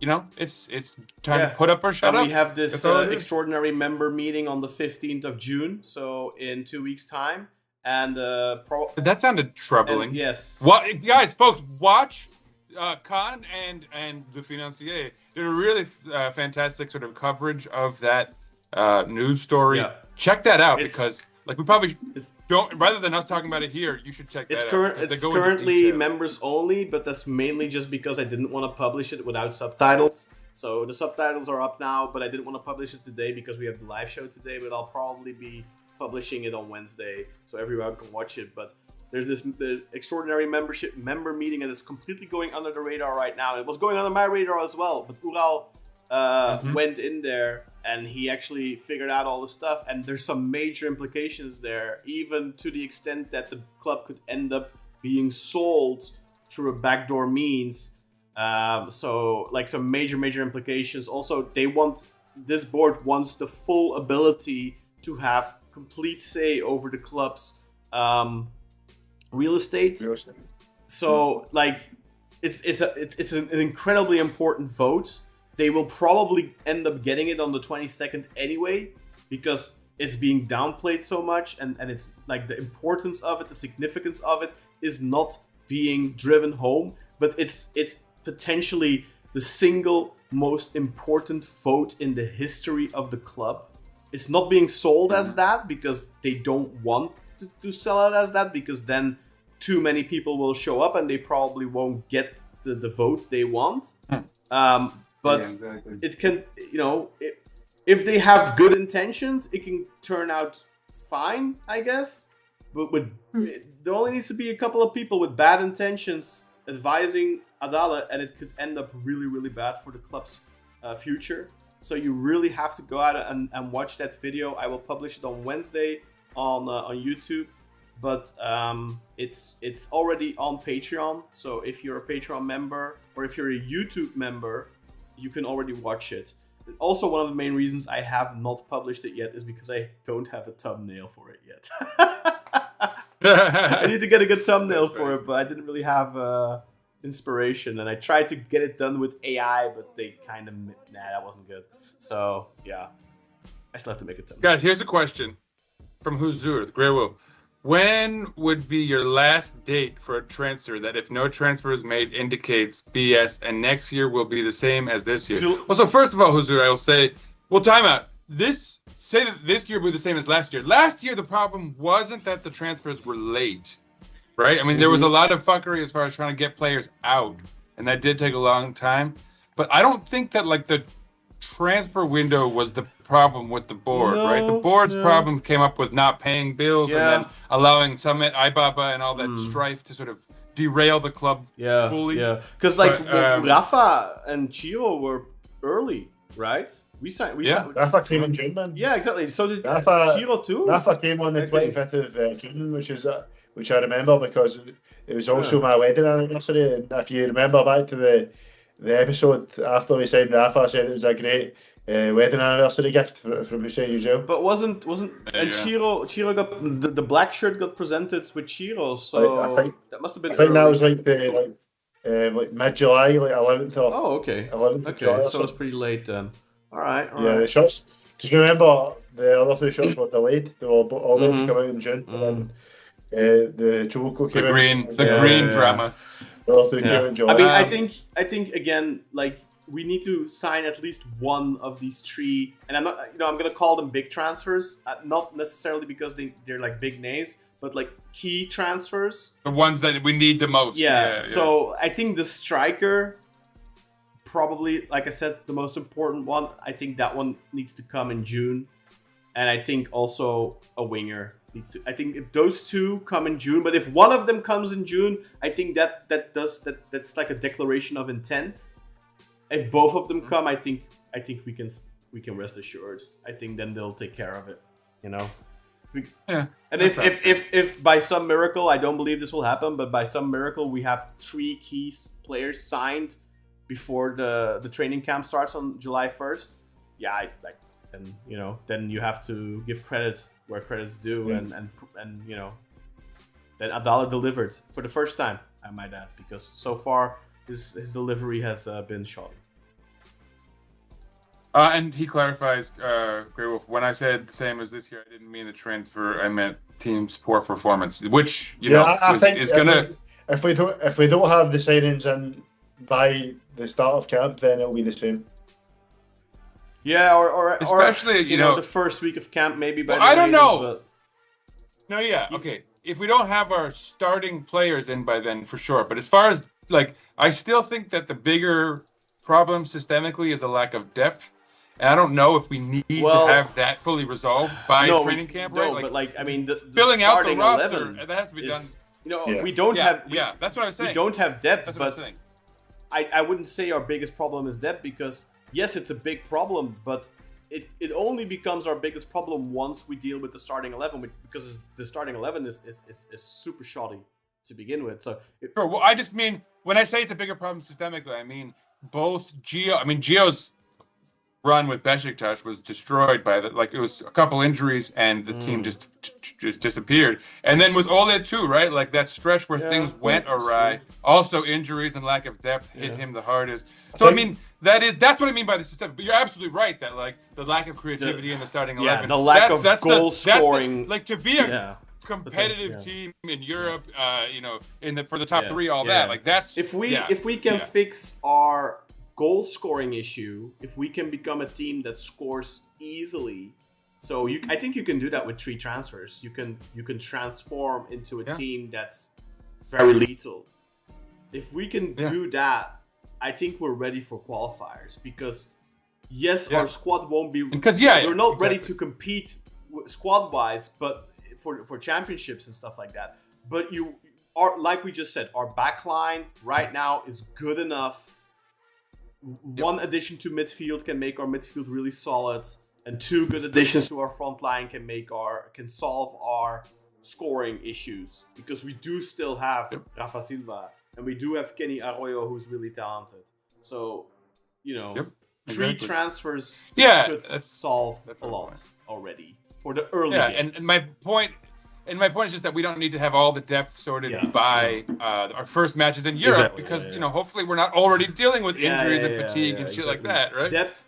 It's time to put up or shut up. We have this extraordinary member meeting on the 15th of June, so in 2 weeks' time. And that sounded troubling. And, yes. What, guys, folks, watch Khan and the Financier did a really fantastic sort of coverage of that news story. Yeah. Check that out because we probably don't. Rather than us talking about it here, you should check that out. It's currently members only, but that's mainly just because I didn't want to publish it without subtitles. So the subtitles are up now, but I didn't want to publish it today because we have the live show today. But I'll probably be publishing it on Wednesday, so everyone can watch it. But there's this extraordinary member meeting, and it's completely going under the radar right now. It was going under my radar as well, but Ural went in there and he actually figured out all the stuff, and there's some major implications there, even to the extent that the club could end up being sold through a backdoor means. So like some major implications. Also, this board wants the full ability to have complete say over the club's real estate. So like it's an incredibly important vote. They will probably end up getting it on the 22nd anyway, because it's being downplayed so much, and it's like the importance of it, the significance of it is not being driven home, but it's potentially the single most important vote in the history of the club. It's not being sold as that because they don't want to sell it as that, because then too many people will show up and they probably won't get the vote they want. But it can, if they have good intentions, it can turn out fine, I guess. But there only needs to be a couple of people with bad intentions advising Adala, and it could end up really, really bad for the club's future. So you really have to go out and watch that video. I will publish it on Wednesday on YouTube. But it's already on Patreon. So if you're a Patreon member or if you're a YouTube member, you can already watch it. Also, one of the main reasons I have not published it yet is because I don't have a thumbnail for it yet. I need to get a good thumbnail for it, but I didn't really have inspiration. And I tried to get it done with AI, but they kind of, that wasn't good. So, yeah, I still have to make a thumbnail. Guys, here's a question from Huzur, the Grey Wolf. When would be your last date for a transfer that, if no transfer is made, indicates BS, and next year will be the same as this year? Well, so first of all, Huzur, I will say, time out. Say that this year will be the same as last year. Last year, the problem wasn't that the transfers were late, right? I mean, there was a lot of fuckery as far as trying to get players out, and that did take a long time. But I don't think that, like, the transfer window was the problem with the board, No, right? The board's no. problem came up with not paying bills Yeah. and then allowing Summit, Ibaba, and all that strife to sort of derail the club fully. Yeah, because like But, Rafa and Chio were early, right? We signed. Rafa came in June, man. Yeah, exactly. So did Rafa- Chiro too. Rafa came on the I think. 25th of June, which I remember because it was also my wedding anniversary. And if you remember back to the episode after we signed Rafa, I said it was a great wedding anniversary gift from Hussein Yücel. But wasn't and Chiro got the black shirt got presented with Chiro, so I think- that must have been. I think that early. was like mid-July, like 11th of Oh, okay. 11th of July. Okay, or so something. it's pretty late then. All right. Yeah, the shots. Because remember, the other two shots were delayed. They were all meant to come out in June. And then the Choco came The green drama. The other two came out in July. I mean, I think again, like we need to sign at least one of these three, and I'm not, I'm gonna call them big transfers, not necessarily because they're like big names, but like key transfers. The ones that we need the most. Yeah. So I think the striker, probably, like I said, the most important one. I think that one needs to come in June, and I think also a winger needs to. I think if those two come in June, but if one of them comes in June, I think that's like a declaration of intent. If both of them come, I think we can rest assured. I think then they'll take care of it. Yeah. And if by some miracle, I don't believe this will happen, but by some miracle we have 3 key players signed before the training camp starts on July 1st. Yeah, then you have to give credit where credit's due, and then Adala delivered for the first time, I might add, because so far his delivery has been shoddy. And he clarifies, Grey Wolf, when I said the same as this year, I didn't mean the transfer. I meant team's poor performance, which I think is gonna. If we don't have the signings in by the start of camp, then it'll be the same. Yeah, or especially the first week of camp maybe. Well, I don't know. But... No, yeah, okay. If we don't have our starting players in by then, for sure. But as far as I still think that the bigger problem systemically is a lack of depth. And I don't know if we need to have that fully resolved by training camp, right? No, but the filling out the starting roster, 11 that has to be done. We don't have. That's what I was saying. We don't have depth, That's what but I'm saying. I wouldn't say our biggest problem is depth, because yes, it's a big problem, but it only becomes our biggest problem once we deal with the starting 11, because the starting 11 is super shoddy to begin with. So sure. Well, I just mean when I say it's a bigger problem systemically, I mean both Gio's run with Beşiktaş was destroyed by it was a couple injuries and the team just disappeared. And then with Ole too, right? Like that stretch where things went awry. Also injuries and lack of depth hit him the hardest. So I mean that's what I mean by the system. But you're absolutely right that the lack of creativity in the starting 11. The lack of goal scoring. To be a competitive team in Europe, for the top 3, that. That's if we can fix our goal scoring issue, if we can become a team that scores easily, so I think you can do that with 3 transfers. You can transform into a team that's very lethal. If we can do that, I think we're ready for qualifiers, because our squad won't be we're not ready to compete squad wise, but for championships and stuff like that. But you are, like we just said, our back line right now is good enough. One addition to midfield can make our midfield really solid, and 2 good additions to our front line can solve our scoring issues, because we do still have Rafa Silva and we do have Kenny Arroyo, who's really talented. So 3 transfers could solve a lot already for the early games. And my point is just that we don't need to have all the depth sorted by our first matches in Europe, because hopefully we're not already dealing with injuries and fatigue and shit like that, right? Depth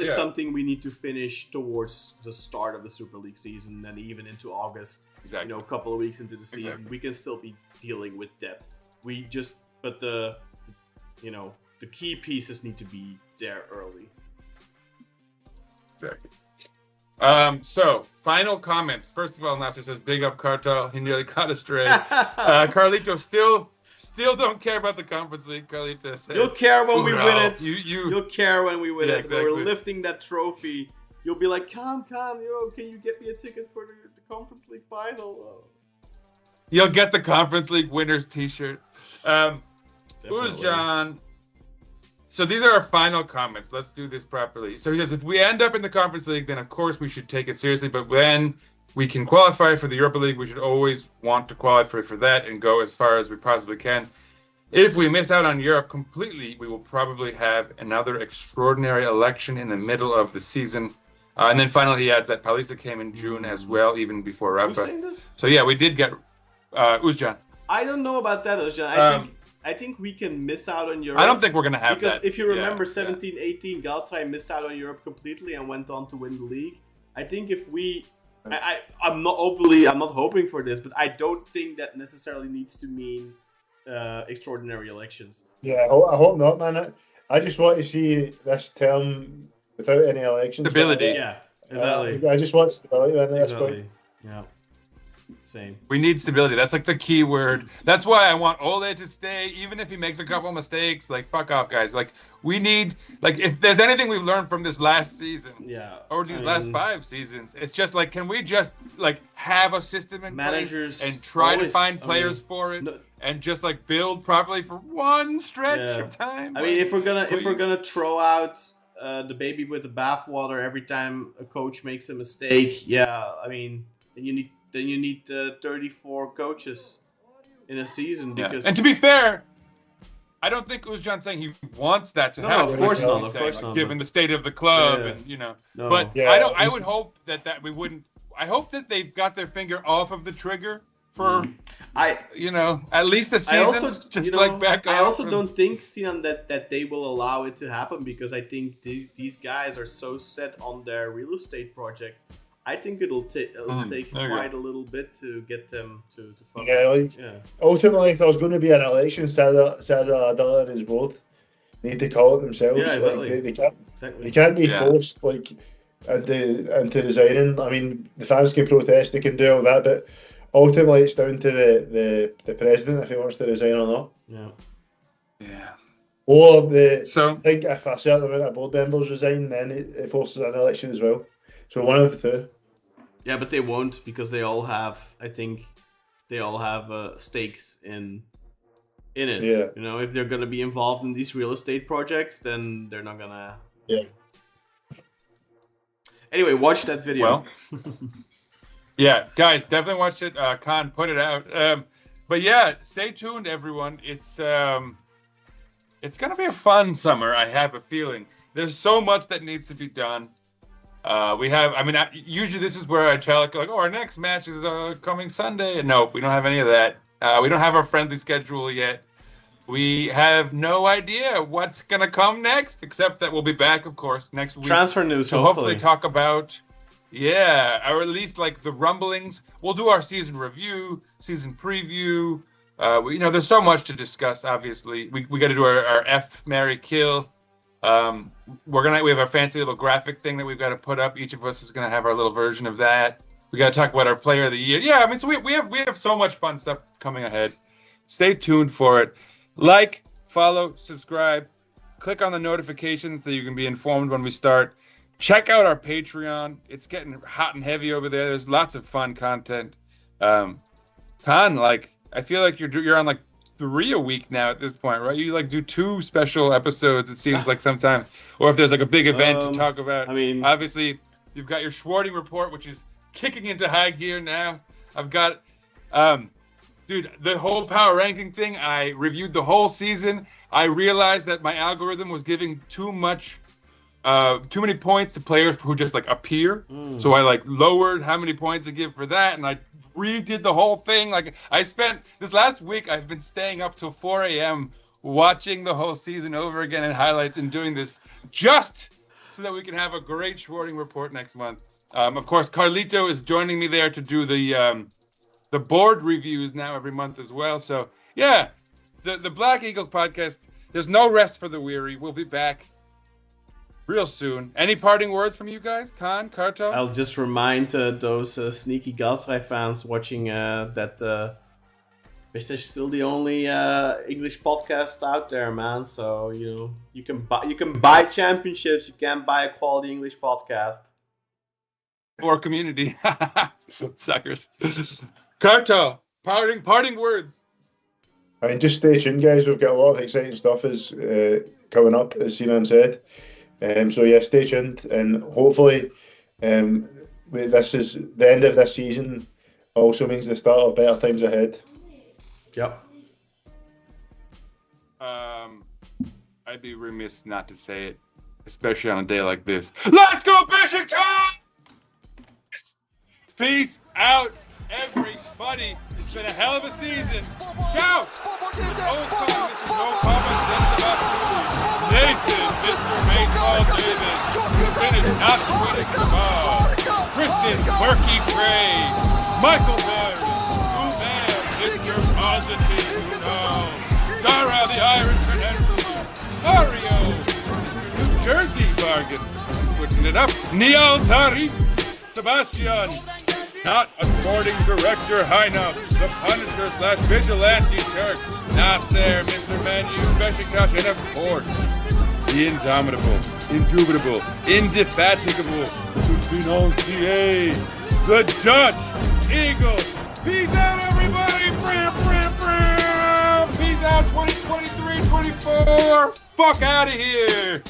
is something we need to finish towards the start of the Super League season, and even into August. Exactly. A couple of weeks into the season, we can still be dealing with depth. But the key pieces need to be there early. Exactly. So final comments. First of all, Nasser says, "Big up Cartel. He nearly got astray." Carlito still don't care about the Conference League, Carlito says. You'll care when we Ural. win it. You You'll care when we win Yeah, it. When we're exactly. lifting that trophy. You'll be like, Khan, yo, can you get me a ticket for the Conference League final? You'll get the Conference League winners T-shirt. Definitely. Uzcan. So these are our final comments. Let's do this properly. So he says, if we end up in the Conference League, then of course we should take it seriously. But when we can qualify for the Europa League, we should always want to qualify for that and go as far as we possibly can. If we miss out on Europe completely, we will probably have another extraordinary election in the middle of the season. And then finally, he adds that Paulista came in June as well, even before Who's Rafa. saying this? So yeah, we did get Uzcan. I don't know about that, Özcan. I think we can miss out on Europe. I don't think we're gonna have because that. if you remember, Yeah, 17-18, Galatasaray missed out on Europe completely and went on to win the league. I think if we, I'm not hoping for this, but I don't think that necessarily needs to mean extraordinary elections. Yeah, I hope not, man. I just want to see this term without any elections. Stability. Yeah, exactly. I just want stability, man. That's Exactly. good. Yeah. Same. We need stability. That's like the key word. That's why I want Ole to stay, even if he makes a couple mistakes. Like, fuck off, guys. Like, we need, like, if there's anything we've learned from this last season, Yeah. or these last 5 seasons, it's just like, can we just like have a system in Managers place and try to always- find players for it, no- and just like build properly for one stretch Yeah. of time? I mean, if we're Please. gonna throw out the baby with the bathwater every time a coach makes a mistake, yeah, I mean, then you need 34 coaches in a season Yeah. because. And to be fair, I don't think Uzcan saying he wants that to No, happen. of course He's not, saying, of course like, not, Given but- the state of the club, Yeah. and No. but Yeah, I would hope that we wouldn't. I hope that they've got their finger off of the trigger for at least a season. I also, just like back I off also and- don't think, Sinan, that they will allow it to happen because I think these guys are so set on their real estate projects. I think it'll take there you go. quite a little bit to get them to focus. Yeah, like, Yeah. ultimately, if there's going to be an election, Serdar Adil and his board need to call it themselves. Yeah, exactly. Like, Exactly. they can't be Yeah. forced into resigning. I mean, the fans can protest, they can do all that, but ultimately, it's down to the president if he wants to resign or not. Yeah. Yeah. Or So I think if a certain amount of board members resign, then it forces an election as well. So one of the two. Yeah, but they won't because they all have. I think they all have stakes in it. Yeah. You know, if they're gonna be involved in these real estate projects, then they're not gonna. Yeah. Anyway, watch that video. well, yeah, guys, definitely watch it. Khan put it out. But yeah, stay tuned, everyone. It's gonna be a fun summer. I have a feeling. There's so much that needs to be done. Usually this is where I tell like, oh, our next match is coming Sunday. No, we don't have any of that. We don't have our friendly schedule yet. We have no idea what's gonna come next, except that we'll be back, of course, next week. Transfer news. So hopefully talk about, or at least like the rumblings. We'll do our season review, season preview. There's so much to discuss. Obviously, we got to do our F, Marry, Kill. We have a fancy little graphic thing that we've got to put up. Each of us is going to have our little version of that. We got to talk about our player of the year. Yeah, I mean, so we have so much fun stuff coming ahead. Stay tuned for it. Like, follow, subscribe, click on the notifications so you can be informed when we start. Check out our Patreon. It's getting hot and heavy over there. There's lots of fun content. Khan, I feel like you're on 3 a week now at this point, right? You do 2 special episodes, it seems like sometimes. Or if there's a big event to talk about. I mean, obviously, you've got your Schwarting report, which is kicking into high gear now. I've got, the whole power ranking thing. I reviewed the whole season. I realized that my algorithm was giving too many points to players who just appear. So I lowered how many points to give for that, and I redid the whole thing. I spent this last week, I've been staying up till 4 a.m. watching the whole season over again in highlights and doing this just so that we can have a great Schwarting report next month. Of course, Carlito is joining me there to do the board reviews now every month as well. So yeah, the Black Eagles podcast, there's no rest for the weary. We'll be back real soon. Any parting words from you guys? Khan, Karto? I'll just remind those sneaky Galatasaray fans watching that Beşiktash is still the only English podcast out there, man. So you can buy championships, you can't buy a quality English podcast. Or community. Suckers. Karto, parting words. I mean, just stay tuned, guys. We've got a lot of exciting stuff coming up, as Sinan said. So yeah, stay tuned, and hopefully, this is the end of this season. Also means the start of better times ahead. Yep. I'd be remiss not to say it, especially on a day like this. Let's go, Beşiktaş! Peace out, everybody. It's been a hell of a season. Shout! Old time, no comments about Nathan, Mr. Baseball David, finished not winning the ball. Kristen Quirky Gray, Michael Bear, Mr. Positive, Dara the Irish Credential, Mario, Mr. New Jersey Vargas, switching it up, Neil Tari, Sebastian, not a sporting director, Heinab, the Punisher / Vigilante Turk, Nasser, Mr. Manu, Beşiktaş, and of course, the indomitable, indubitable, indefatigable, Financier, the Dutch Eagle. Peace out, everybody! Peace out, 2023-24! Fuck out of here!